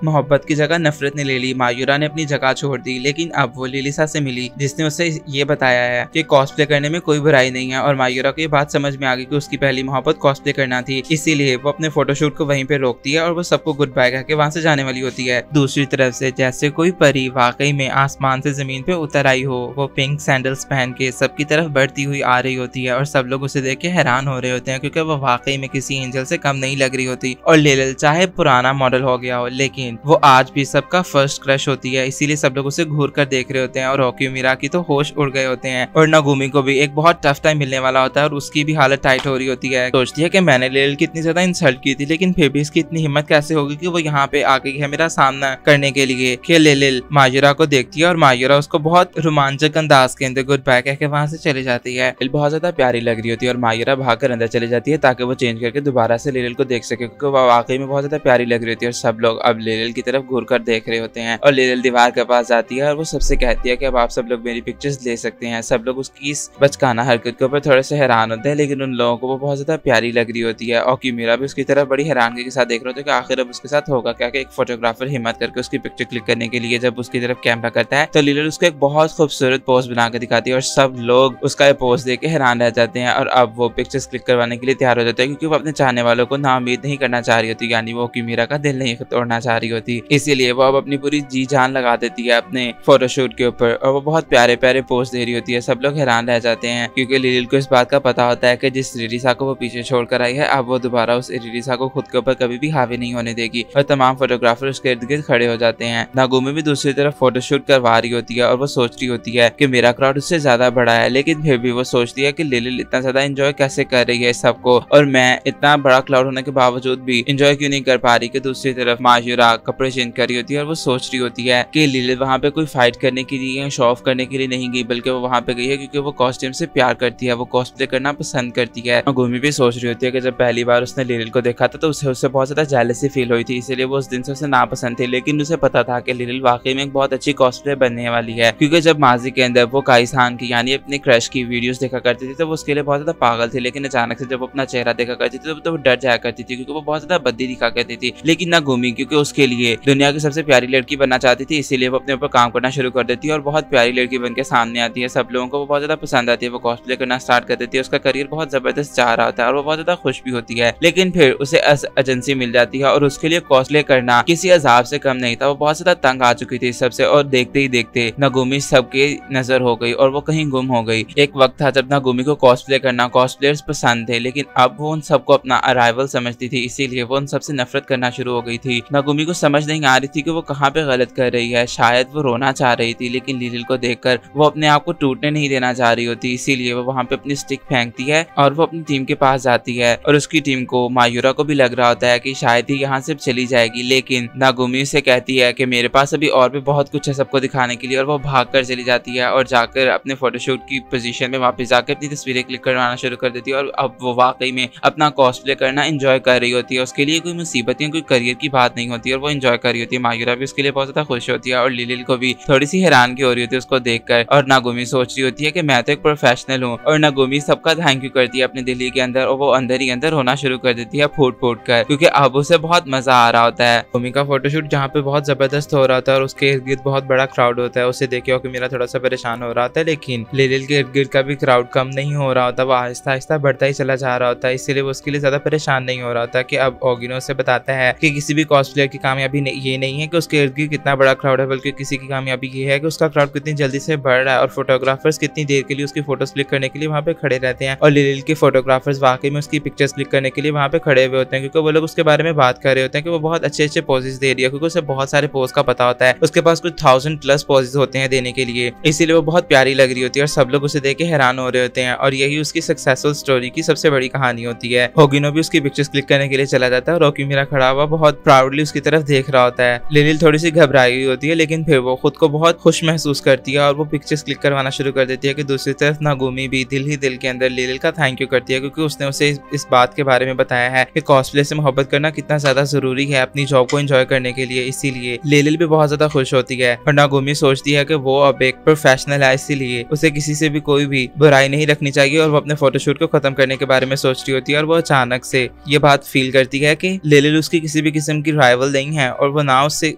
मोहब्बत की जगह नफरत ने ले ली। मायूरा ने अपनी जगह छोड़ दी, लेकिन अब वो लिलिसा से मिली जिसने उसे ये बताया है कि कॉस्प्ले करने में कोई बुराई नहीं है। और मायूरा को ये बात समझ में आ गई कि उसकी पहली मोहब्बत कॉस्प्ले करना थी, इसीलिए वो अपने फोटोशूट को वहीं पे रोकती है और वो सबको गुड बाय कहके वहां से जाने वाली होती है। दूसरी तरफ से जैसे कोई परी वाकई में आसमान से जमीन पे उतर आई हो, वो पिंक सैंडल्स पहन के सबकी तरफ बढ़ती हुई आ रही होती है और सब लोग उसे देख के हैरान हो रहे होते हैं, क्योंकि वो वाकई में किसी एंजल से कम नहीं लग रही होती। और लिलिल चाहे पुराना मॉडल हो गया हो, लेकिन वो आज भी सबका फर्स्ट क्रश होती है, इसीलिए सब लोग उसे घूर कर देख रहे होते हैं। और ओक्यूमिरा की तो होश उड़ गए होते हैं और नागुमी को भी एक बहुत टफ टाइम मिलने वाला होता है और उसकी भी हालत टाइट हो रही होती है। सोचती है कि मैंने लिलिल की इतनी ज्यादा इंसल्ट की थी, लेकिन फिर भी इसकी इतनी हिम्मत कैसे होगी कि वो यहाँ पे आ गई है मेरा सामना करने के लिए। कि लिलिल मायूरा को देखती है और मायूरा उसको बहुत रोमांचक अंदाज के अंदर गुड बाय कह के वहां से चली जाती है। लिलिल बहुत ज्यादा प्यारी लग रही होती है और मायूरा भागकर अंदर चली जाती है ताकि वो चेंज करके दोबारा से लिलिल को देख सके, क्योंकि वो वाकई में बहुत ज्यादा प्यारी लग रही होती है। और सब लोग अब लिलिल की तरफ घूर कर देख रहे होते हैं और लिलिल दीवार के पास जाती है और वो सबसे कहती है कि अब आप सब लोग मेरी पिक्चर्स ले सकते हैं। सब लोग उसकी इस बचकाना हरकत के ऊपर थोड़े से हैरान होते हैं, लेकिन उन लोगों को वो बहुत ज्यादा प्यारी लग रही होती है। और मीरा भी उसकी तरफ बड़ी हैरानगी के साथ देख रहे होते हैं कि आखिर अब उसके साथ होगा क्या। एक फोटोग्राफर हिम्मत करके उसकी पिक्चर क्लिक करने के लिए जब उसकी तरफ कैमरा करता है तो लिलिल उसको एक बहुत खूबसूरत पोज बना के दिखाती है और सब लोग उसका पोज देख के हैरान रह जाते हैं। और अब वो पिक्चर्स क्लिक करवाने के लिए तैयार हो जाते हैं, क्योंकि वो अपने चाहने वालों को नाउम्मीद नहीं करना चाह रही होती, यानी वो मीरा का दिल नहीं तोड़ना चाह रही होती। इसीलिए वो अब अपनी पूरी जी जान लगा देती है अपने फोटोशूट के ऊपर और वो बहुत प्यारे प्यारे पोज दे रही होती है। सब लोग हैरान रह जाते हैं, क्योंकि लिलिल को इस बात का पता होता है कि जिस लिलिसा को वो पीछे छोड़कर आई है, अब वो दोबारा उस लिलिसा को खुद के ऊपर कभी भी हावी नहीं होने देगी। और तमाम फोटोग्राफर उसके इर्द गिर्द खड़े हो जाते हैं। नागुमी भी दूसरी तरफ फोटोशूट करवा रही होती है और वो सोच रही होती है कि मेरा क्राउड उससे ज्यादा बड़ा है, लेकिन फिर भी वो सोचती है कि लिलिल इतना ज्यादा एंजॉय कैसे कर रही है सबको, और मैं इतना बड़ा क्राउड होने के बावजूद भी एंजॉय क्यों नहीं कर पा रही। कि दूसरी तरफ मायूरा कपड़े चेंज कर रही होती है और वो सोच रही होती है कि लिलिल वहाँ पे कोई फाइट करने के लिए, शो ऑफ करने के लिए नहीं गई, बल्कि वो वहाँ पे गई है क्योंकि वो कॉस्ट्यूम से प्यार करती है, वो कॉस्प्ले करना पसंद करती है। नागुमी भी सोच रही होती है कि जब पहली बार उसने लिलिल को देखा था तो उससे बहुत ज्यादा जेलसी फील हुई थी, इसलिए वो उस दिन से उसे नापसंद थी। लेकिन उसे पता था कि लिलिल वाकई में एक बहुत अच्छी कॉस्प्ले बनने वाली है, क्योंकि जब माजी के अंदर वो काइसान की यानी अपने क्रश की वीडियोस देखा करती थी तो वो उसके लिए बहुत ज्यादा पागल थी, लेकिन अचानक से जब वो अपना चेहरा देखा करती थी तो वो डर जाया करती थी, क्योंकि वो बहुत ज्यादा बद्दी दिखा करती थी। लेकिन नागुमी क्योंकि उसके लिए दुनिया की सबसे प्यारी लड़की बनना चाहती थी, इसीलिए वो अपने ऊपर काम करना शुरू कर देती है और बहुत प्यारी लड़की बनकर सामने आती है। सब लोगों को वो बहुत ज्यादा पसंद आती है, वो कॉस्प्ले करना स्टार्ट कर देती है। उसका करियर बहुत जबरदस्त जा रहा होता है और वो बहुत ज्यादा खुश भी होती है। लेकिन फिर उसे एजेंसी मिल जाती है और उसके लिए कॉस्प्ले करना किसी अजाब से कम नहीं था। वो बहुत ज्यादा तंग आ चुकी थी सबसे, और देखते ही देखते नागुमी सबके नजर हो गई और वो कहीं गुम हो गई। एक वक्त था जब नागुमी को कॉस्प्ले करना कॉस्प्लेयर्स पसंद थे, लेकिन अब वो उन सबको अपना अराइवल समझती थी, इसीलिए वो उन सबसे नफरत करना शुरू हो गई थी। नागुमी को समझ नहीं आ रही थी कि वो कहाँ पे गलत कर रही है। शायद वो रोना चाह रही थी, लेकिन लिलिल को देखकर वो अपने आप को टूटने नहीं देना चाह रही होती, इसीलिए वो वहाँ पे अपनी स्टिक फेंकती है और वो अपनी टीम के पास जाती है। और उसकी टीम को मायूरा को भी लग रहा होता है कि शायद ही यहाँ से चली जाएगी, लेकिन नागुमी से कहती है कि मेरे पास अभी और भी बहुत कुछ है सबको दिखाने के लिए, और वो भाग कर चली जाती है और जाकर अपने फोटोशूट की पोजीशन में वापस जाकर अपनी तस्वीरें क्लिक करवाना शुरू कर देती है। और अब वो वाकई में अपना कॉस्प्ले करना एंजॉय कर रही होती है। उसके लिए कोई मुसीबत या कोई करियर की बात नहीं होती और वो एंजॉय कर रही होती है। मायूरा भी उसके लिए बहुत ज्यादा खुश होती है और लिलिल को भी थोड़ी सी हैरानगी हो रही होती है उसको देखकर। और नागुमी सोच रही होती है कि मैं तो एक प्रोफेशनल हूँ, और नागुमी सबका थैंक यू करती है अपने दिल्ली के अंदर, और वो अंदर ही अंदर होना शुरू कर देती है फूट फूट कर, क्योंकि अब उसे बहुत मजा आ रहा होता है। नागुमी का फोटोशूट जहाँ पे बहुत जबरदस्त हो रहा था और उसके इर्द गिर्द बहुत बड़ा क्राउड होता है, उसे देखे कि मेरा थोड़ा सा परेशान हो रहा था, लेकिन लिलिल के इर्द गिर्द का भी क्राउड कम नहीं हो रहा होता, वो आहिस्ता आहिस्ता बढ़ता ही चला जा रहा होता है। इसीलिए वो उसके लिए ज्यादा परेशान नहीं हो रहा होता कि अब ओगिनो से बताता है कि किसी भी कॉस्प्लेयर की कामयाबी ये नहीं है कि उसके इर्द गिर्द कितना बड़ा क्राउड है, बल्कि किसी की कामयाबी ये है कि उसका क्राउड कितनी जल्दी से बढ़ रहा है और फोटोग्राफर्स कितनी देर के लिए उसकी फोटोज क्लिक करने के लिए वहाँ पे खड़े रहते हैं। और लिलिल के फोटोग्राफर्स वाकई में उसकी पिक्चर्स क्लिक करने के लिए वहाँ पे खड़े हुए होते हैं, क्योंकि वो लोग उसके बारे में बात कर रहे होते हैं कि वो बहुत अच्छे अच्छे पोजेस दे रही है, क्योंकि उसे बहुत सारे पोज का पता होता है। उसके पास कुछ 1000+ पोजेस होते हैं देने के लिए, इसीलिए वो बहुत प्यारी लग रही होती है और सब लोग उसे देख के हैरान हो रहे होते हैं। और यही उसकी सक्सेसफुल स्टोरी की सबसे बड़ी कहानी होती है। ओगिनो भी उसकी पिक्चर्स क्लिक करने के लिए चला जाता है और ओकीमिरा खड़ा हुआ बहुत प्राउडली उसकी तरफ देख रहा होता है। लिलिल थोड़ी सी घबराई हुई होती है, लेकिन फिर वो खुद को बहुत खुश महसूस करती होती है और वो पिक्चर्स क्लिक करवाना शुरू कर देती है कि दूसरी तरफ नागुमी भी दिल ही दिल के अंदर लिलिल का थैंक यू करती है, क्योंकि उसने उसे इस बात के बारे में बताया है कि कॉस्प्ले से मोहब्बत करना कितना ज्यादा जरूरी है अपनी जॉब को एंजॉय करने के लिए। इसीलिए लिलिल भी बहुत ज्यादा खुश होती है और नागुमी सोचती है कि वो अब एक प्रोफेशनल है, इसीलिए उसे किसी से भी कोई भी बुराई नहीं रखनी चाहिए और वो अपने फोटोशूट को खत्म करने के बारे में सोच रही होती है। और वो अचानक से ये बात फील करती है कि लिलिल उसकी किसी भी किस्म की राइवल नहीं है और वो ना उससे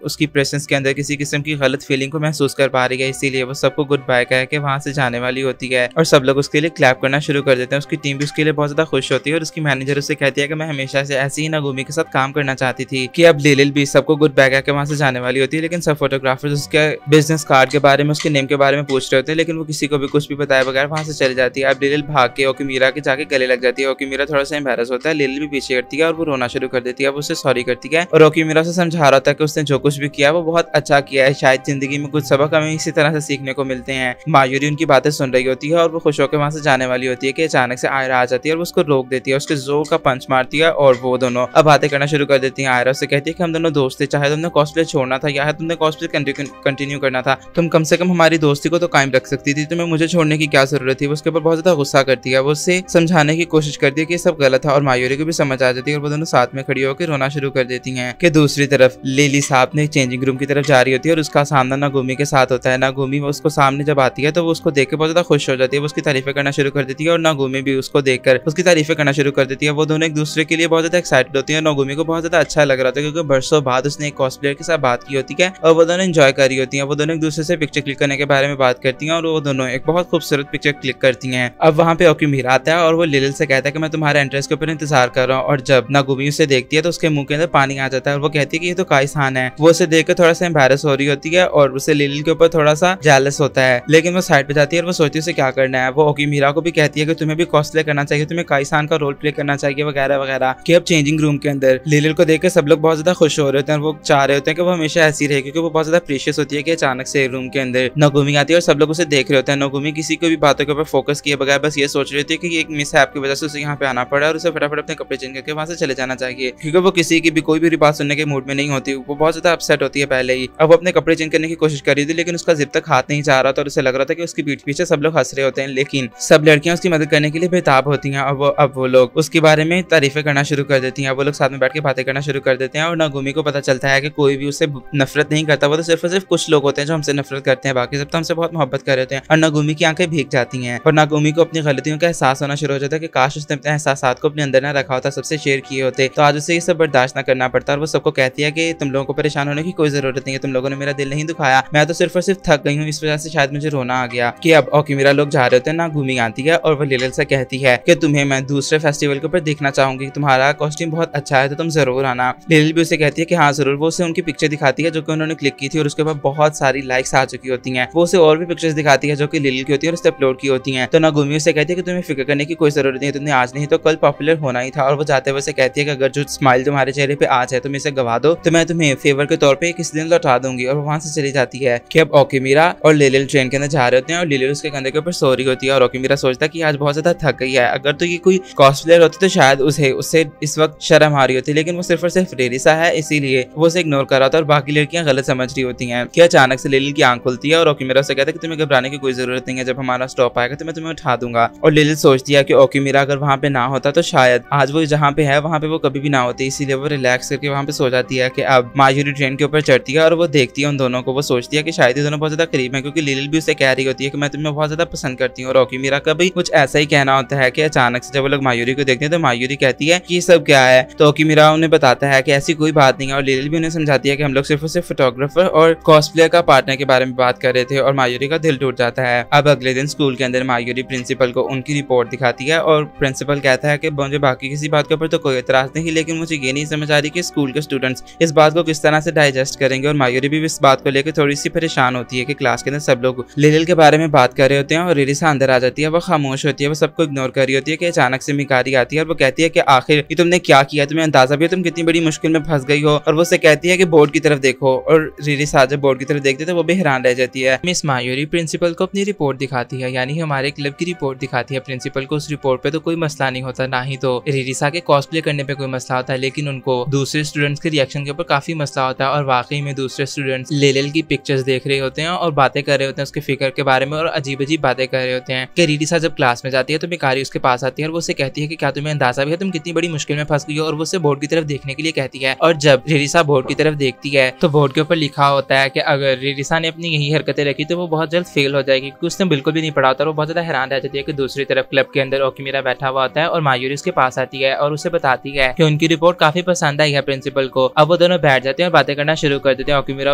उसकी प्रेजेंस के अंदर किसी किस्म की गलत फीलिंग को महसूस कर पा रही है। इसीलिए वो सबको गुड बाय कह के वहां से जाने वाली होती है और सब लोग उसके लिए क्लैप करना शुरू कर देते हैं। उसकी टीम भी उसके लिए बहुत ज्यादा खुश होती है और उसकी मैनेजर उसे कहती है कि मैं हमेशा से ऐसी ही नागुमी के साथ काम करना चाहती थी कि अब लिलिल भी सबको गुड बाय कह के वहां से जाने वाली होती है। लेकिन सब फोटोग्राफर्स उसके बिजनेस कार्ड के बारे में, उसके नेम के बारे में पूछ रहे होते हैं, लेकिन वो किसी को भी कुछ भी बताए बगैर वहां से चली जाती है। अब लिलिल भाग के ओकिमीरा के जाके गले लग जाती है। ओकिमीरा थोड़ा सा एम्बैरस होता है, लिलिल भी पीछे हटती है और वो रोना शुरू कर देती है। वो उससे सॉरी करती है और ओकिमीरा से समझा रहा था कि उसने जो कुछ भी किया वो बहुत अच्छा किया है, शायद जिंदगी में कुछ सबक हमें इसी तरह से सीखने को मिलते हैं। मायूरी उनकी बातें सुन रही होती है और वो खुश होकर वहां से जाने वाली होती है कि अचानक से आयरा आ जाती है और वो उसको रोक देती है, उसके जोर का पंच मारती है और वो दोनों अब बातें करना शुरू कर देती है। आयरा उससे कहती है कि हम दोनों दोस्त थे, चाहे तुमने कॉस्प्ले छोड़ना था या तुमने कॉस्प्ले कंटिन्यू करना था, तुम कम से कम हमारी दोस्ती को तो कायम रख सकती थी, तुम्हें मुझे छोड़ने की क्या जरूरत थी। वो उसके ऊपर बहुत ज्यादा गुस्सा करती है, वो उससे समझाने की कोशिश करती है कि सब गलत है और मायूरी को भी समझ आ जाती है और वो दोनों साथ में खड़ी होकर रोना शुरू कर देती हैं। कि दूसरी तरफ लिली साहब ने चेंजिंग रूम की तरफ जा रही होती है और उसका सामना नागुमी के साथ होता है। नागुमी उसको सामने जब आती है तो वो उसको देख के बहुत ज्यादा खुश हो जाती है, वो उसकी तारीफें करना शुरू कर देती है और नागुमी भी उसको देखकर उसकी तारीफें करना शुरू कर देती है। वो दोनों एक दूसरे के लिए बहुत ज्यादा एक्साइटेड होती है। नागुमी को बहुत ज्यादा अच्छा लग रहा था क्योंकि बरसों बाद उसने एक कॉस्प्लेयर के साथ बात की होती है और वो दोनों एंजॉय कर रही होती है। वो दोनों एक दूसरे से पिक्चर क्लिक करने के बारे में बात करती हैं और वो दोनों एक बहुत खूबसूरत पिक्चर क्लिक करती हैं। अब वहाँ पे ओकिमीरा आता है और वो लिलिल से कहता है कि मैं तुम्हारे एंट्रेंस के ऊपर इंतजार कर रहा हूँ और जब नागुमी उसे देखती है तो उसके मुंह के अंदर पानी आ जाता है और वो कहती है कि ये तो काइसान है। वो उसे देख कर थोड़ा सा एम्बैरस हो रही होती है और उसे लिलिल के ऊपर थोड़ा सा जेलस होता है, लेकिन वो साइड पे जाती है और वो सोचती है उसे क्या करना है। वो ओकिमीरा को भी कहती है कि तुम्हें भी कॉस्प्ले करना चाहिए, तुम्हें काइसान का रोल प्ले करना चाहिए वगैरह वगैरह। कि अब चेंजिंग रूम के अंदर लिलिल को देखकर सब लोग बहुत ज्यादा खुश हो रहे होते हैं और वो चाह रहे होते हैं कि वो हमेशा ऐसी रहे, क्योंकि वो बहुत ज्यादा प्रीशियस होती है। कि अचानक से रूम के अंदर नागुमी आती है और सब लोग उसे देख रहे होते हैं। नागुमी किसी को भी बातों के ऊपर फोकस किए बगैर बस ये सोच रही होती है कि एक मिस हैप की वजह से उसे यहाँ पे आना पड़ा और उसे फटाफट अपने कपड़े चेंज करके वहां से चले जाना चाहिए, क्योंकि वो किसी की भी कोई भी बात सुनने के मूड में नहीं होती। वो बहुत ज्यादा अपसेट होती है पहले ही। अब वो अपने कपड़े चेंज करने की कोशिश कर रही थी लेकिन उसका जिप तक हाथ नहीं जा रहा था और उसे लग रहा था कि उसकी पीठ पीछे सब लोग हंस रहे होते हैं, लेकिन सब लड़कियां उसकी मदद करने के लिए बेताब होती हैं। अब वो लोग उसके बारे में तारीफें करना शुरू कर देती हैं। वो लोग साथ में बैठ के बातें करना शुरू कर देते हैं और नागुमी को पता चलता है कि कोई भी उससे नफरत नहीं करता, वो तो सिर्फ और सिर्फ कुछ लोग होते हैं जो हमसे नफरत करते हैं, बाकी सब तो हमसे बहुत मोहब्बत कर रहे होते हैं। और नागुमी की आंखें भीग जाती हैं और नागुमी को अपनी गलतियों का एहसास होना शुरू हो जाता है कि काश उसने अपने एहसास को अपने अंदर ना रखा होता, सबसे शेयर किए होते तो आज उसे ये सब बर्दाश्त ना करना पड़ता। और वो सबको कहती है कि तुम लोगों को परेशान होने की कोई जरूरत नहीं है, तुम लोगों ने मेरा दिल नहीं दुखाया, मैं तो सिर्फ और सिर्फ थक गई हूँ, इस वजह से शायद मुझे रोना आ गया। कि अब ओकिमीरा लोग जा रहे होते हैं, नागुमी आती है और वो लिलिल से कहती है कि तुम्हें मैं दूसरे फेस्टिवल के ऊपर देखना चाहूंगी, तुम्हारा कॉस्ट्यूम बहुत अच्छा है तो तुम जरूर आना। लिलिल भी उसे कहती है कि हाँ जरूर। वो उसे उनकी पिक्चर दिखाती है जो कि उन्होंने क्लिक की थी और उसके बाद बहुत सारी लाइक्स आ चुकी होती हैं। वो उसे और भी पिक्चर्स दिखाती है जो कि लिलिल की होती है और उसे अपलोड की होती हैं। तो नागुमी उसे कहती है कि तुम्हें फिक्र करने की कोई जरूरत नहीं है, तुमने आज नहीं तो कल पॉपुलर होना ही था। और वो जाते हुए उसे कहती है कि अगर जो स्माइल तुम्हारे चेहरे पे आज है तुम इसे गवा दो तो मैं तुम्हें फेवर के तौर पे किसी दिन लौटा दूंगी। और वहां से चली जाती है। कि अब ओकिमीरा और लिलिल ट्रेन के अंदर जा रहे होते हैं और लिलिल उसके कंधे के ऊपर सो रही होती है और ओकिमीरा सोचता है कि आज बहुत ज्यादा थक गई है, अगर तो ये कोई कॉस्प्लेयर होती तो शायद उससे इस वक्त शर्म आ रही होती, लेकिन वो सिर्फ और सिर्फ रेरिसा है इसीलिए वो उसे इग्नोर कर रहा था और बाकी लड़कियां गलत समझ रही होती हैं। कि अचानक से लिलिल की आंख खुलती है और ओकिमीरा से कहता है कि तुम्हें घबराने की कोई जरूरत नहीं है, जब हमारा स्टॉप आएगा तो मैं तुम्हें उठा दूंगा। और लिलिल सोचती है कि ओकिमीरा अगर वहां पे ना होता तो शायद आज वो जहाँ पे है वहां पे वो कभी भी ना होती, इसीलिए वो रिलैक्स करके वहां पे सो जाती है। कि अब मायूरी ट्रेन के ऊपर चढ़ती है और वो देखती है उन दोनों को। वो सोचती है कि शायद ये दोनों बहुत ज्यादा करीब है, क्योंकि लिलिल भी उसे कह रही होती है कि मैं तुम्हें बहुत ज्यादा पसंद करती हूँ और ओकिमीरा का भी कुछ ऐसा ही कहना होता है। कि अचानक से जब वो लोग मायूरी को देखते हैं तो मायूरी कहती है कि ये सब क्या है, तो ओकिमीरा उन्हें बताता है कि ऐसी कोई बात नहीं है। और लिलिल भी उन्हें समझाती है कि हम लोग सिर्फ और सिर्फ फोटोग्राफर और कॉस्प्लेयर का पार्टनर के बारे में बात कर रहे थे। और मायूरी का दिल टूट जाता है। अब अगले दिन स्कूल के अंदर मायूरी प्रिंसिपल को उनकी रिपोर्ट दिखाती है और प्रिंसिपल कहता है कि मुझे बाकी किसी बात के ऊपर तो कोई एतराज नहीं, लेकिन मुझे ये नहीं समझ आ रही कि स्कूल के स्टूडेंट्स इस बात को किस तरह से डाइजेस्ट करेंगे। और मायूरी भी इस बात को लेकर थोड़ी सी परेशान होती है कि क्लास के अंदर सब लोग लिलिल के बारे में बात कर रहे होते हैं और रिरिसा अंदर आ जाती है। वो खामोश होती है, वो सबको इग्नोर कर रही होती है। कि अचानक से मिकारी आती है और वो कहती है कि आखिर ये तुमने क्या किया, तुम्हें अंदाजा भी है तुम कितनी बड़ी मुश्किल में फंस गई हो। और वो उसे कहती है कि बोर्ड की तरफ देखो। और रिरिसा जब बोर्ड की तरफ देखती है तो वो भी हैरान रह जाती है। मिस मायूरी प्रिंसिपल को अपनी रिपोर्ट दिखाती है, यानी हमारे क्लब की रिपोर्ट दिखाती है प्रिंसिपल को। उस रिपोर्ट पे तो कोई मसला नहीं होता, ना ही तो रिरिसा के कॉस्प्ले करने पे कोई मसला होता है, लेकिन उनको दूसरे स्टूडेंट्स के रिएक्शन के ऊपर काफी मसला होता है। और वाकई में दूसरे स्टूडेंट्स लिलिल की पिक्चर्स देख रहे होते हैं और बातें कर रहे होते हैं उसके फिगर के बारे में और अजीब अजीब बातें कर रहे होते हैं कि रिरिसा जब क्लास में जाती है तो मिकारी उसके पास आती है और वो उससे कहती है कि क्या तुम्हें अंदाजा भी है तुम कितनी बड़ी मुश्किल में फंस गई हो, और वो उसे बोर्ड की तरफ देखने के लिए कहती है। और जब रिरिसा बोर्ड की तरफ देखती है तो बोर्ड के ऊपर लिखा होता है कि अगर रिरिसा ने अपनी यही हरकतें रखी तो वो बहुत जल्द फेल हो जाएगी, क्योंकि उसने बिल्कुल भी नहीं पढ़ा होता। वो बहुत ज्यादा हैरान रह जाती है कि दूसरी तरफ क्लब के अंदर ओकिमिरा बैठा हुआ होता है और मायूरी उसके पास आती है और उसे बताती है कि उनकी रिपोर्ट काफी पसंद आई है प्रिंसिपल को। अब वो दोनों बैठ जाते हैं और बातें करना शुरू कर देते हैं। ओकिमिरा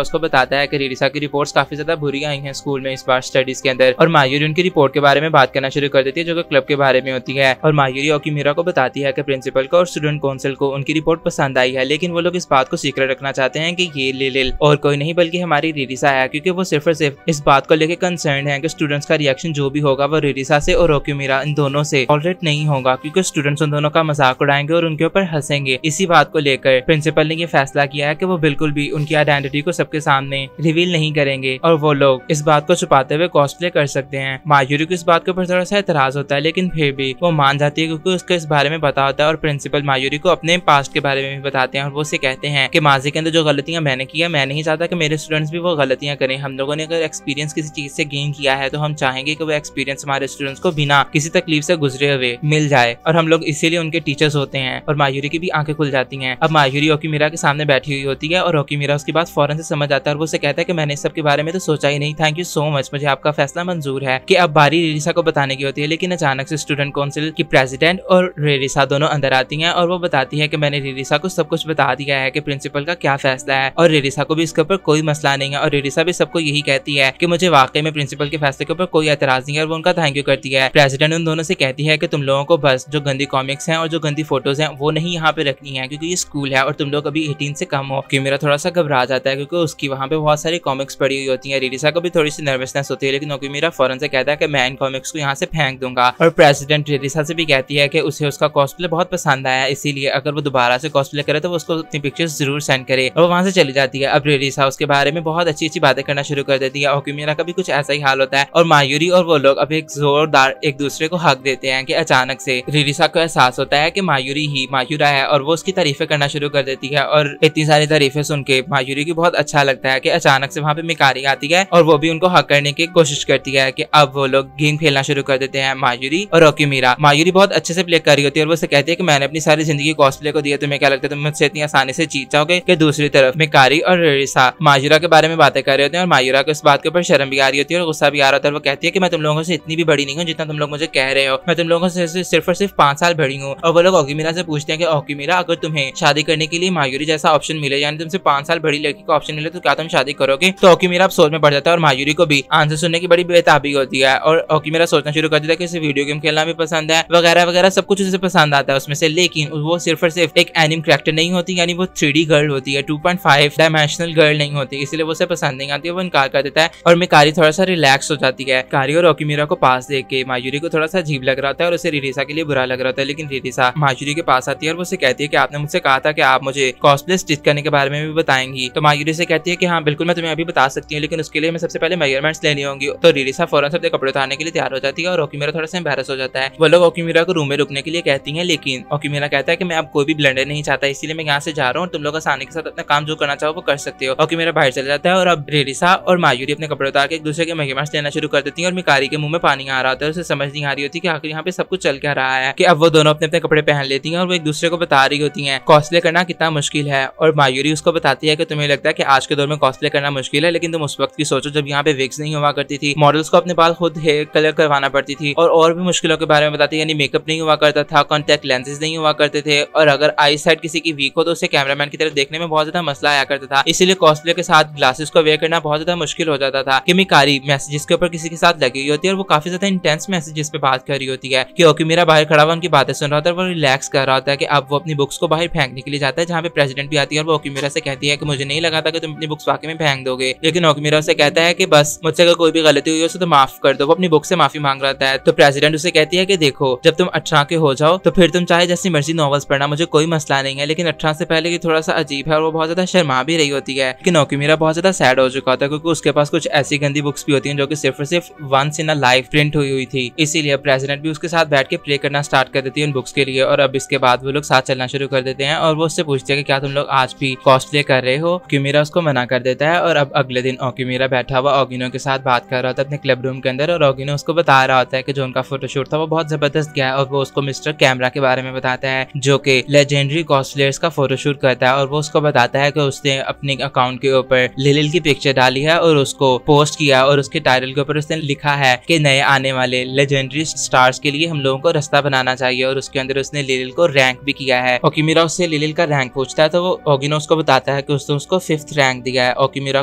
उसको बताता है कि रिरिसा की रिपोर्ट्स काफी ज्यादा बुरी आई हैं स्कूल में इस बार स्टडीज के अंदर, और मायूरी उनकी रिपोर्ट के बारे में बात करना शुरू कर देती है जो कि क्लब के बारे में होती है। और मायूरी ओकिमिरा को बताती है कि प्रिंसिपल को और स्टूडेंट काउंसिल को उनकी रिपोर्ट पसंद आई है, लेकिन वो लोग इस बात को सीक्रेट रखना चाहते हैं कि ये लिलिल और कोई नहीं बल्कि हमारी रिरिसा है, क्योंकि वो सिर्फ और सिर्फ इस बात को लेकर कंसर्न है कि स्टूडेंट्स का रिएक्शन जो भी होगा वो रिरिसा से और ओकिमिरा इन दोनों से टॉलरेट नहीं होगा, क्योंकि स्टूडेंट्स उन दोनों का मजाक उड़ाएंगे और उनके ऊपर हंसेंगे। इसी बात को लेकर प्रिंसिपल ने ये फैसला किया है कि वो बिल्कुल भी उनकी आइडेंटिटी को सबके सामने रिवील नहीं करेंगे और वो लोग इस बात को छुपाते हुए कॉस्प्ले कर सकते हैं। मायूरी को इस बात के ऊपर थोड़ा सा एतराज होता है, लेकिन फिर भी वो मान जाती है क्योंकि उसको इस बारे में पता होता है। और प्रिंसिपल मायूरी को अपने पास्ट के बारे में भी बताते हैं और वो उसे कहते हैं कि माजी के अंदर जो गलतियां मैंने की है, मैं नहीं चाहता कि मेरे स्टूडेंट्स भी वो गलतियां करें। हम लोगों ने अगर एक्सपीरियंस किसी चीज से गेन किया है तो हम चाहेंगे कि वो एक्सपीरियंस हमारे स्टूडेंट्स को बिना किसी तकलीफ से गुजरे हुए मिल जाए, और हम लोग इसीलिए उनके टीचर्स होते हैं। और मायूरी की भी आंखें खुल जाती हैं। अब मायूरी ओकिमिरा के सामने बैठी हुई होती है और ओकिमिरा उसकी बात फौरन से समझ आता है और वो उसे कहता है कि मैंने इस सब के बारे में तो सोचा ही नहीं, थैंक यू सो मच, मुझे आपका फैसला मंजूर है। कि अब बारी रिरिसा को बताने की होती है, लेकिन अचानक से स्टूडेंट काउंसिल की प्रेसिडेंट और रिरिसा दोनों अंदर आती हैं और वो बताती है कि मैंने रिरिसा को सब कुछ बता दिया है कि प्रिंसिपल का क्या फैसला है, और रिरिसा को भी इसके ऊपर कोई मसला नहीं है। और रिरिसा भी सबको यही कहती है कि मुझे वाकई में प्रिंसिपल के फैसले के ऊपर कोई एतराज नहीं है और वो उनका थैंक यू करती है। प्रेसिडेंट उन दोनों से कहती है कि तुम लोगों को बस जो गंदी कॉमिक्स हैं और जो गंदी फोटोज हैं वो नहीं यहाँ पे रखनी है, क्योंकि ये स्कूल है और तुम लोग अभी 18 से कम हो। कि मेरा थोड़ा सा घबरा जाता है क्योंकि उसकी वहाँ पे बहुत सारी कॉमिक्स पड़ी हुई होती है। रिरिसा को भी थोड़ी सी नर्वसनेस होती है, लेकिन ओकिमिरा फौरन से कहता है कि मैं इन कॉमिक्स को यहाँ से फेंक दूंगा। और प्रेसिडेंट रिरिसा से भी कहती है कि उसे उसका कॉस्प्ले बहुत पसंद आया, इसीलिए अगर वो दोबारा से कॉस्प्ले करे तो वो उसको अपनी पिक्चर्स जरूर सेंड करे, और वहाँ से चली जाती है। अब रिरिसा उसके बारे में बहुत अच्छी अच्छी बातें करना शुरू कर देती है। ओकिमिरा का भी कुछ ऐसा ही हाल होता है और मायूरी और वो लोग अब एक जोरदार एक दूसरे को हक देते हैं कि अचानक से रिरिसा को एहसास होता है कि मायूरी ही मायूरा है, और वो उसकी तारीफें करना शुरू कर देती है। और इतनी सारी तारीफें सुन के मायूरी को बहुत अच्छा लगता है कि अचानक से वहाँ पे मिकारी आती है और वो भी उनको हक करने की कोशिश करती है कि अब वो लोग गेम खेलना शुरू कर देते हैं, मायूरी और ओकिमिरा। मायूरी बहुत अच्छे से प्ले कर रही होती है और वो से कहती है कि मैंने अपनी सारी जिंदगी कॉस्प्ले को दिया, तुम्हें क्या लगता है तुम मुझसे इतनी आसानी से जीत जाओगे? कि दूसरी तरफ मिकारी और रिरिसा मायूरा के बारे में बातें कर रहे होते हैं और मायूरा को इस बात के ऊपर शर्म भी आ रही होती है और गुस्सा भी आ रहा होता है। वो कहती है कि मैं तुम लोगों से इतनी भी बड़ी नहीं हूँ जितना तुम लोग मुझे कह रहे हो, मैं तुम लोगों से सिर्फ और सिर्फ 5 साल बड़ी हूँ। और वो लोग ओकिमिरा से पूछते हैं कि ओकिमिरा, अगर तुम्हें शादी करने के लिए मायूरी जैसा ऑप्शन मिले, यानी तुमसे 5 साल बड़ी लड़की का ऑप्शन मिले, तो क्या तुम शादी करोगे? तो ओकिमिरा अब सोच में पड़ जाता है और मायूरी को भी आंसर सुनने की बड़ी बेताबी होती है और ओकिमिरा सोचना शुरू कर देता है कि इसे वीडियो गेम खेलना भी पसंद है वगैरह वगैरह, सब कुछ उसे पसंद आता है उसमें से। लेकिन वो सिर्फ और सिर्फ एक एनिम कैरेक्टर नहीं होती, यानी वो 3D गर्ल होती है, 2.5 डायमेंशनल गर्ल नहीं होती, इसलिए वो उसे पसंद नहीं आती है, वो इनकार कर देता है। और मिकारी थोड़ा सा रिलैक्स हो जाती है। कारी और ओकिमिरा को पास देख के मायूरी को थोड़ा सा अजीब लग रहा था और उसे रिरिसा के लिए बुरा लग रहा था, लेकिन रिरिसा मायूरी के पास आती है और वो उसे कहती है कि आपने मुझसे कहा था कि आप मुझे कॉस्प्ले स्टिच करने के बारे में भी बताएंगी। तो मायूरी से कहती है कि हाँ बिल्कुल, मैं तुम्हें अभी बता सकती हूँ, लेकिन उसके लिए मैं सबसे पहले मेजरमेंट्स लेनी होंगी। तो रिरिसा फौरन से अपने कपड़े उतारने के लिए तैयार हो जाती है और ओकिमिरा थोड़ा सा एम्बैरस हो जाता है। वो लोग ओकिमिरा को रूम में रुकने के लिए कहती हैं, लेकिन ओकिमिरा कहता है कि मैं अब कोई भी ब्लंडर नहीं चाहता, इसीलिए मैं यहाँ से जा रहा हूँ, तुम लोग आसानी के साथ अपना काम जो करना चाहो वो कर सकते हो। ओकिमिरा बाहर चला जाता है और अब रिरिसा और मायूरी अपने कपड़े उतार के एक दूसरे के मेजरमेंट्स लेना शुरू कर देती है और मिकारी के मुंह में पानी आ रहा होता है, उसे समझ नहीं आ रही होती कि आखिर यहाँ पे सब कुछ चल क्या रहा है। कि अब वो दोनों अपने अपने कपड़े पहन लेती हैं और वो एक दूसरे को बता रही होती हैं कॉस्प्ले करना कितना मुश्किल है। और मायूरी उसको बताती है कि तुम्हें लगता है कि आज के दौर में कॉस्प्ले करना मुश्किल है, लेकिन तुम उस वक्त की सोचो जब यहाँ पे विग्स नहीं हुआ करती थी, मॉडल्स को अपने बाल खुद हेयर कलर करवाना पड़ती थी, और भी मुश्किलों के बारे में बताती है, यानी मेकअप नहीं हुआ करता था, कॉन्टेक्ट लेंसेज नहीं हुआ करते थे, और अगर आई साइड किसी की वीक हो तो उसे कैमरामैन की तरफ देखने में बहुत ज्यादा मसला आया करता था, इसीलिए कॉस्प्ले के साथ ग्लासेस को वेयर करना बहुत ज्यादा मुश्किल हो जाता था। कि मिकारी मैसेजेस के ऊपर किसी के साथ लगी हुई होती है और वो काफी ज्यादा इंटेंस मैसेजेस पे बात कर रही होती है कि ओकिमिरा बाहर खड़ा हुआ उनकी बातें सुन रहा होता है, वो रिलैक्स कर रहा होता है कि अब वो अपनी बुक्स को बाहर फेंकने के लिए जाता है, जहाँ पे प्रेसिडेंट भी आती है और वो ओकिमिरा से कहती है कि मुझे नहीं लगा था कि तुम अपनी बुक्स वाकई में फेंक दोगे, लेकिन ओकिमिरा से कहता है कि बस मुझसे अगर कोई भी गलती हुई हो तो माफ कर दो। वो अपनी बुक से माफी मांग रहा है। तो प्रेसिडेंट उसे कहती है कि देखो, जब तुम 18 के हो जाओ तो फिर तुम चाहे जैसी मर्जी नॉवेल्स पढ़ना, मुझे कोई मसला नहीं है, लेकिन 18 से पहले की थोड़ा सा अजीब है। और वो बहुत ज्यादा शर्मा भी रही होती है। लेकिन ओकिमिरा बहुत ज्यादा सैड हो चुका था क्योंकि उसके पास कुछ ऐसी गंदी बुक्स भी होती हैं जो कि सिर्फ और सिर्फ once in a life print हुई थी, इसीलिए प्रेसिडेंट भी उसके साथ बैठ के प्रे करना स्टार्ट कर देती है उन बुक्स के लिए। और अब इसके बाद वो लोग साथ चलना शुरू कर देते हैं और वो उससे पूछते हैं कि क्या तुम लोग आज भी कॉस्प्ले कर रहे हो? ओकिमिरा उसको मना कर देता है और अब अगले दिन ओकिमिरा बैठा हुआ ओगिनो के साथ बात कर रहा होता है अपने क्लब रूम के अंदर, और ओगिनो उसको बता रहा होता है कि जो उनका फोटोशूट था वो बहुत जबरदस्त गया है, और वो उसको मिस्टर कैमरा के बारे में बताता है जो कि लेजेंडरी कॉस्प्लेयर्स का फोटोशूट करता है, और वो उसको बताता है कि उसने अपने अकाउंट के ऊपर लिलिल की पिक्चर डाली है और उसको पोस्ट किया, और उसके टाइटल के ऊपर उसने लिखा है कि नए आने वाले लेजेंडरी स्टार्स के लिए हम लोगों को रास्ता बनाना चाहिए, और उसके अंदर उसने लिलिल को रैंक भी किया है। ओकिमिरा उससे लिलिल का रैंक पूछता है तो वो ओगिनो उसको बताता है कि उसने उसको 5th रैंक दिया है। ओकिमिरा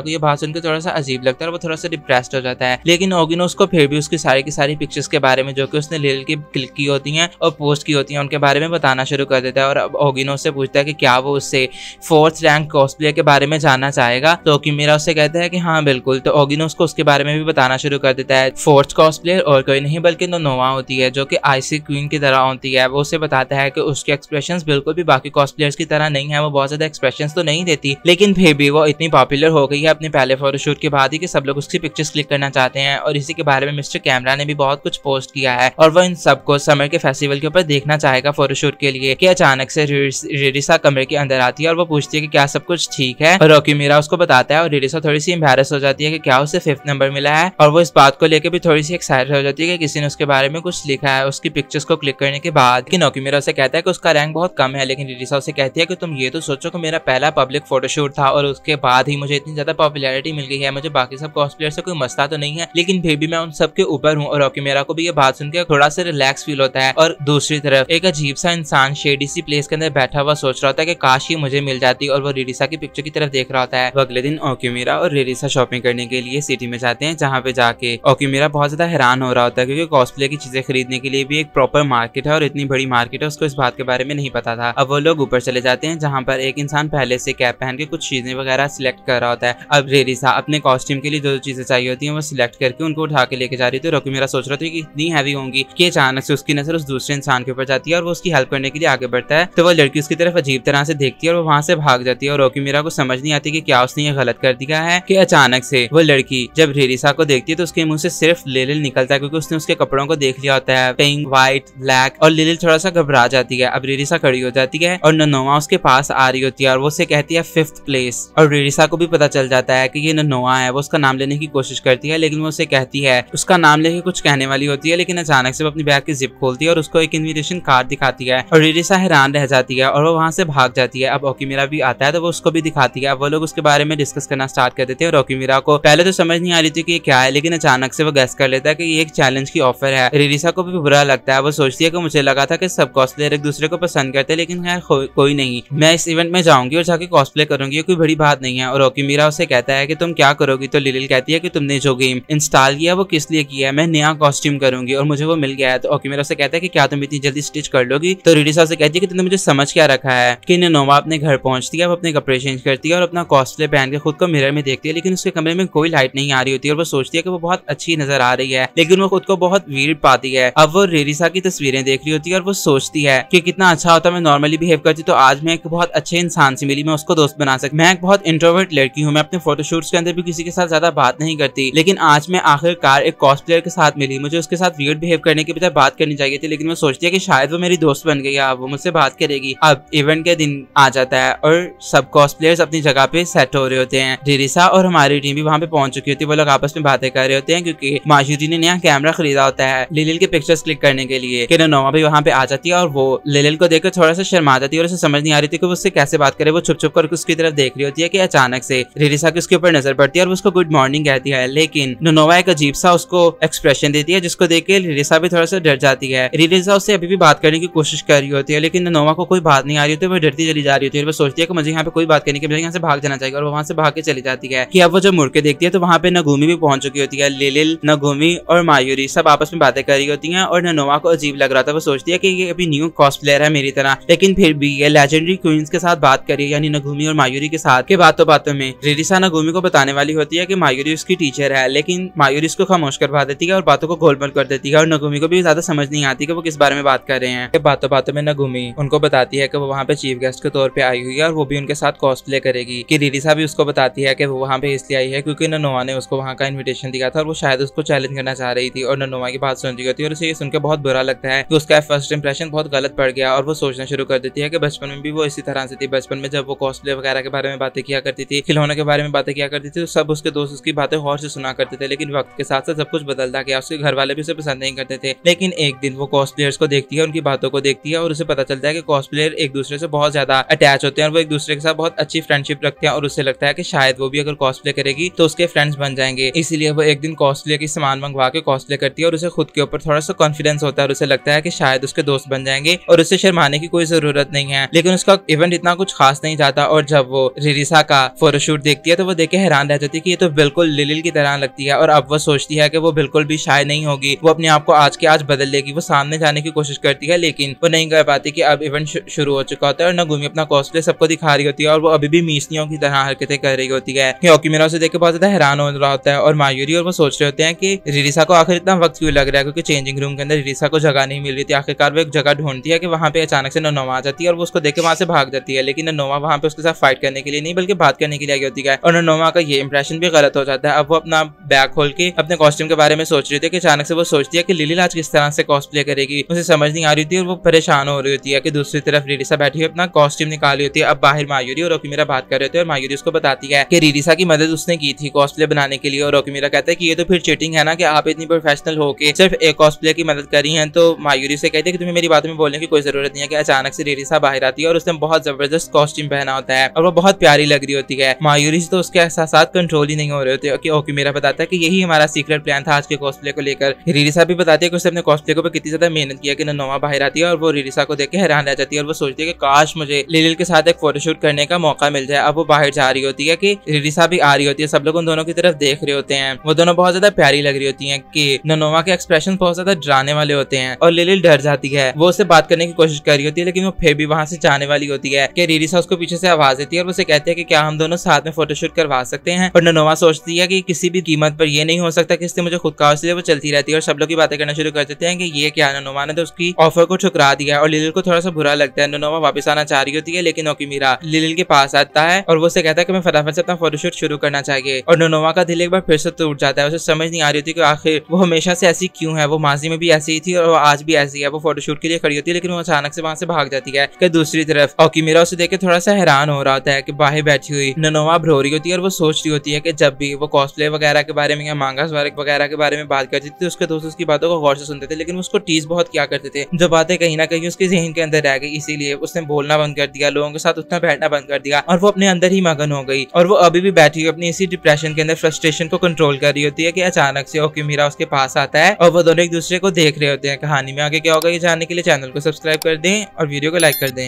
को ये बात सुनकर थोड़ा सा अजीब लगता है और वो थोड़ा सा डिप्रेस्ड हो जाता है, लेकिन ओगिनो उसको फिर भी उसकी सारी की सारी पिक्चर्स के बारे में जो कि उसने लिलिल की क्लिक की होती हैं और पोस्ट की होती हैं उनके बारे में बताना शुरू कर देता है। और अब ओगिनो उससे पूछता है कि क्या वो उससे 4th रैंक कॉस्प्ले के बारे में जानना चाहेगा, तो ओकिमिरा उससे कहता है कि हाँ बिल्कुल। तो ओगिनो उसको उसके बारे में भी बताना शुरू कर देता है। 4th कॉस्प्ले और कोई नहीं बल्कि नोनोवा होती है जो कि आइसी क्वीन की तरह होती है। वो उसे बताता है कि उसके एक्सप्रेशंस बिल्कुल भी बाकी कॉस्प्लेयर्स की तरह नहीं है, वो बहुत ज्यादा एक्सप्रेशंस तो नहीं देती, लेकिन फिर भी वो इतनी पॉपुलर हो गई है अपने पहले फोटोशूट के बाद ही कि सब लोग उसकी पिक्चर्स क्लिक करना चाहते हैं। और इसी के बारे में मिस्टर कैमरा ने भी बहुत कुछ पोस्ट किया है, और वो इन सबको समर के फेस्टिवल के ऊपर देखना चाहेगा फोटोशूट के लिए कि अचानक से रिरिसा कमरे के अंदर आती है और वो पूछती है कि क्या सब कुछ ठीक है, और ओकिमिरा उसको बताता है, और रिरिसा थोड़ी सी एम्बैरेस हो जाती है कि क्या उसे 5th नंबर मिला है, और वो इस बात को लेकर भी थोड़ी सी एक्साइटेड हो जाती है कि किसी ने उसके बारे में कुछ लिखा है उसकी पिक्चर्स को क्लिक करने के बाद। लेकिन ओकिमिरा उसे कहता है कि उसका रैंक बहुत कम है, लेकिन रिरिसा उसे कहती है कि तुम ये तो सोचो कि मेरा पहला पब्लिक फोटोशूट था और उसके बाद ही मुझे इतनी ज्यादा पॉपुलैरिटी मिल गई है, मुझे बाकी सब कॉस्प्लेयर से कोई मसला तो नहीं है, लेकिन फिर भी मैं उन सब के ऊपर हूँ। और ओकिमिरा को भी ये बात सुनकर थोड़ा सा रिलैक्स फील होता है, और दूसरी तरफ एक अजीब सा इंसान शेडी सी प्लेस के अंदर बैठा हुआ सोच रहा होता है कि काश ही मुझे मिल जाती, और वो रिरिसा की पिक्चर की तरफ देख रहा होता है। अगले दिन ओकिमिरा और रिरिसा शॉपिंग करने के लिए सिटी में जाते हैं, जहाँ पे जाके ओकिमिरा बहुत ज्यादा हैरान हो रहा होता है क्योंकि कॉस्प्ले की चीजें खरीदने के लिए भी एक प्रॉपर मार्केट है और इतनी बड़ी मार्केट है, उसको इस बात के बारे में नहीं पता था। अब वो लोग ऊपर चले जाते हैं जहाँ पर एक इंसान पहले से कैप पहन के कुछ चीजें वगैरह सिलेक्ट कर रहा होता है। अब रिरिसा अपने कॉस्ट्यूम के लिए जो चीजें चाहिए होती है वो सिलेक्ट करके उनको उठा के लेके जा रही थी। ओकिमिरा सोच रहा था कि इतनी हैवी होंगी कि अचानक से उसकी नजर उस दूसरे इंसान के ऊपर जाती है और वो उसकी हेल्प करने के लिए आगे बढ़ता है, तो वो लड़की उसकी तरफ अजीब तरह से देखती है और वो वहां से भाग जाती है। और ओकिमिरा को समझ नहीं आती कि क्या उसने ये गलत कर दिया है कि अचानक से वो लड़की जब रिरिसा को देखती है तो उसके मुंह से सिर्फ लिलिल निकलता है, क्योंकि उसने उसके कपड़ों को देख लिया होता है, पिंक, व्हाइट, ब्लैक, और लिलिल थोड़ा सा घबरा जाती है। अब रिरिसा खड़ी हो जाती है और नोनोवा उसके पास आ रही होती है और वो उसे कहती है 5th प्लेस, और रिरिसा को भी पता चल जाता है कि ये नोनोवा है। वो उसका नाम लेने की कोशिश करती है, लेकिन वो उसे कहती है, उसका नाम लेके कुछ कहने वाली होती है, लेकिन अचानक से वो अपनी बैग की जिप खोलती है और उसको एक इन्विटेशन कार्ड दिखाती है, और रिरिसा हैरान रह जाती है और वो वहां से भाग जाती है। अब ओकिमिरा भी आता है तो वो उसको भी दिखाती है। अब वो लोग उसके बारे में डिस्कस करना स्टार्ट कर देते हैं, और ओकिमिरा को पहले तो समझ नहीं आ रही थी कि ये क्या है, लेकिन अचानक से वो गेस कर लेता है कि ये एक चैलेंज की ऑफर है। रिरिसा को भी बुरा लगता है, वो सोचती है कि मुझे लगा था कि सब कॉस्प्लेयर एक दूसरे को पसंद करते हैं, लेकिन खैर कोई नहीं, मैं इस इवेंट में जाऊंगी और जाके कॉस्प्ले करूंगी, ये कोई बड़ी बात नहीं है। और ओकिमिरा उसे कहता है कि तुम क्या करोगी, तो लिलिल कहती है कि तुमने जो गेम इंस्टॉल किया वो किस लिए किया है, मैं नया कॉस्ट्यूम करूंगी और मुझे वो मिल गया है। तो ओकिमिरा उसे कहता है कि क्या तुम इतनी जल्दी स्टिच कर लोगी, तो रिरिसा उसे कहती है कि तुमने मुझे समझ क्या रखा है। कि नोनोवा अपने घर पहुंचती है, वो अपने कपड़े चेंज करती है और अपना कॉस्प्ले पहन के खुद को मिरर में देखती है, लेकिन उसके कमरे में कोई लाइट नहीं आ रही होती है और वो सोचती है कि वो बहुत अच्छी नजर आ रही है, लेकिन वो खुद को बहुत वीर्ड पाती है। अब वो रिरिसा की तस्वीरें देख रही होती है और वो सोचती है कि कितना अच्छा होता मैं नॉर्मली बिहेव करती, तो आज मैं एक बहुत अच्छे इंसान से मिली, मैं उसको दोस्त बना सकती। मैं एक बहुत इंट्रोवर्ट लड़की हूँ, मैं अपने फोटोशूट्स के अंदर भी किसी के साथ ज्यादा बात नहीं करती, लेकिन आज मैं आखिरकार एक कॉस्प्लेयर के साथ मिली, मुझे उसके साथ वियर्ड बिहेव करने के बजाय बात करनी चाहिए थी, लेकिन वो सोचती है कि शायद वो मेरी दोस्त बन गई, अब वो मुझसे बात करेगी। अब इवेंट के दिन आ जाता है और सब कॉस्प्लेयर्स अपनी जगह पे सेट हो रहे होते हैं। रिरिसा और हमारी टीम भी वहाँ पे पहुंच चुकी होती है, वो लोग आपस में बातें कर रहे होते हैं क्योंकि माशूरी ने नया कैमरा खरीदा होता है लिलिल के पिक्चर्स क्लिक करने के लिए। कि नोनोवा भी वहाँ पे आ जाती है और वो लिलिल को देखकर थोड़ा सा शर्मा जाती है और उसे समझ नहीं आ रही थी कि वो उससे कैसे बात करे। वो छुप छुप कर उसकी तरफ देख रही होती है कि अचानक से रिरिसा की उसके ऊपर नजर पड़ती है और वो उसको गुड मॉर्निंग कहती है, लेकिन नोनोवा एक अजीब सा उसको एक्सप्रेशन देती है जिसको देख के रिरिसा भी थोड़ा सा डर जाती है। रिरिसा उससे अभी भी बात करने की कोशिश कर रही होती है, लेकिन नोनोवा को कोई बात नहीं आ रही होती है, वो डरती चली जा रही होती है। वो सोचती है कि मुझे यहाँ पे कोई बात करने के बजाय यहाँ से भाग जाना चाहिए और वो वहाँ से भाग के चली जाती है। कि अब वो जब मुड़ के देखती है तो वहाँ पे नगुमी भी पहुंच चुकी होती है। लिलिल, नगुमी और मायूरी सब आपस में बातें कर रही होती हैं और नोनोवा को अजीब लग रहा था। वो सोचती है कि ये अभी न्यू कॉस्प्लेयर है मेरी तरह, लेकिन फिर भी ये लेजेंडरी क्वींस के साथ बात करी, यानी नगुमी और मायूरी के साथ। के बातों बातों में रिरिसा नगुमी को बताने वाली होती है कि मायूरी उसकी टीचर है, लेकिन मायूरी उसको खामोश करवा देती है और बातों को गोलमोल कर देती है और नगुमी को भी ज्यादा समझ नहीं आती कि वो किस बारे में बात कर रहे हैं। बातों बातों में नगुमी उनको बताती है कि वो वहाँ पे चीफ गेस्ट के तौर पे आई हुई है और वो भी उनके साथ कॉस्प्ले करेगी। कि रिरिसा भी उसको बताती है कि वो वहाँ पे इसलिए आई है क्योंकि नोनोवा ने उसको वहाँ का इन्विटेशन दिया था और वो शायद उसको चैलेंज करना चाह रही थी। और नोनोवा की बात सुन रही होती है और उसे ये सुनकर बहुत बुरा लगता है कि उसका फर्स्ट इंप्रेशन बहुत गलत पड़ गया और वो सोचना शुरू कर देती है कि बचपन में भी वो इसी तरह से थी। बचपन में जब वो कॉस्प्ले वगैरह के बारे में बातें किया करती थी, खिलौनों के बारे में बातें किया करती थी, तो सब उसके दोस्त उसकी बातें गौर से सुना करते थे, लेकिन वक्त के साथ साथ सब कुछ बदलता गया। उसके घर वाले भी उसे पसंद नहीं करते थे, लेकिन एक दिन वो कॉस्प्लेयर्स को देखती है, उनकी बातों को देखती है और उसे पता चलता है कि कॉस्प्लेयर एक दूसरे से बहुत ज्यादा अटैच होते हैं और वो एक दूसरे के साथ बहुत अच्छी फ्रेंडशिप रखते हैं और उससे लगता है कि शायद वो भी अगर कॉस्प्ले करेगी तो उसके फ्रेंड्स बन जाएंगे। इसीलिए वो एक दिन कॉस्प्ले की सामान मंगवा के कॉस्प्ले करती है और उसे खुद के ऊपर थोड़ा सा कॉन्फिडेंस होता है और उसे लगता है कि शायद उसके दोस्त बन जाएंगे और उसे शर्माने की कोई जरूरत नहीं है। लेकिन उसका इवेंट इतना कुछ खास नहीं जाता और जब वो रिरिसा का फोटोशूट देखती है तो वो देख के हैरान रह जाती है कि ये तो बिल्कुल लिलिल की तरह लगती है। और अब वो सोचती है कि वो बिल्कुल भी शाय नहीं होगी, वो अपने आप को आज के आज बदल लेगी। वो सामने जाने की कोशिश करती है लेकिन वो नहीं कर पाती कि अब इवेंट शुरू हो चुका होता है और नगुमी अपना कॉस्प्ले सबको दिखा रही होती है और वो अभी भी मीसनियों की तरह हरकतें कर रही होती है। ओकिमिरा उसे देख के बहुत ज्यादा हैरान हो रहा होता है और मायूरी और वो सोच रहे होते हैं कि रिरिसा को आखिर इतना वक्त क्यों लग रहा है, क्योंकि चेंजिंग रूम के अंदर रिरिसा को जगह नहीं मिल रही थी। आखिरकार वो एक जगह ढूंढती है कि वहां पे अचानक से नोनोवा आ जाती है और वो उसको देख के वहां से भाग जाती है, लेकिन नोनोवा वहां पे उसके साथ फाइट करने के लिए नहीं बल्कि बात करने के लिए आई होती है और नोनोवा का ये इंप्रेशन भी गलत हो जाता है। अब वो अपना बैग खोल के अपने कॉस्ट्यूम के बारे में सोच रही थी कि अचानक से वो सोचती है कि लिलिल आज किस तरह से कॉस्प्ले करेगी। उसे समझ नहीं आ रही थी और वो परेशान हो रही होती है कि दूसरी तरफ रिरिसा बैठी हुई अपना कॉस्ट्यूम निकाली होती है। अब बाहर मायूरी और ओकिमिरा बात कर रहे थे और मायूरी उसको बताती है कि रिरिसा की मदद उसने की थी कॉस्प्ले बनाने के लिए और ओकिमिरा कहता है कि ये तो फिर चीटिंग है ना कि आप इतनी प्रोफेशनल होके सिर्फ एक कॉस्प्ले की मदद करी है। तो मायूरी से कहते हैं कि तुम्हें मेरी बातों में बोलने की कोई जरूरत नहीं है कि अचानक से रिरिसा बाहर आती है और उसने बहुत जबरदस्त कॉस्ट्यूम पहना होता है और वो बहुत प्यारी लग रही होती है। मायूरी से तो उसके एहसास कंट्रोल ही नहीं हो रहे होते कि ओकिमिरा बताता है कि यही हमारा सीक्रेट प्लान था आज के कॉस्प्ले को लेकर। रिरिसा भी बताती है कि उसने अपने कॉस्प्ले को कितनी ज्यादा मेहनत किया कि नोनोवा बाहर आती है और वो रिरिसा को देख के हैरान रह जाती है और वो सोचती है कि काश मुझे लिलिल के साथ एक फोटोशूट करने का मौका मिल जाए। अब वो बाहर जा रही होती है कि रिरिसा भी आ रही होती है, सब लोग उन दोनों की तरफ देख रहे होते हैं। वो दोनों बहुत ज्यादा प्यारी लग रही होती है कि नोनोवा के एक्सप्रेशन बहुत ज्यादा डराने वाले होते हैं और लिलिल डर जाती है। वो उससे बात करने की कोशिश कर रही होती है लेकिन वो फिर भी वहां से जाने वाली होती है कि रिरिसा उसको पीछे से आवाज देती है और उसे कहते हैं कि क्या हम दोनों साथ में फोटोशूट करवा सकते हैं। और नोनोवा सोचती है कि किसी भी कीमत पर ये नहीं हो सकता कि इससे मुझे खुद का, इसलिए वो चलती रहती है और सब लोग की बातें करना शुरू कर देते हैं कि ये क्या। नोनोवा ने तो उसकी ऑफर को ठुकरा दिया और लिलिल को थोड़ा सा बुरा लगता है। नोनोवा वापस आना चाह रही होती है लेकिन ओकिमिरा लिलिल के पास आता है और वो उसे कहता है कि मैं फटाफट से अपना फोटोशूट शुरू करना चाहिए। और नोनोवा का दिल एक बार फिर से टूट जाता है। उसे समझ नहीं आ रही होती कि आखिर वो हमेशा से ऐसी क्यों है। वो माजी में भी ऐसी ही थी और वो आज भी ऐसी है। वो फोटोशूट के लिए खड़ी होती है लेकिन वो अचानक से वहां से भाग जाती है। कि दूसरी तरफ ओकिमिरा उसे देख के थोड़ा सा हैरान हो रहा होता है कि बाहर बैठी हुई नोनोवा रो रही होती है और वो सोच रही होती है कि जब भी वो कॉस्प्ले वगैरह के बारे में या मांगा वगैरह के बारे में बात करती थी तो उसके दोस्त उसकी बातों को गौर से सुनते थे लेकिन उसको टीज बहुत किया करते थे, जो बातें कहीं ना कहीं उसके ज़हन के अंदर रह गई। इसीलिए उसने बोलना बंद कर दिया, लोगों के साथ उठना बैठना बंद कर दिया और वो अपने अंदर ही मगन हो गई। और वो अभी भी बैठी हुई अपनी इसी डिप्रेशन के अंदर फ्रस्ट्रेशन को कंट्रोल कर रही होती है कि अचानक से ओकिमिरा उसके पास आता है और वो दोनों एक दूसरे को देख रहे होते हैं। कहानी में आगे क्या होगा ये जानने के लिए चैनल को सब्सक्राइब कर दें और वीडियो को लाइक कर दें।